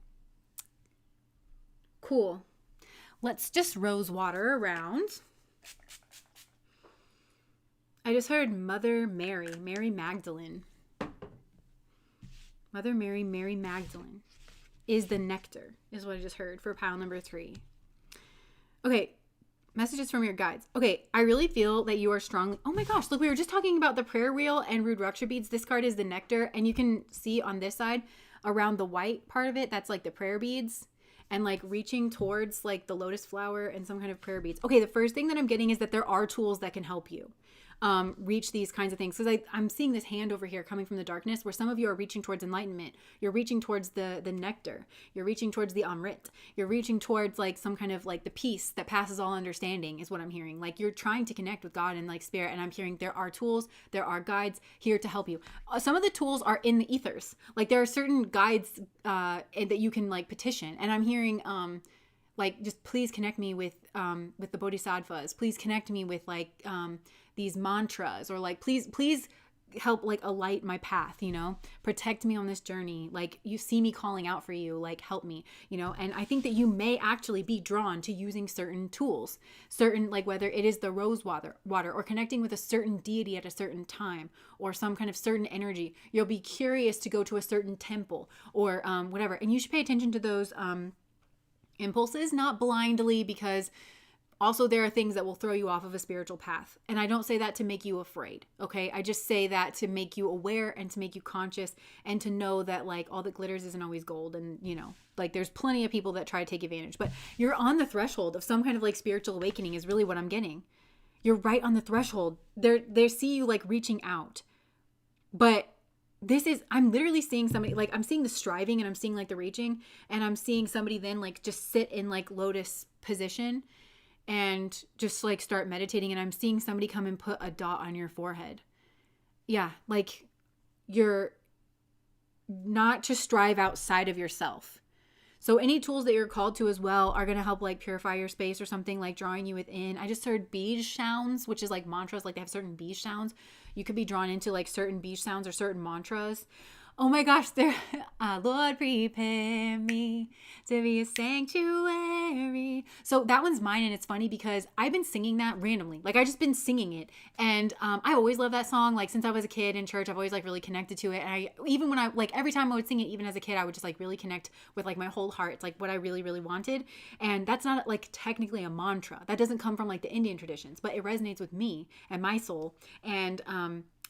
Cool. Let's just rose water around. I just heard Mother Mary, Mary Magdalene. Mother Mary, Mary Magdalene is the nectar, is what I just heard for pile number 3. Okay. Messages from your guides. Okay, I really feel that you are strongly... Oh my gosh, look, we were just talking about the prayer wheel and Rudraksha beads. This card is the nectar, and you can see on this side... around the white part of it, that's like the prayer beads, and like reaching towards like the lotus flower and some kind of prayer beads. Okay, the first thing that I'm getting is that there are tools that can help you reach these kinds of things. Because I'm seeing this hand over here coming from the darkness where some of you are reaching towards enlightenment. You're reaching towards the nectar. You're reaching towards the Amrit. You're reaching towards like some kind of like the peace that passes all understanding is what I'm hearing. Like you're trying to connect with God and like spirit. And I'm hearing there are tools, there are guides here to help you. Some of the tools are in the ethers. Like there are certain guides that you can like petition. And I'm hearing like just please connect me with the bodhisattvas. Please connect me with like these mantras, or like please help like alight my path, you know, protect me on this journey. Like you see me calling out for you, like help me, you know. And I think that you may actually be drawn to using certain tools, certain like whether it is the rose water or connecting with a certain deity at a certain time or some kind of certain energy. You'll be curious to go to a certain temple or whatever. And you should pay attention to those impulses, not blindly, because also there are things that will throw you off of a spiritual path. And I don't say that to make you afraid, okay? I just say that to make you aware and to make you conscious and to know that like all that glitters isn't always gold. And you know, like there's plenty of people that try to take advantage, but you're on the threshold of some kind of like spiritual awakening is really what I'm getting. You're right on the threshold. They see you like reaching out, but I'm literally seeing somebody, like I'm seeing the striving and I'm seeing like the reaching, and I'm seeing somebody then like just sit in like lotus position and just like start meditating. And I'm seeing somebody come and put a dot on your forehead. Yeah. Like you're not to strive outside of yourself. So any tools that you're called to as well are going to help like purify your space or something, like drawing you within. I just heard bij sounds, which is like mantras. Like they have certain bij sounds. You could be drawn into like certain bij sounds or certain mantras. Oh my gosh, Lord, prepare me to be a sanctuary. So that one's mine, and it's funny because I've been singing that randomly. Like, I've just been singing it. And I always love that song. Like, since I was a kid in church, I've always, like, really connected to it. And even when every time I would sing it, even as a kid, I would just, like, really connect with, like, my whole heart. It's, like, what I really, really wanted. And that's not, like, technically a mantra. That doesn't come from, like, the Indian traditions. But it resonates with me and my soul. And,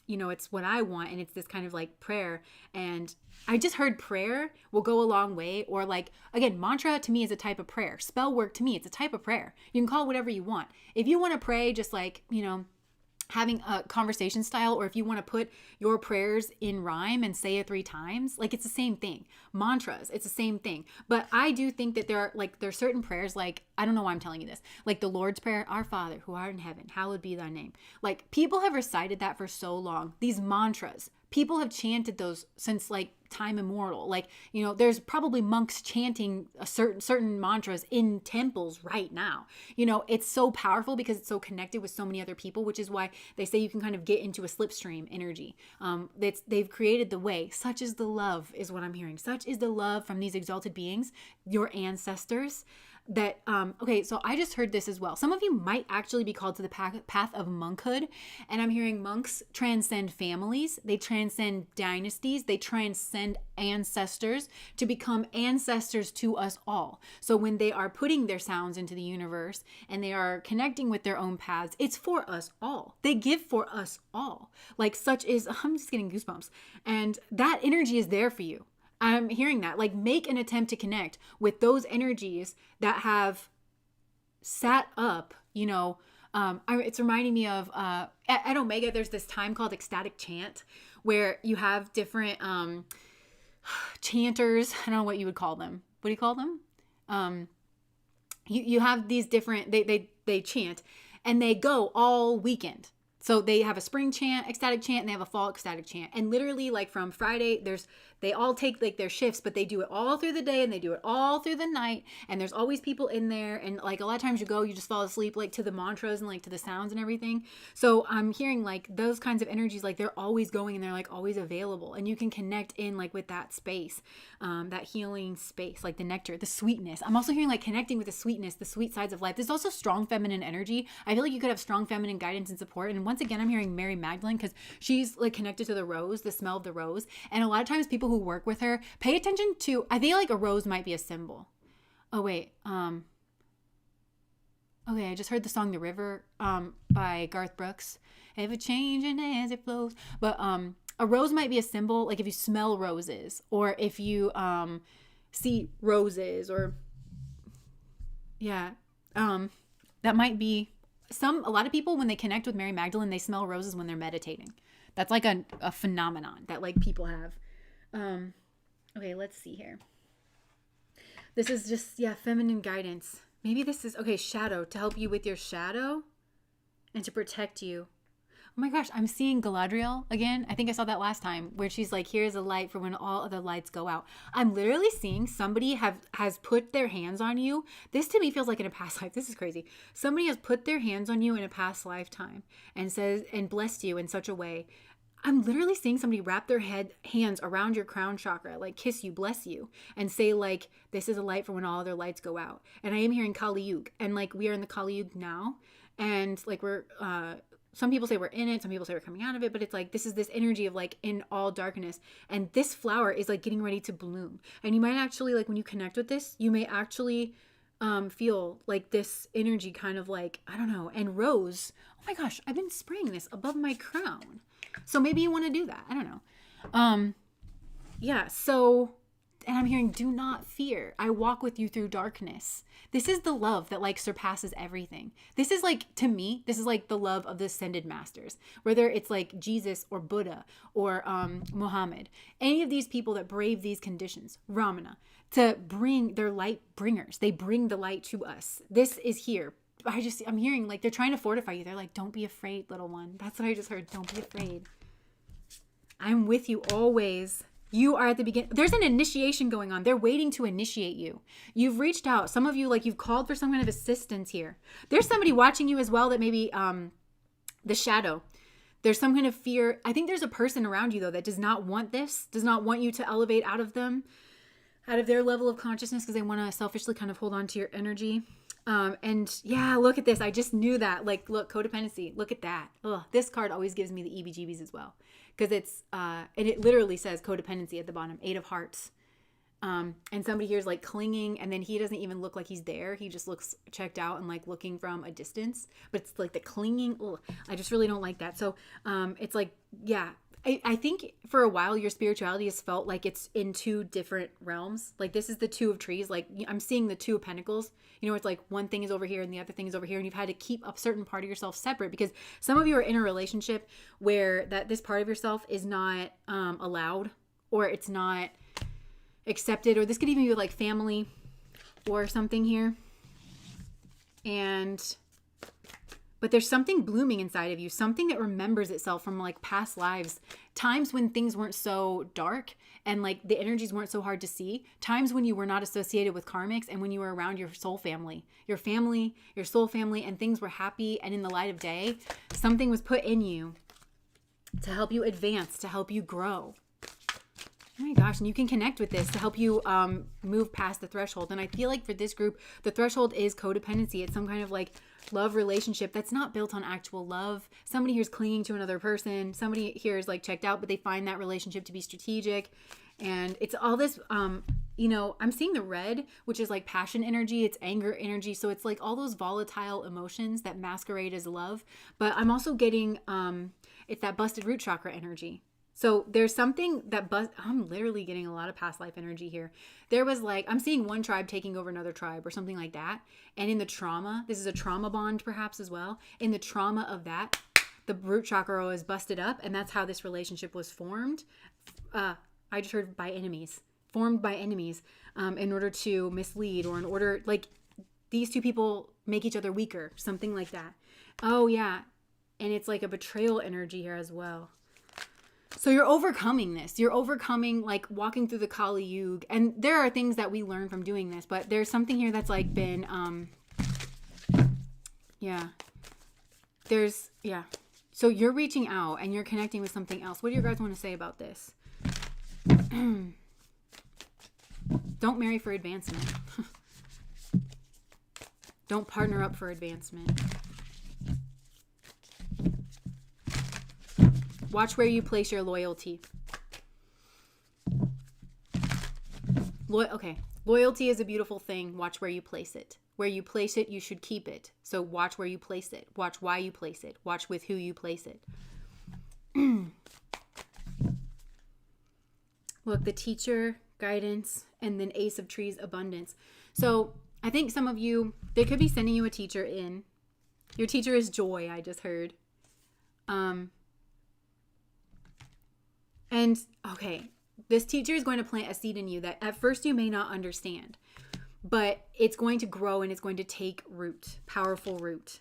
you know, it's what I want, and it's this kind of like prayer. And I just heard prayer will go a long way. Or like, again, mantra to me is a type of prayer. Spell work to me, it's a type of prayer. You can call it whatever you want. If you want to pray just like, you know, having a conversation style, or if you want to put your prayers in rhyme and say it 3 times, like it's the same thing. Mantras, it's the same thing. But I do think that there's certain prayers, like, I don't know why I'm telling you this, like the Lord's Prayer, Our Father who art in heaven, hallowed be thy name. Like, people have recited that for so long. These mantras, people have chanted those since like time immemorial. Like, you know, there's probably monks chanting a certain mantras in temples right now. You know, it's so powerful because it's so connected with so many other people, which is why they say you can kind of get into a slipstream energy. They've created the way. Such is the love, is what I'm hearing. Such is the love from these exalted beings, your ancestors. That okay, so I just heard this as well. Some of you might actually be called to the path of monkhood, and I'm hearing monks transcend families, they transcend dynasties, they transcend ancestors to become ancestors to us all. So when they are putting their sounds into the universe and they are connecting with their own paths, it's for us all. They give for us all. Like, such is, I'm just getting goosebumps, and that energy is there for you. I'm hearing that. Like, make an attempt to connect with those energies that have sat up, you know. It's reminding me of, at Omega, there's this time called ecstatic chant where you have different chanters. I don't know what you would call them. What do you call them? You have these different, they chant, and they go all weekend. So they have a spring chant, ecstatic chant, and they have a fall ecstatic chant. And literally, like, from Friday, they all take like their shifts, but they do it all through the day and they do it all through the night. And there's always people in there. And like, a lot of times you just fall asleep, like, to the mantras and like to the sounds and everything. So I'm hearing like those kinds of energies, like they're always going and they're like always available. And you can connect in like with that space, that healing space, like the nectar, the sweetness. I'm also hearing like connecting with the sweetness, the sweet sides of life. There's also strong feminine energy. I feel like you could have strong feminine guidance and support. And once again, I'm hearing Mary Magdalene, because she's like connected to the rose, the smell of the rose. And a lot of times people who work with her pay attention to, I feel like a rose might be a symbol. Oh wait, okay, I just heard the song The River by Garth Brooks. Ever changing as it flows. But a rose might be a symbol, like if you smell roses, or if you see roses, or yeah, that might be a lot of people, when they connect with Mary Magdalene, they smell roses when they're meditating. That's like a phenomenon that like people have. Okay, let's see here. This is just, yeah, feminine guidance. Maybe this is, okay, shadow, to help you with your shadow and to protect you. Oh my gosh, I'm seeing Galadriel again. I think I saw that last time, where she's like, here's a light for when all other lights go out. I'm literally seeing somebody has put their hands on you. This to me feels like in a past life. This is crazy. Somebody has put their hands on you in a past lifetime and blessed you in such a way. I'm literally seeing somebody wrap their hands around your crown chakra, like kiss you, bless you, and say like, this is a light for when all other lights go out. And I am hearing Kali Yuga, and like we are in the Kali Yuga now, and like we're some people say we're in it, some people say we're coming out of it, but it's like this is this energy of like in all darkness, and this flower is like getting ready to bloom. And you might actually, like, when you connect with this, you may actually feel like this energy kind of like, I don't know. And rose, oh my gosh, I've been spraying this above my crown. So maybe you want to do that. I don't know. Yeah. So, and I'm hearing, do not fear. I walk with you through darkness. This is the love that like surpasses everything. This is like, to me, this is like the love of the ascended masters, whether it's like Jesus or Buddha or Muhammad, any of these people that brave these conditions, Ramana, to bring their light bringers. They bring the light to us. This is here. I'm hearing like they're trying to fortify you. They're like, don't be afraid, little one. That's what I just heard. Don't be afraid. I'm with you always. You are at the beginning. There's an initiation going on. They're waiting to initiate you. You've reached out. Some of you, like, you've called for some kind of assistance here. There's somebody watching you as well that maybe the shadow. There's some kind of fear. I think there's a person around you, though, that does not want this, does not want you to elevate out of their level of consciousness, because they want to selfishly kind of hold on to your energy. And yeah, look at this. I just knew that. Like, look, codependency. Look at that. Ugh, this card always gives me the EBGBs as well. Because it's, and it literally says codependency at the bottom, 8 of hearts. And somebody here is like clinging, and then he doesn't even look like he's there. He just looks checked out and like looking from a distance. But it's like the clinging. Ugh, I just really don't like that. So, it's like, yeah, I think for a while your spirituality has felt like it's in two different realms. Like this is the two of trees. Like I'm seeing the two of pentacles. You know, it's like one thing is over here and the other thing is over here, and you've had to keep a certain part of yourself separate because some of you are in a relationship where this part of yourself is not allowed, or it's not accepted, or this could even be like family or something here. But there's something blooming inside of you, something that remembers itself from like past lives, times when things weren't so dark and like the energies weren't so hard to see, times when you were not associated with karmics and when you were around your soul family, your soul family, and things were happy and in the light of day. Something was put in you to help you advance, to help you grow. Oh my gosh, and you can connect with this to help you move past the threshold. And I feel like for this group, the threshold is codependency. It's some kind of like love relationship that's not built on actual love. Somebody here is clinging to another person. Somebody here is like checked out, but they find that relationship to be strategic. And it's all this, you know, I'm seeing the red, which is like passion energy. It's anger energy. So it's like all those volatile emotions that masquerade as love. But I'm also getting, it's that busted root chakra energy. So there's something that I'm literally getting a lot of past life energy here. There was like, I'm seeing one tribe taking over another tribe or something like that. And in the trauma, this is a trauma bond perhaps as well. In the trauma of that, the root chakra is busted up. And that's how this relationship was formed. I just heard by enemies, formed by enemies in order to mislead, or in order, like these two people make each other weaker, something like that. Oh yeah. And it's like a betrayal energy here as well. So you're overcoming this. You're overcoming, like walking through the Kali Yuga. And there are things that we learn from doing this, but there's something here that's like been, So you're reaching out and you're connecting with something else. What do you guys want to say about this? Don't marry for advancement. Don't partner up for advancement. Watch where you place your loyalty. Loyalty is a beautiful thing. Watch where you place it. Where you place it, you should keep it. So watch where you place it. Watch why you place it. Watch with who you place it. Look, the teacher, guidance, and then Ace of Trees, abundance. So I think some of you, they could be sending you a teacher in. Your teacher is joy, I just heard. And okay, this teacher is going to plant a seed in you that at first you may not understand, but it's going to grow and it's going to take root, powerful root.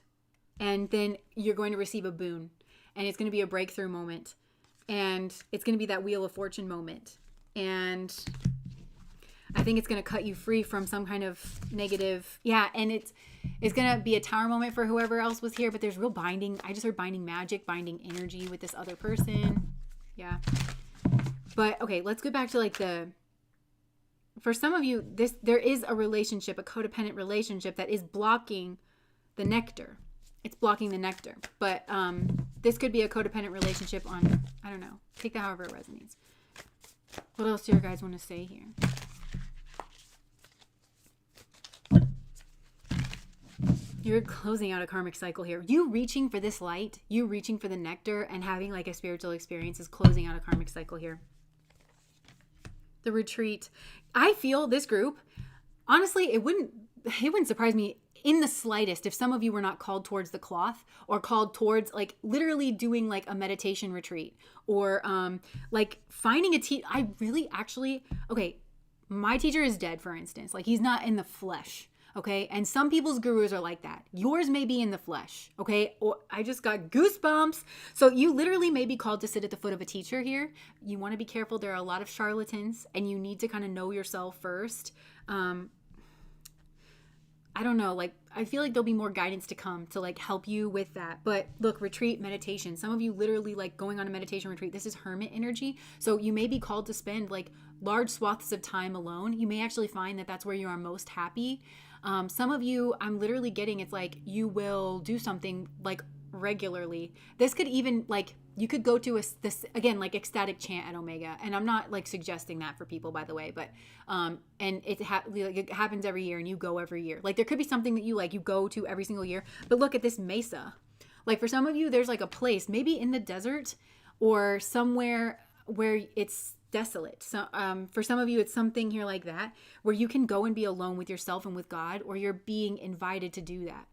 And then you're going to receive a boon, and it's going to be a breakthrough moment, and it's going to be that Wheel of Fortune moment. And I think it's going to cut you free from some kind of negative. Yeah. And it's going to be a tower moment for whoever else was here, but there's real binding. I just heard binding magic, binding energy with this other person. Yeah. But okay, let's go back to like for some of you, there is a relationship, a codependent relationship that is blocking the nectar. It's blocking the nectar. But this could be a codependent relationship on, I don't know, take that however it resonates. What else do you guys want to say here? You're closing out a karmic cycle here. You reaching for this light, you reaching for the nectar and having like a spiritual experience is closing out a karmic cycle here. The retreat. I feel this group, honestly, it wouldn't surprise me in the slightest if some of you were not called towards the cloth, or called towards like literally doing like a meditation retreat, or like finding a teacher. I really actually, okay, my teacher is dead, for instance. Like he's not in the flesh. Okay. And some people's gurus are like that. Yours may be in the flesh. Okay. Or I just got goosebumps. So you literally may be called to sit at the foot of a teacher here. You want to be careful. There are a lot of charlatans, and you need to kind of know yourself first. I don't know, like, I feel like there'll be more guidance to come to like help you with that. But look, retreat, meditation. Some of you literally like going on a meditation retreat. This is hermit energy. So you may be called to spend like large swaths of time alone. You may actually find that that's where you are most happy. Some of you, I'm literally getting, it's like you will do something like regularly. This could even like, you could go to this again, like ecstatic chant at Omega. And I'm not like suggesting that for people, by the way, but, and it happens every year, and you go every year. Like there could be something that you go to every single year, but look at this mesa. Like for some of you, there's like a place maybe in the desert, or somewhere where it's desolate. So for some of you, it's something here like that, where you can go and be alone with yourself and with God, or you're being invited to do that.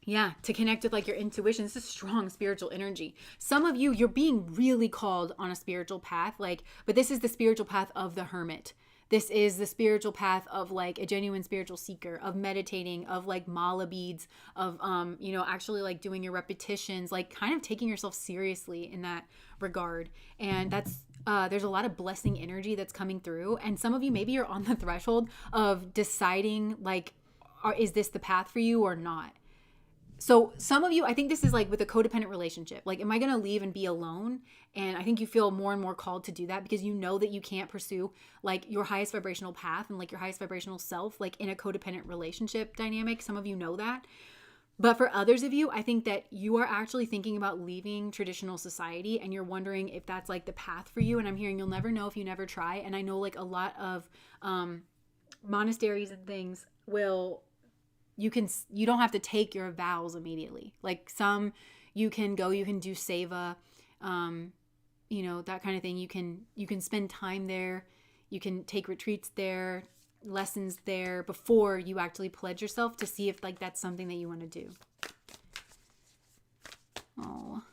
Yeah, to connect with like your intuition. This is strong spiritual energy. Some of you, you're being really called on a spiritual path, like, but this is the spiritual path of the hermit. This is the spiritual path of like a genuine spiritual seeker, of meditating, of like mala beads, of actually like doing your repetitions, like kind of taking yourself seriously in that regard. And that's there's a lot of blessing energy that's coming through. And some of you, maybe you're on the threshold of deciding like, is this the path for you or not? So some of you, I think this is like with a codependent relationship. Like, am I going to leave and be alone? And I think you feel more and more called to do that because you know that you can't pursue like your highest vibrational path and like your highest vibrational self, like in a codependent relationship dynamic. Some of you know that. But for others of you, I think that you are actually thinking about leaving traditional society and you're wondering if that's like the path for you. And I'm hearing you'll never know if you never try. And I know like a lot of monasteries and things you don't have to take your vows immediately. Like some, you can go, you can do seva, that kind of thing. You can spend time there. You can take retreats there, lessons there before you actually pledge yourself to see if like that's something that you want to do. Oh,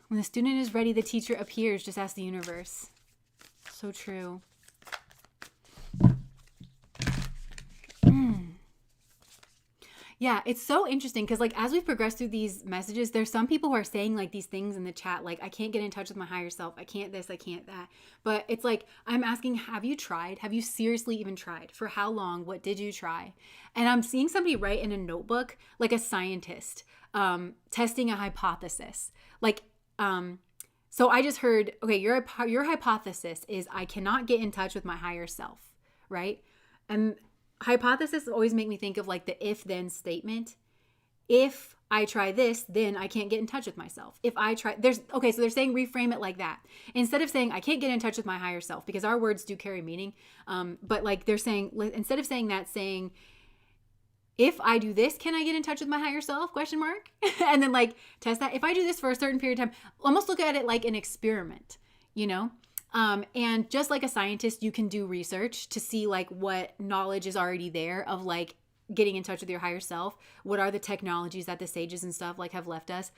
when the student is ready, the teacher appears. Just ask the universe. So true. Yeah, it's so interesting because like as we've progressed through these messages, there's some people who are saying like these things in the chat, like I can't get in touch with my higher self. I can't this, I can't that. But it's like, I'm asking, have you tried? Have you seriously even tried? For how long? What did you try? And I'm seeing somebody write in a notebook, like a scientist, testing a hypothesis. Like, so I just heard, okay, your hypothesis is I cannot get in touch with my higher self, right? And hypothesis always make me think of like the if-then statement. If I try this, then I can't get in touch with myself. If I try, so they're saying reframe it like that. Instead of saying I can't get in touch with my higher self, because our words do carry meaning. But like they're saying, instead of saying that, saying, if I do this, can I get in touch with my higher self? ? And then like test that. If I do this for a certain period of time, almost look at it like an experiment, and just like a scientist, you can do research to see like what knowledge is already there of like getting in touch with your higher self. What are the technologies that the sages and stuff like have left us?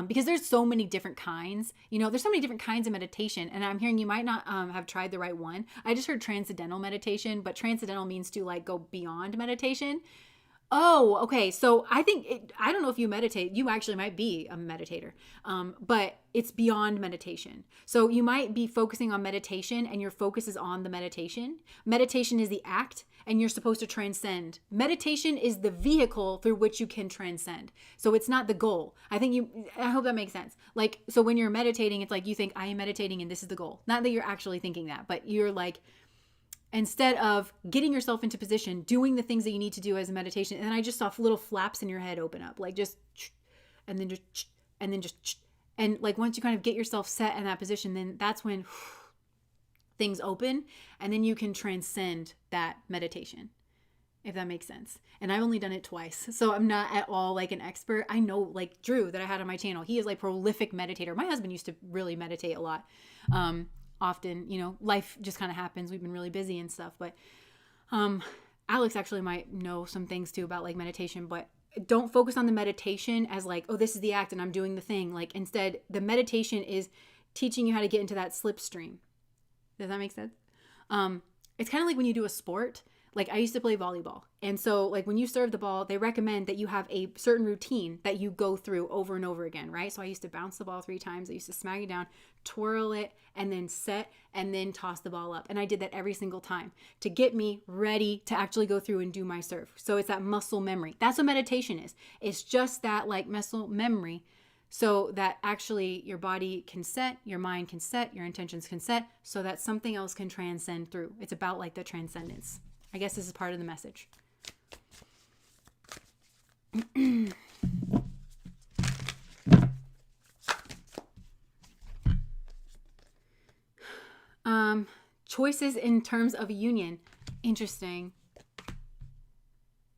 Because there's so many different kinds, there's so many different kinds of meditation. And I'm hearing you might not have tried the right one. I just heard transcendental meditation, but transcendental means to like go beyond meditation. Oh, okay. So I don't know if you meditate. You actually might be a meditator, but it's beyond meditation. So you might be focusing on meditation and your focus is on the meditation. Meditation is the act and you're supposed to transcend. Meditation is the vehicle through which you can transcend. So it's not the goal. I hope that makes sense. Like, so when you're meditating, it's like you think I am meditating and this is the goal. Not that you're actually thinking that, but you're like, instead of getting yourself into position, doing the things that you need to do as a meditation. And then I just saw little flaps in your head open up, like just, and then just, and like once you kind of get yourself set in that position, then that's when things open and then you can transcend that meditation, if that makes sense. And I've only done it twice, so I'm not at all like an expert. I know like Drew that I had on my channel. He is like prolific meditator. My husband used to really meditate a lot. Often, life just kind of happens. We've been really busy and stuff, but Alex actually might know some things too about like meditation, but don't focus on the meditation as like, oh, this is the act and I'm doing the thing. Like instead, the meditation is teaching you how to get into that slipstream. Does that make sense? It's kind of like when you do a sport. Like I used to play volleyball. And so like when you serve the ball, they recommend that you have a certain routine that you go through over and over again, right? So I used to bounce the ball 3 times. I used to smack it down, twirl it, and then set, and then toss the ball up. And I did that every single time to get me ready to actually go through and do my serve. So it's that muscle memory. That's what meditation is. It's just that like muscle memory so that actually your body can set, your mind can set, your intentions can set so that something else can transcend through. It's about like the transcendence. I guess this is part of the message. Choices in terms of a union. Interesting.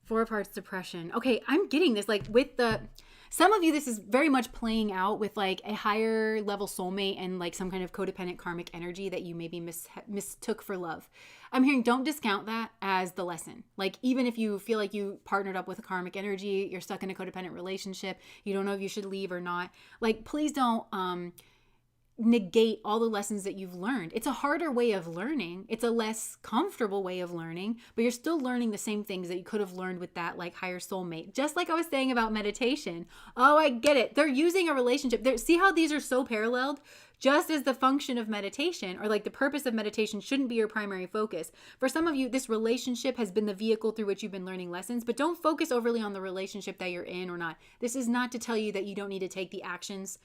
4 of Hearts, depression. Okay, I'm getting this like with the Some of you, this is very much playing out with like a higher level soulmate and like some kind of codependent karmic energy that you maybe mistook for love. I'm hearing don't discount that as the lesson. Like, even if you feel like you partnered up with a karmic energy, you're stuck in a codependent relationship, you don't know if you should leave or not, like, please don't negate all the lessons that you've learned. It's a harder way of learning. It's a less comfortable way of learning, but you're still learning the same things that you could have learned with that like higher soulmate. Just like I was saying about meditation. Oh, I get it. They're using a relationship. See how these are so paralleled? Just as the function of meditation, or like the purpose of meditation, shouldn't be your primary focus. For some of you, this relationship has been the vehicle through which you've been learning lessons, but don't focus overly on the relationship that you're in or not. This is not to tell you that you don't need to take the actions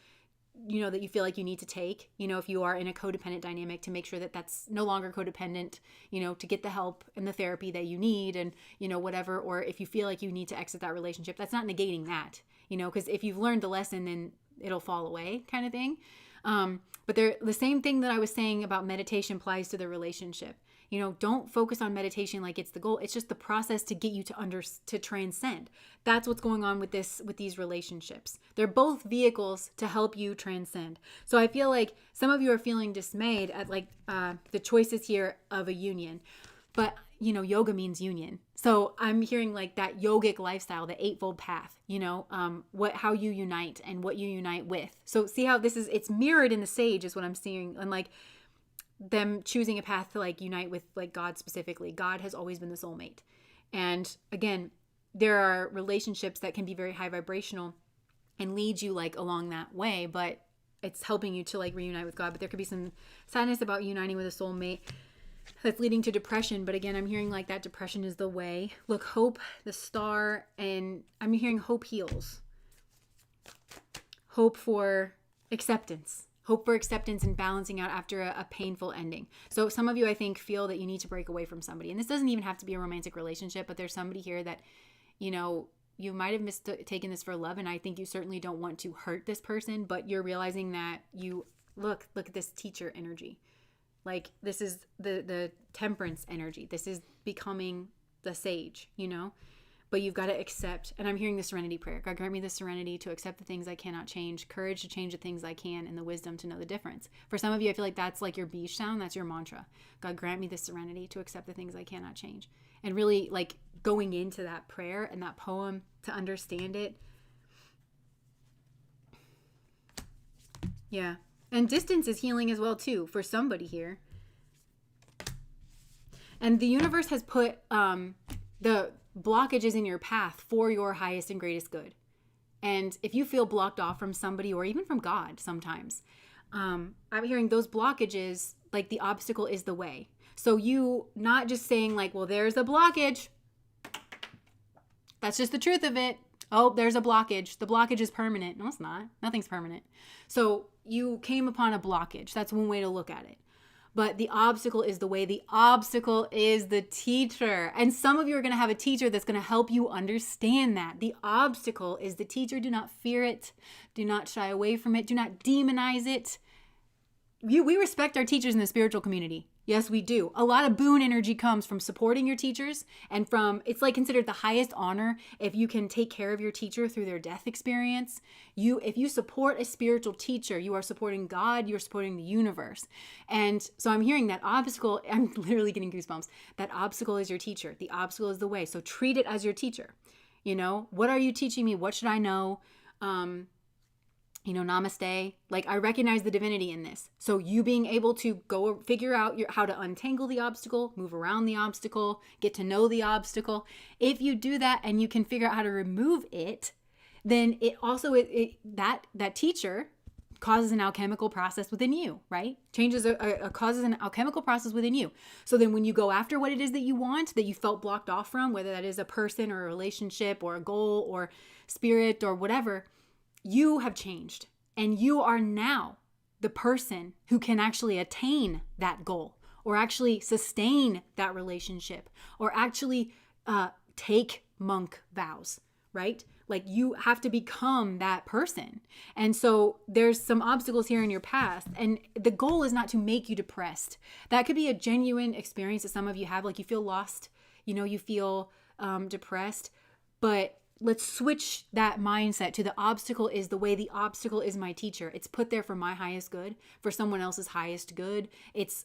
that you feel like you need to take, if you are in a codependent dynamic, to make sure that that's no longer codependent, to get the help and the therapy that you need and, whatever. Or if you feel like you need to exit that relationship, that's not negating that, because if you've learned the lesson, then it'll fall away kind of thing. But the same thing that I was saying about meditation applies to the relationship. Don't focus on meditation like it's the goal. It's just the process to get you to transcend. That's what's going on with these relationships. They're both vehicles to help you transcend. So I feel like some of you are feeling dismayed at like the choices here of a union, but yoga means union. So I'm hearing like that yogic lifestyle, the eightfold path, how you unite and what you unite with. So see how it's mirrored in the sage is what I'm seeing. And like them choosing a path to like unite with like God specifically. God has always been the soulmate. And again, there are relationships that can be very high vibrational and lead you like along that way, but it's helping you to like reunite with God. But there could be some sadness about uniting with a soulmate that's leading to depression. But again, I'm hearing like that depression is the way. Look, hope, the star, and I'm hearing hope heals. Hope for acceptance. Hope for acceptance and balancing out after a painful ending. So some of you, I think, feel that you need to break away from somebody. And this doesn't even have to be a romantic relationship, but there's somebody here that, you might have mistaken this for love. And I think you certainly don't want to hurt this person, but you're realizing that look at this teacher energy. Like this is the temperance energy. This is becoming the sage, But you've got to accept, and I'm hearing the serenity prayer. God, grant me the serenity to accept the things I cannot change, courage to change the things I can, and the wisdom to know the difference. For some of you, I feel like that's like your beach sound. That's your mantra. God, grant me the serenity to accept the things I cannot change. And really like going into that prayer and that poem to understand it. Yeah. And distance is healing as well too for somebody here. And the universe has put the blockages in your path for your highest and greatest good. And if you feel blocked off from somebody or even from God sometimes, I'm hearing those blockages, like the obstacle is the way. So you not just saying like, well, there's a blockage. That's just the truth of it. Oh, there's a blockage. The blockage is permanent. No, it's not. Nothing's permanent. So you came upon a blockage. That's one way to look at it. But the obstacle is the way. The obstacle is the teacher. And some of you are going to have a teacher that's going to help you understand that. The obstacle is the teacher. Do not fear it. Do not shy away from it. Do not demonize it. We respect our teachers in the spiritual community. Yes, we do. A lot of boon energy comes from supporting your teachers and it's like considered the highest honor if you can take care of your teacher through their death experience. If you support a spiritual teacher, you are supporting God, you're supporting the universe. And so I'm hearing that obstacle, I'm literally getting goosebumps. That obstacle is your teacher. The obstacle is the way. So treat it as your teacher. What are you teaching me? What should I know? Namaste. Like I recognize the divinity in this. So you being able to go figure out how to untangle the obstacle, move around the obstacle, get to know the obstacle. If you do that and you can figure out how to remove it, then it also, that teacher causes an alchemical process within you, right? Causes an alchemical process within you. So then when you go after what it is that you want, that you felt blocked off from, whether that is a person or a relationship or a goal or spirit or whatever, you have changed and you are now the person who can actually attain that goal or actually sustain that relationship or actually take monk vows, right? Like you have to become that person. And so there's some obstacles here in your past and the goal is not to make you depressed. That could be a genuine experience that some of you have, like you feel lost, you feel depressed, but let's switch that mindset to the obstacle is the way, the obstacle is my teacher. It's put there for my highest good, for someone else's highest good. It's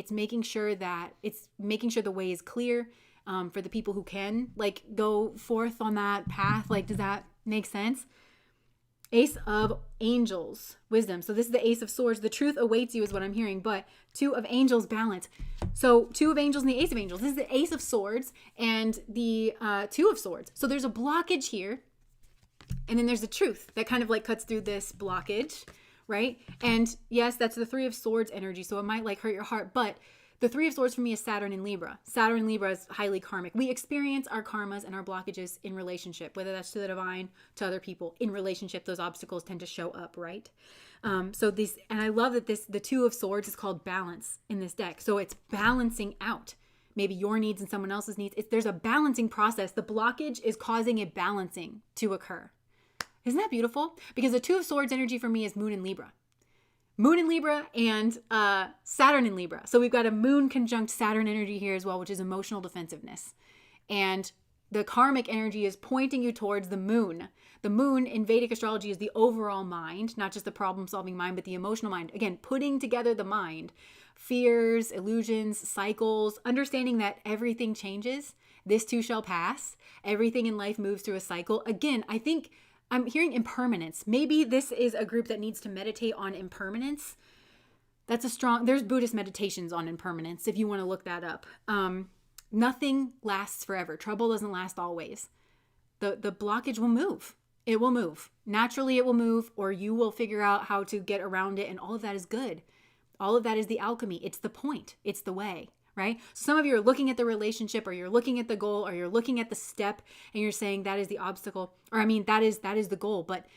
making sure the way is clear for the people who can like go forth on that path. Like, does that make sense? Ace of Angels, wisdom. So this is the Ace of Swords. The truth awaits you is what I'm hearing, but Two of Angels, balance. So Two of Angels and the Ace of Angels. This is the Ace of Swords and the Two of Swords. So there's a blockage here, and then there's the truth that kind of like cuts through this blockage, right? And yes, that's the Three of Swords energy, so it might like hurt your heart, but the Three of Swords for me is Saturn and Libra. Saturn and Libra is highly karmic. We experience our karmas and our blockages in relationship, whether that's to the divine, to other people. In relationship, those obstacles tend to show up, right? And I love that the Two of Swords is called balance in this deck. So it's balancing out maybe your needs and someone else's needs. There's a balancing process. The blockage is causing a balancing to occur. Isn't that beautiful? Because the Two of Swords energy for me is Moon and Libra. Moon in Libra and Saturn in Libra. So we've got a Moon conjunct Saturn energy here as well, which is emotional defensiveness. And the karmic energy is pointing you towards the Moon. The Moon in Vedic astrology is the overall mind, not just the problem-solving mind, but the emotional mind. Again, putting together the mind. Fears, illusions, cycles, understanding that everything changes. This too shall pass. Everything in life moves through a cycle. Again, I think I'm hearing impermanence. Maybe this is a group that needs to meditate on impermanence. There's Buddhist meditations on impermanence if you want to look that up. Nothing lasts forever. Trouble doesn't last always. The blockage will move. It will move. Naturally it will move, or you will figure out how to get around it, and all of that is good. All of that is the alchemy. It's the point. It's the way. Right? Some of you are looking at the relationship, or you're looking at the goal, or you're looking at the step, and you're saying that is the obstacle, or that is the goal, but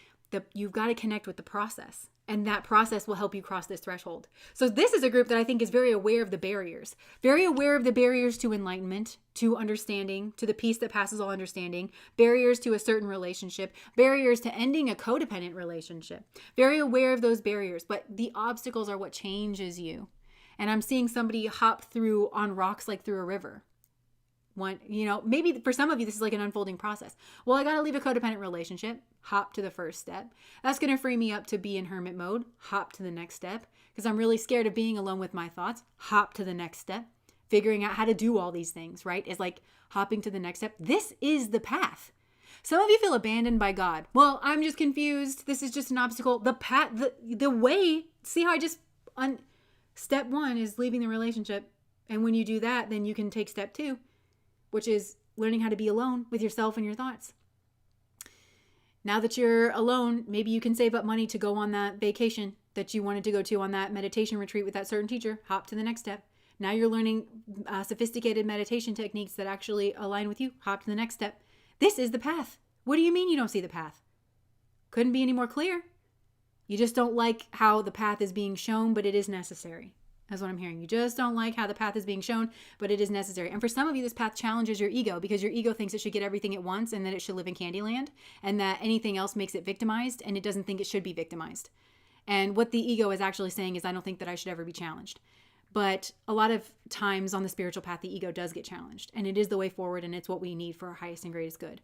you've got to connect with the process, and that process will help you cross this threshold. So this is a group that I think is very aware of the barriers to enlightenment, to understanding, to the peace that passes all understanding, barriers to a certain relationship, barriers to ending a codependent relationship, very aware of those barriers, but the obstacles are what changes you. And I'm seeing somebody hop through on rocks like through a river. Maybe for some of you, this is like an unfolding process. Well, I got to leave a codependent relationship. Hop to the first step. That's going to free me up to be in hermit mode. Hop to the next step. Because I'm really scared of being alone with my thoughts. Hop to the next step. Figuring out how to do all these things, right? Is like hopping to the next step. This is the path. Some of you feel abandoned by God. Well, I'm just confused. This is just an obstacle. The path, the way, see how I just... Step one is leaving the relationship. And when you do that, then you can take step two, which is learning how to be alone with yourself and your thoughts. Now that you're alone, maybe you can save up money to go on that vacation that you wanted to go to, on that meditation retreat with that certain teacher. Hop to the next step. Now you're learning sophisticated meditation techniques that actually align with you. Hop to the next step. This is the path. What do you mean you don't see the path? Couldn't be any more clear. You just don't like how the path is being shown, but it is necessary. That's what I'm hearing. You just don't like how the path is being shown, but it is necessary. And for some of you, this path challenges your ego, because your ego thinks it should get everything at once, and that it should live in Candyland, and that anything else makes it victimized, and it doesn't think it should be victimized. And what the ego is actually saying is, I don't think that I should ever be challenged. But a lot of times on the spiritual path, the ego does get challenged, and it is the way forward, and it's what we need for our highest and greatest good.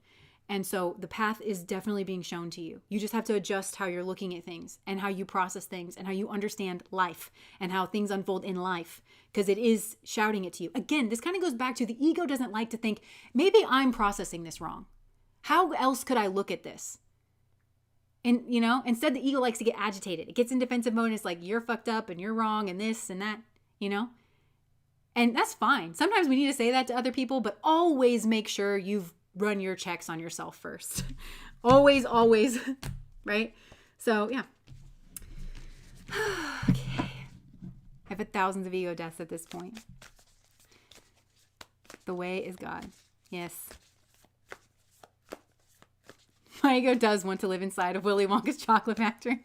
And so the path is definitely being shown to you. You just have to adjust how you're looking at things, and how you process things, and how you understand life, and how things unfold in life, because it is shouting it to you. Again, this kind of goes back to the ego doesn't like to think, maybe I'm processing this wrong. How else could I look at this? And, instead the ego likes to get agitated. It gets in defensive mode, and it's like, you're fucked up, and you're wrong, and this and that, And that's fine. Sometimes we need to say that to other people, but always make sure you've run your checks on yourself first. always, right? So, yeah. Okay. I've had thousands of ego deaths at this point. The way is God. Yes. My ego does want to live inside of Willy Wonka's chocolate factory.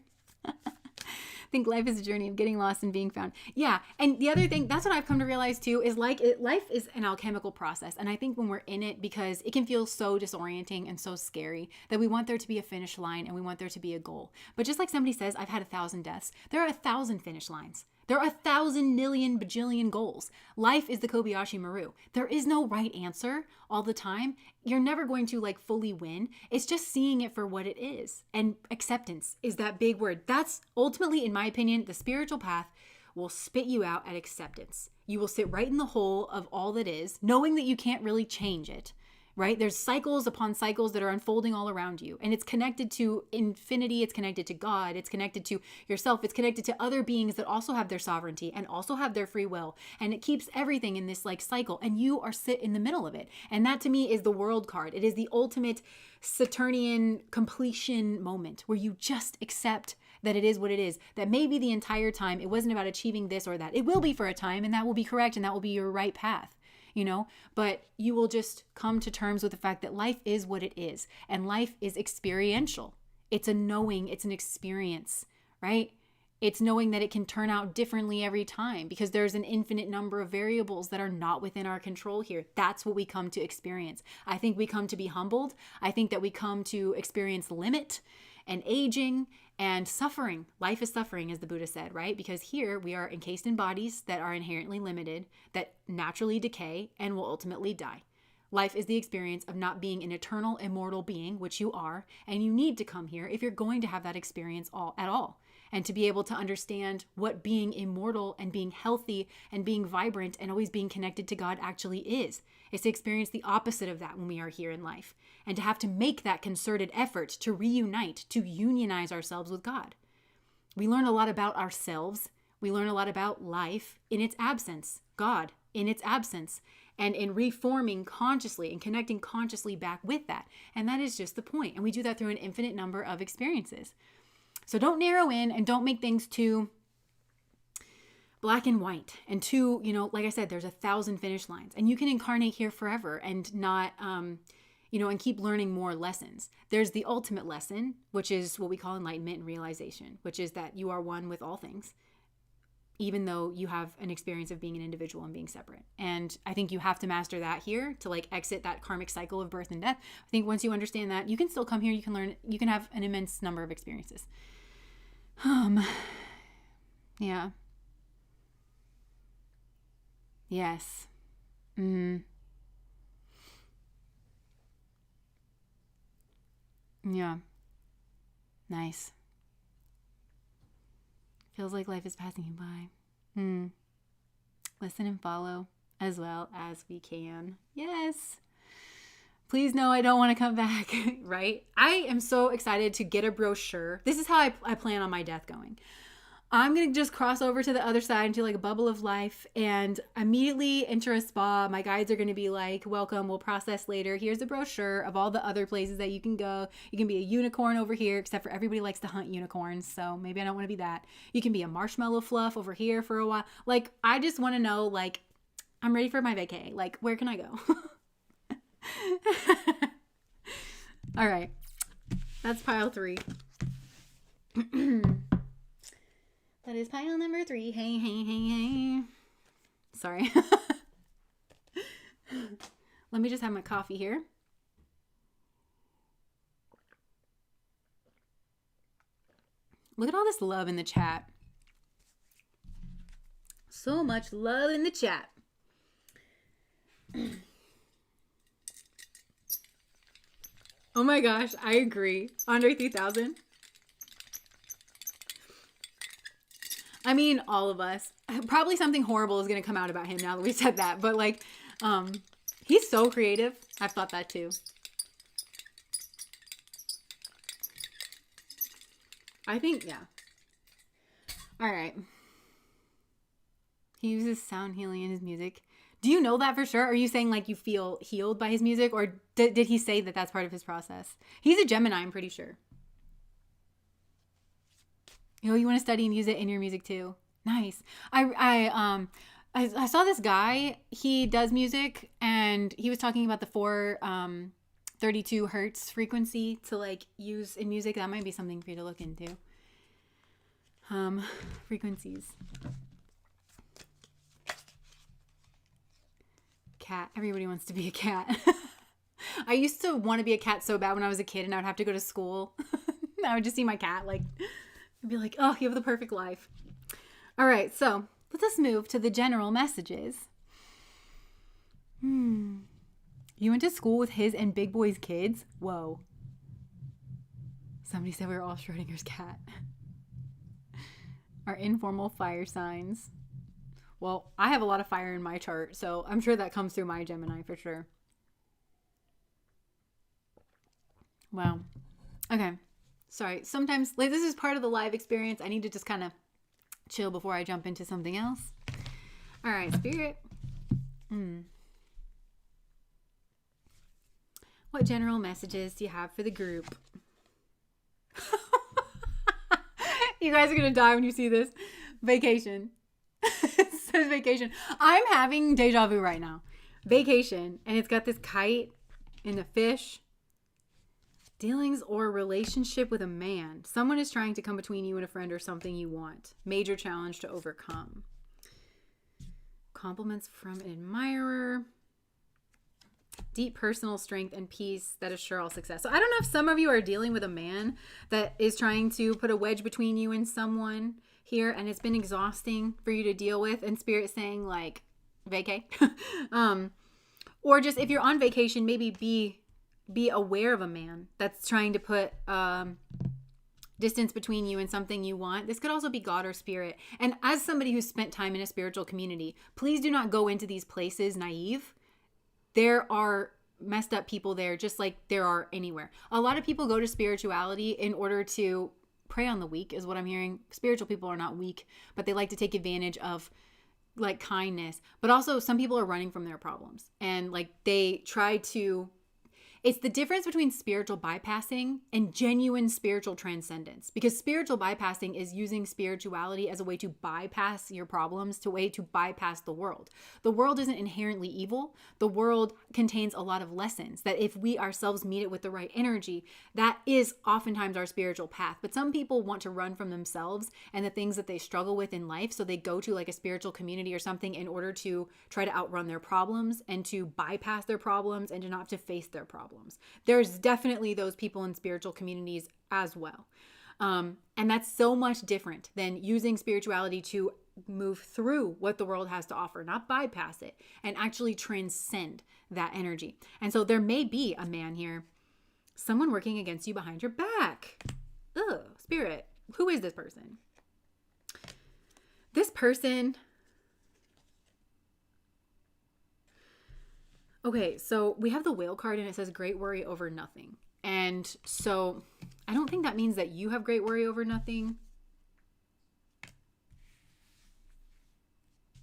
I think life is a journey of getting lost and being found. Yeah. And the other thing, that's what I've come to realize too, is life is an alchemical process. And I think when we're in it, because it can feel so disorienting and so scary, that we want there to be a finish line, and we want there to be a goal. But just like somebody says, I've had 1,000 deaths. There are 1,000 finish lines. There are 1,000 million bajillion goals. Life is the Kobayashi Maru. There is no right answer all the time. You're never going to like fully win. It's just seeing it for what it is. And acceptance is that big word. That's ultimately, in my opinion, the spiritual path will spit you out at acceptance. You will sit right in the hole of all that is, knowing that you can't really change it. Right? There's cycles upon cycles that are unfolding all around you. And it's connected to infinity. It's connected to God. It's connected to yourself. It's connected to other beings that also have their sovereignty and also have their free will. And it keeps everything in this like cycle. And you are sit in the middle of it. And that to me is the world card. It is the ultimate Saturnian completion moment where you just accept that it is what it is, that maybe the entire time it wasn't about achieving this or that. It will be for a time, and that will be correct, and that will be your right path. But you will just come to terms with the fact that life is what it is, and life is experiential. It's a knowing, it's an experience, right? It's knowing that it can turn out differently every time because there's an infinite number of variables that are not within our control here. That's what we come to experience. I think we come to be humbled. I think that we come to experience limit and aging and suffering. Life is suffering, as the Buddha said, right? Because here we are encased in bodies that are inherently limited, that naturally decay and will ultimately die. Life is the experience of not being an eternal, immortal being, which you are, and you need to come here if you're going to have that experience at all. And to be able to understand what being immortal and being healthy and being vibrant and always being connected to God actually is. It's to experience the opposite of that when we are here in life. And to have to make that concerted effort to reunite, to unionize ourselves with God. We learn a lot about ourselves. We learn a lot about life in its absence, God in its absence, and in reforming consciously and connecting consciously back with that. And that is just the point. And we do that through an infinite number of experiences. So don't narrow in and don't make things too black and white and too, like I said, there's 1,000 finish lines, and you can incarnate here forever and not, and keep learning more lessons. There's the ultimate lesson, which is what we call enlightenment and realization, which is that you are one with all things, even though you have an experience of being an individual and being separate. And I think you have to master that here to like exit that karmic cycle of birth and death. I think once you understand that, you can still come here, you can learn, you can have an immense number of experiences. Yeah. Yes. Yeah. Nice. Feels like life is passing you by. Listen and follow as well as we can. Yes. Please know I don't want to come back, right? I am so excited to get a brochure. This is how I plan on my death going. I'm going to just cross over to the other side into like a bubble of life and immediately enter a spa. My guides are going to be like, welcome, we'll process later. Here's a brochure of all the other places that you can go. You can be a unicorn over here, except for everybody likes to hunt unicorns. So maybe I don't want to be that. You can be a marshmallow fluff over here for a while. Like, I just want to know, like, I'm ready for my vacay. Like, where can I go? All right. That's pile 3. That is pile number 3. Hey. Sorry. Let me just have my coffee here. Look at all this love in the chat. So much love in the chat. Oh my gosh, I agree. Andre 3000. I mean, all of us. Probably something horrible is going to come out about him now that we said that. But like, he's so creative. I've thought that too. I think, yeah. All right. He uses sound healing in his music. Do you know that for sure? Are you saying like you feel healed by his music? Or did he say that that's part of his process? He's a Gemini, I'm pretty sure. You want to study and use it in your music too. Nice. I saw this guy. He does music, and he was talking about the 432 hertz frequency to like use in music. That might be something for you to look into. Frequencies. Cat. Everybody wants to be a cat. I used to want to be a cat so bad when I was a kid, and I would have to go to school. I would just see my cat like. I'd be like, oh, you have the perfect life. All right, so let us move to the general messages. You went to school with his and Big Boy's kids? Whoa. Somebody said we were all Schrodinger's cat. Our informal fire signs. Well, I have a lot of fire in my chart, so I'm sure that comes through my Gemini for sure. Wow. Okay. Sorry. Sometimes, like, this is part of the live experience. I need to just kind of chill before I jump into something else. All right, Spirit. What general messages do you have for the group? You guys are going to die when you see this. Vacation. It says vacation. I'm having deja vu right now. Vacation. And it's got this kite and a fish. Dealings or relationship with a man. Someone is trying to come between you and a friend or something you want. Major challenge to overcome. Compliments from an admirer. Deep personal strength and peace that assure all success. So I don't know if some of you are dealing with a man that is trying to put a wedge between you and someone here, and it's been exhausting for you to deal with, and Spirit saying like vacate. Or just if you're on vacation, maybe be aware of a man that's trying to put distance between you and something you want. This could also be God or Spirit. And as somebody who's spent time in a spiritual community, please do not go into these places naive. There are messed up people there, just like there are anywhere. A lot of people go to spirituality in order to prey on the weak, is what I'm hearing. Spiritual people are not weak, but they like to take advantage of like kindness. But also some people are running from their problems, and like they try to. It's the difference between spiritual bypassing and genuine spiritual transcendence. Because spiritual bypassing is using spirituality as a way to bypass your problems, to a way to bypass the world. The world isn't inherently evil. The world contains a lot of lessons that if we ourselves meet it with the right energy, that is oftentimes our spiritual path. But some people want to run from themselves and the things that they struggle with in life. So they go to like a spiritual community or something in order to try to outrun their problems and to bypass their problems and to not have to face their problems. There's definitely those people in spiritual communities as well. And that's so much different than using spirituality to move through what the world has to offer, not bypass it, and actually transcend that energy. And so there may be a man here, someone working against you behind your back. Ugh, Spirit. Who is this person? This person... Okay, so we have the whale card and it says great worry over nothing. And so I don't think that means that you have great worry over nothing.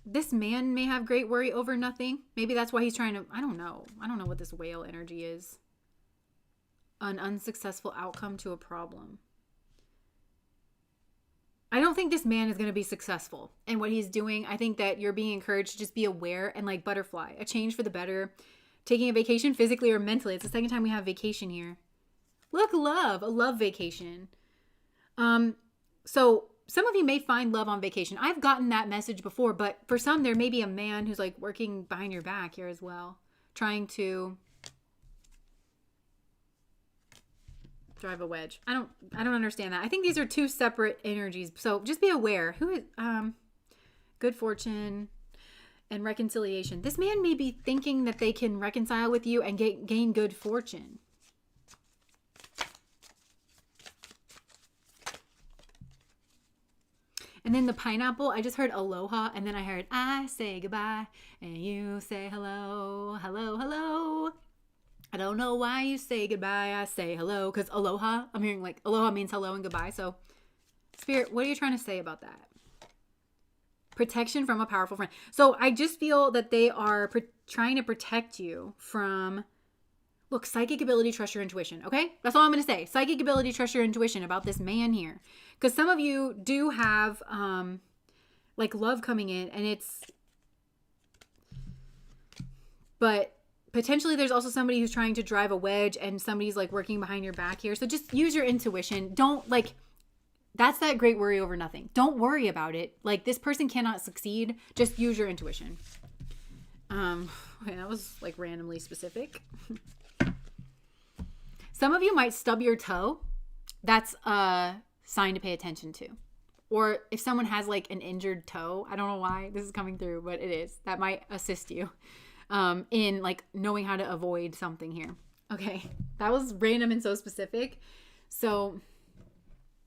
This man may have great worry over nothing. Maybe that's why he's trying to, I don't know. I don't know what this whale energy is. An unsuccessful outcome to a problem. I don't think this man is going to be successful in what he's doing. I think that you're being encouraged to just be aware and like butterfly, a change for the better, taking a vacation physically or mentally. It's the second time we have vacation here. Look, love, a love vacation. So some of you may find love on vacation. I've gotten that message before, but for some, there may be a man who's like working behind your back here as well, trying to drive a wedge. I don't understand that. I think these are two separate energies. So just be aware. Who is good fortune and reconciliation. This man may be thinking that they can reconcile with you and gain good fortune. And then the pineapple, I just heard aloha, and then I heard I say goodbye and you say hello, hello, hello. I don't know why you say goodbye. I say hello because aloha. I'm hearing like aloha means hello and goodbye. So Spirit, what are you trying to say about that? Protection from a powerful friend. So I just feel that they are trying to protect you from, look, psychic ability, trust your intuition. Okay. That's all I'm going to say. Psychic ability, trust your intuition about this man here. Because some of you do have like love coming in and but potentially there's also somebody who's trying to drive a wedge and somebody's like working behind your back here. So just use your intuition. Don't like, that's that great worry over nothing. Don't worry about it. Like this person cannot succeed. Just use your intuition. Okay, that was like randomly specific. Some of you might stub your toe. That's a sign to pay attention to. or if someone has like an injured toe, I don't know why this is coming through, but it is. That might assist you in like knowing how to avoid something here. Okay, that was random and so specific. So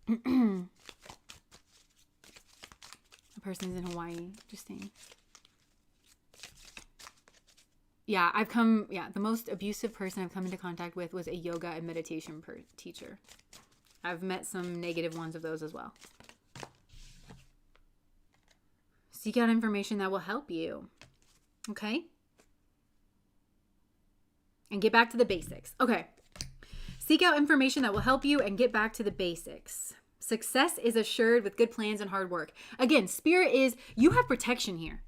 a person is in Hawaii, interesting. Yeah, the most abusive person I've come into contact with was a yoga and meditation teacher. I've met some negative ones of those as well. Seek out information that will help you. Okay? And get back to the basics. Okay. Seek out information that will help you and get back to the basics. Success is assured with good plans and hard work. Again, spirit is, you have protection here.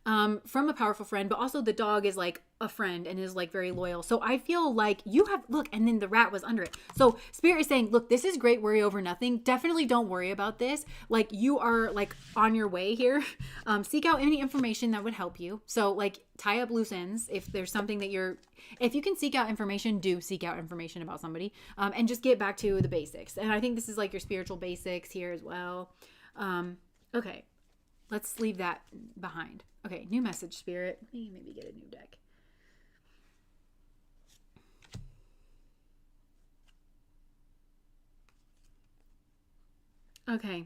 From a powerful friend, but also the dog is like a friend and is like very loyal. So I feel like you have, look, and then the rat was under it. So spirit is saying, look, this is great, worry over nothing. Definitely don't worry about this. Like you are like on your way here. Seek out any information that would help you. So like tie up loose ends. If there's something that if you can seek out information, do seek out information about somebody, and just get back to the basics. And I think this is like your spiritual basics here as well. Okay. Let's leave that behind. Okay, new message, spirit. Maybe get a new deck. Okay.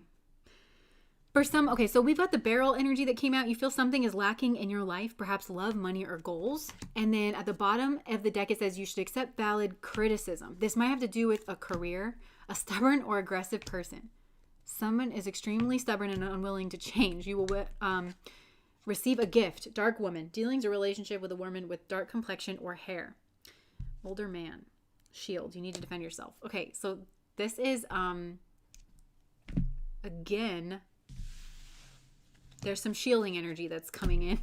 So we've got the barrel energy that came out. You feel something is lacking in your life, perhaps love, money, or goals. And then at the bottom of the deck, it says you should accept valid criticism. This might have to do with a career, a stubborn or aggressive person. Someone is extremely stubborn and unwilling to change. You will receive a gift. Dark woman. Dealings or relationship with a woman with dark complexion or hair. Older man. Shield. You need to defend yourself. Okay, so this is, again, there's some shielding energy that's coming in.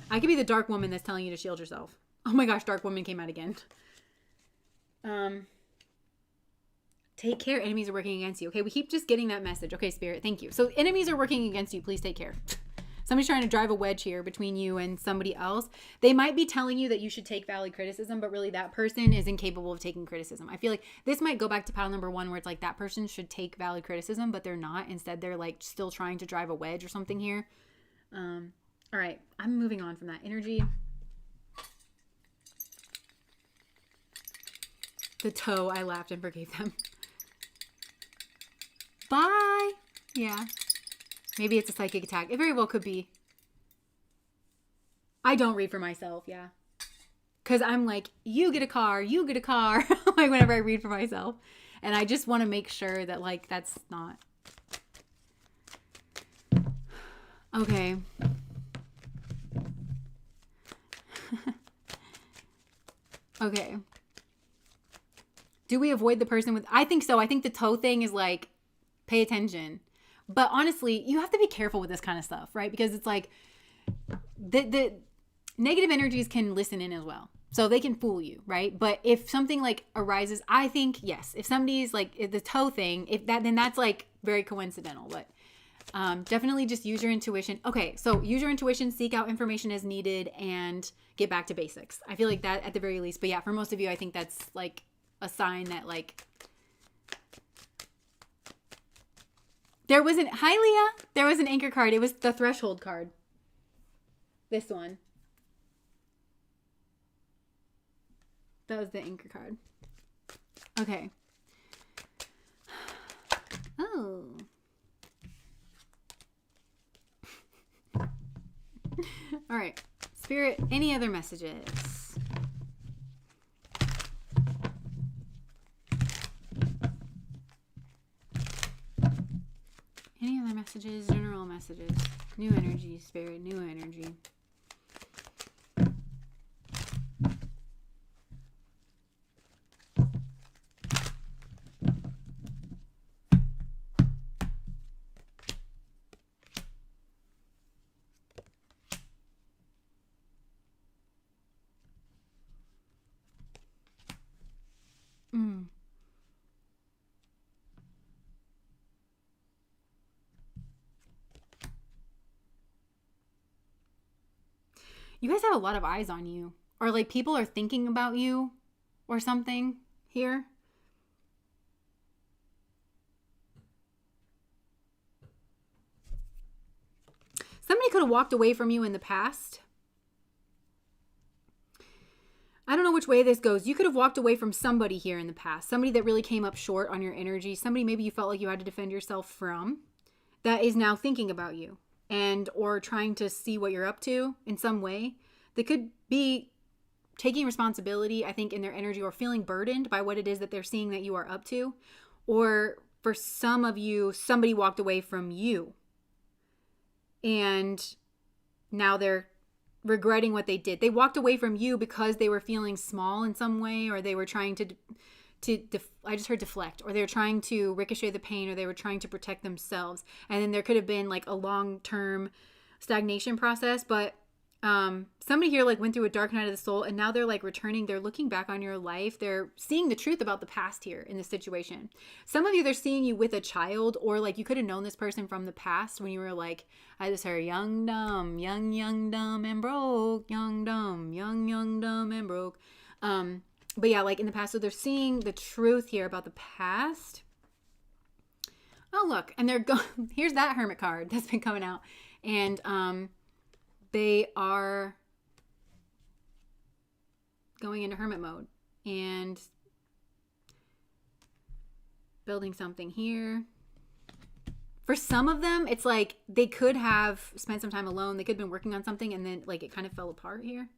I could be the dark woman that's telling you to shield yourself. Oh my gosh, dark woman came out again. Take care. Enemies are working against you. Okay, we keep just getting that message. Okay, spirit, thank you. So enemies are working against you. Please take care. Somebody's trying to drive a wedge here between you and somebody else. They might be telling you that you should take valid criticism, but really that person is incapable of taking criticism. I feel like this might go back to pile number 1 where it's like that person should take valid criticism, but they're not. Instead, they're like still trying to drive a wedge or something here. All right, I'm moving on from that energy. The toe, I laughed and forgave them. Bye. Yeah. Maybe it's a psychic attack. It very well could be. I don't read for myself, yeah. Because I'm like, you get a car. Like whenever I read for myself. And I just want to make sure that like that's not. Okay. Okay. Do we avoid the person with... I think so. I think the toe thing is like, pay attention. But honestly, you have to be careful with this kind of stuff, right? Because it's like, the negative energies can listen in as well. So they can fool you, right? But if something like arises, I think, yes. If somebody's like, the toe thing, then that's like very coincidental. But definitely just use your intuition. Okay, so use your intuition, seek out information as needed, and get back to basics. I feel like that at the very least. But yeah, for most of you, I think that's like a sign that like there was hi Leah, there was an anchor card. It was the threshold card. This one. That was the anchor card. Okay. Oh. All right. Spirit, any other messages? Any other messages? General messages. New energy, spirit, new energy. You guys have a lot of eyes on you. Or like people are thinking about you or something here. could have walked away from you in the past. I don't know which way this goes. You could have walked away from somebody here in the past, somebody that really came up short on your energy, somebody maybe you felt like you had to defend yourself from, that is now thinking about you and or trying to see what you're up to in some way. They could be taking responsibility, I think, in their energy, or feeling burdened by what it is that they're seeing that you are up to. Or for some of you, somebody walked away from you and now they're regretting what they did. They walked away from you because they were feeling small in some way, or they were trying I just heard deflect, or they were trying to ricochet the pain, or they were trying to protect themselves. And then there could have been like a long-term stagnation process, but somebody here like went through a dark night of the soul, and now they're like returning. They're looking back on your life. They're seeing the truth about the past here in this situation. Some of you, they're seeing you with a child, or like you could have known this person from the past when you were like, I just heard young, dumb, young, and broke, young, dumb, and broke. But yeah, like in the past. So they're seeing the truth here about the past. Oh, look. And they're going, here's that hermit card that's been coming out. And, they are going into hermit mode and building something here. For some of them, it's like they could have spent some time alone. They could have been working on something and then like it kind of fell apart here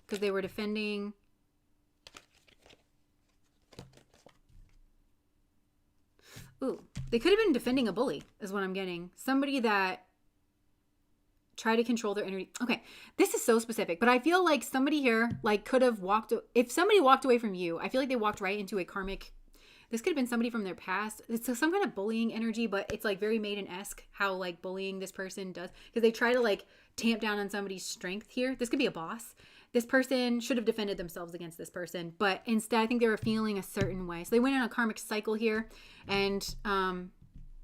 because they were defending. Ooh, they could have been defending a bully is what I'm getting. Somebody that try to control their energy. Okay, this is so specific, but I feel like somebody here like could have if somebody walked away from you, I feel like they walked right into a karmic. This could have been somebody from their past. It's some kind of bullying energy, but it's like very Maiden-esque how like bullying this person does, because they try to like tamp down on somebody's strength here. This could be a boss. This person should have defended themselves against this person, but instead I think they were feeling a certain way. So they went on a karmic cycle here, and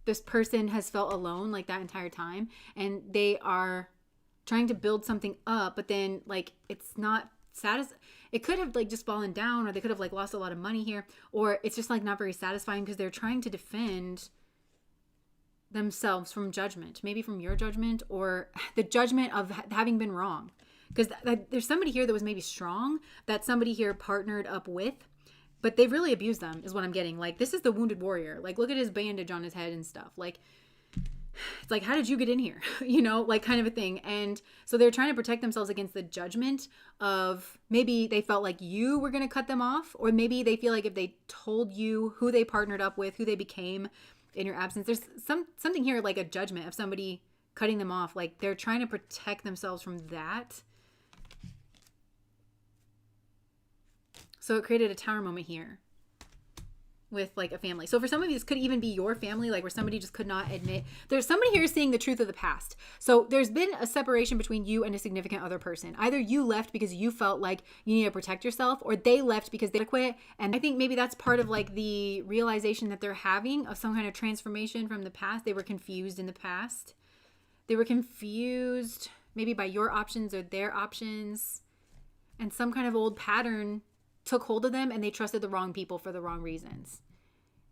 this person has felt alone like that entire time, and they are trying to build something up, but then like it's not it could have like just fallen down, or they could have like lost a lot of money here, or it's just like not very satisfying because they're trying to defend themselves from judgment, maybe from your judgment or the judgment of having been wrong. Because there's somebody here that was maybe strong that somebody here partnered up with, but they've really abused them is what I'm getting. Like, this is the wounded warrior. Like, look at his bandage on his head and stuff. Like, it's like, how did you get in here? You know, like kind of a thing. And so they're trying to protect themselves against the judgment of maybe they felt like you were going to cut them off, or maybe they feel like if they told you who they partnered up with, who they became in your absence, there's something here like a judgment of somebody cutting them off. Like they're trying to protect themselves from that. So it created a tower moment here with like a family. So for some of you, this could even be your family, like where somebody just could not admit. There's somebody here seeing the truth of the past. So there's been a separation between you and a significant other person. Either you left because you felt like you need to protect yourself, or they left because they quit. And I think maybe that's part of like the realization that they're having of some kind of transformation from the past. They were confused in the past. They were confused maybe by your options or their options. And some kind of old pattern took hold of them, and they trusted the wrong people for the wrong reasons.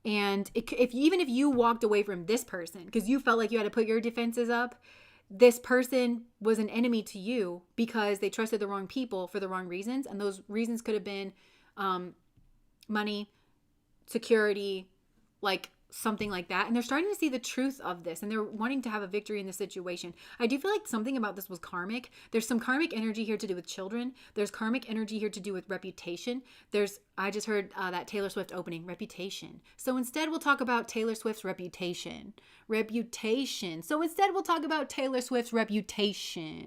And even if you walked away from this person because you felt like you had to put your defenses up, this person was an enemy to you because they trusted the wrong people for the wrong reasons. And those reasons could have been money, security, like something like that. And they're starting to see the truth of this, and they're wanting to have a victory in the situation. I do feel like something about this was karmic. There's some karmic energy here to do with children. There's karmic energy here to do with reputation. I just heard that Taylor Swift opening, reputation. So instead we'll talk about Taylor Swift's reputation. So instead we'll talk about Taylor Swift's reputation.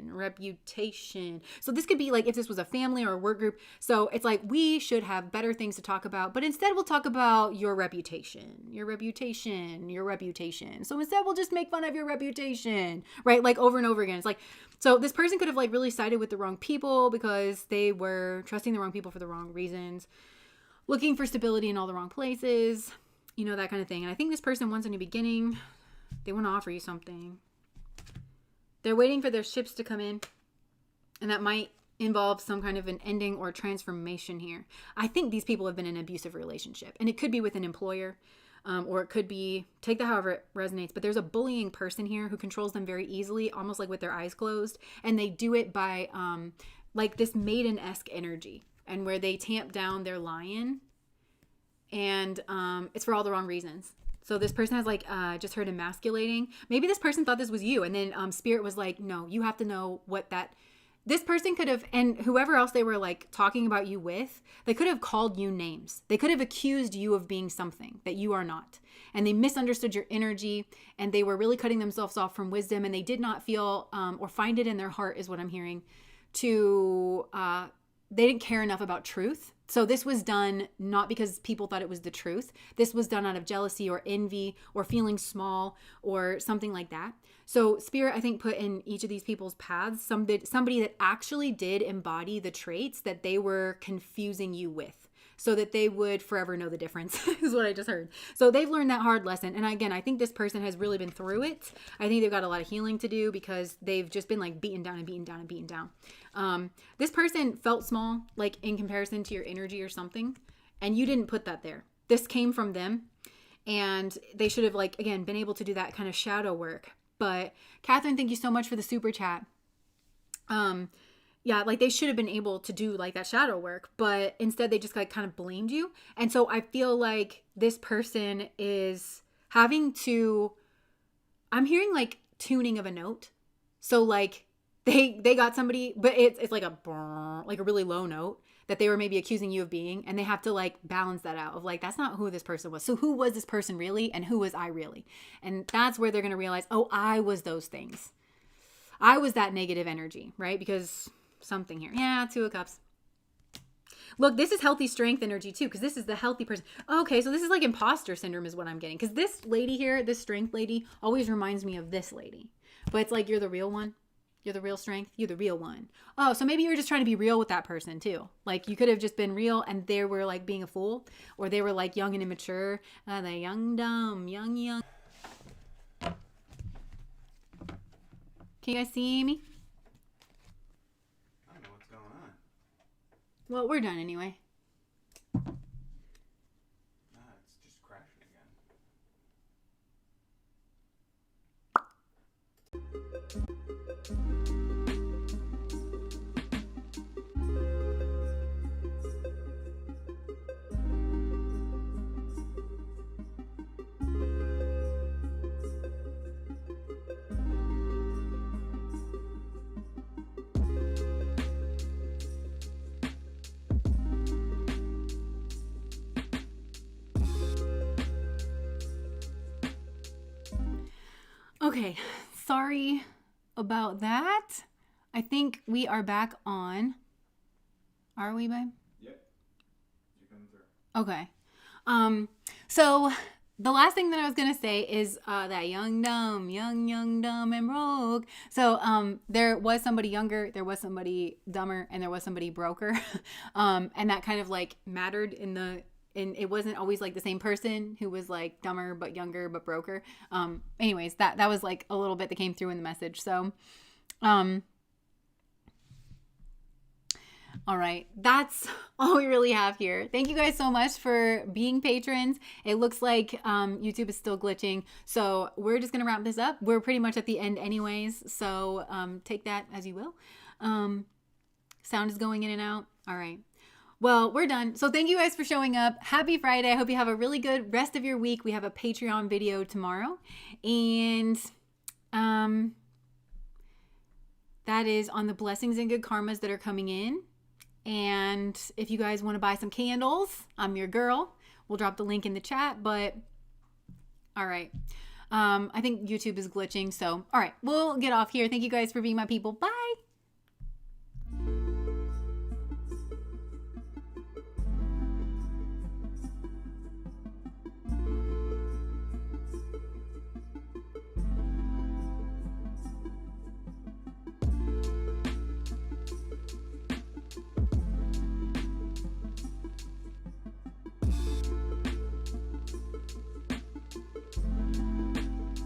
So this could be like if this was a family or a work group. So it's like we should have better things to talk about, but instead we'll talk about your reputation. So instead we'll just make fun of your reputation, right? Like over and over again. It's like, so this person could have like really sided with the wrong people because they were trusting the wrong people for the wrong reasons, looking for stability in all the wrong places, you know, that kind of thing. And I think this person wants a new beginning. They want to offer you something. They're waiting for their ships to come in, and that might involve some kind of an ending or transformation here. I think these people have been in an abusive relationship, and it could be with an employer. or it could be, take that however it resonates, but there's a bullying person here who controls them very easily, almost like with their eyes closed. And they do it by like this maiden-esque energy, and where they tamp down their lion, and it's for all the wrong reasons. So this person has like just heard emasculating. Maybe this person thought this was you, and then spirit was like, no, you have to know what that. This person could have, and whoever else they were like talking about you with, they could have called you names. They could have accused you of being something that you are not. And they misunderstood your energy, and they were really cutting themselves off from wisdom, and they did not feel or find it in their heart, is what I'm hearing, to, they didn't care enough about truth. So this was done not because people thought it was the truth. This was done out of jealousy or envy or feeling small or something like that. So spirit, I think, put in each of these people's paths somebody that actually did embody the traits that they were confusing you with, so that they would forever know the difference, is what I just heard. So they've learned that hard lesson. And again, I think this person has really been through it. I think they've got a lot of healing to do, because they've just been like beaten down and beaten down and beaten down. This person felt small, like in comparison to your energy or something, and you didn't put that there. This came from them, and they should have, like, again, been able to do that kind of shadow work. But Catherine, thank you so much for the super chat. Yeah, like they should have been able to do like that shadow work, but instead they just like kind of blamed you. And so I feel like this person is having to, I'm hearing like tuning of a note. So like they got somebody, but it's like a really low note that they were maybe accusing you of being, and they have to like balance that out of like, that's not who this person was. So who was this person really, and who was I really? And that's where they're going to realize, oh, I was those things. I was that negative energy, right? Because something here. Yeah, 2 of Cups. Look, this is healthy strength energy too, because this is the healthy person. Okay, so this is like imposter syndrome is what I'm getting. Because this lady here, this strength lady, always reminds me of this lady. But it's like, you're the real one. You're the real strength. You're the real one. Oh, so maybe you were just trying to be real with that person too. Like you could have just been real, and they were like being a fool, or they were like young and immature. The young, dumb, young. Can you guys see me? I don't know what's going on. Well, we're done anyway. It's just crashing again. Okay, sorry about that. I think we are back on. Are we, babe? Yep. You're coming through. Okay. So the last thing that I was gonna say is that young, dumb, and broke. So there was somebody younger, there was somebody dumber, and there was somebody broker. And that kind of like mattered and it wasn't always like the same person who was like dumber but younger but broker. Anyways, that was like a little bit that came through in the message. So all right, that's all we really have here. Thank you guys so much for being patrons. It looks like YouTube is still glitching, so we're just gonna wrap this up. We're pretty much at the end anyways, so take that as you will. Sound is going in and out. All right. Well, we're done. So thank you guys for showing up. Happy Friday. I hope you have a really good rest of your week. We have a Patreon video tomorrow. And that is on the blessings and good karmas that are coming in. And if you guys want to buy some candles, I'm your girl. We'll drop the link in the chat. But all right. I think YouTube is glitching. So all right, we'll get off here. Thank you guys for being my people. Bye.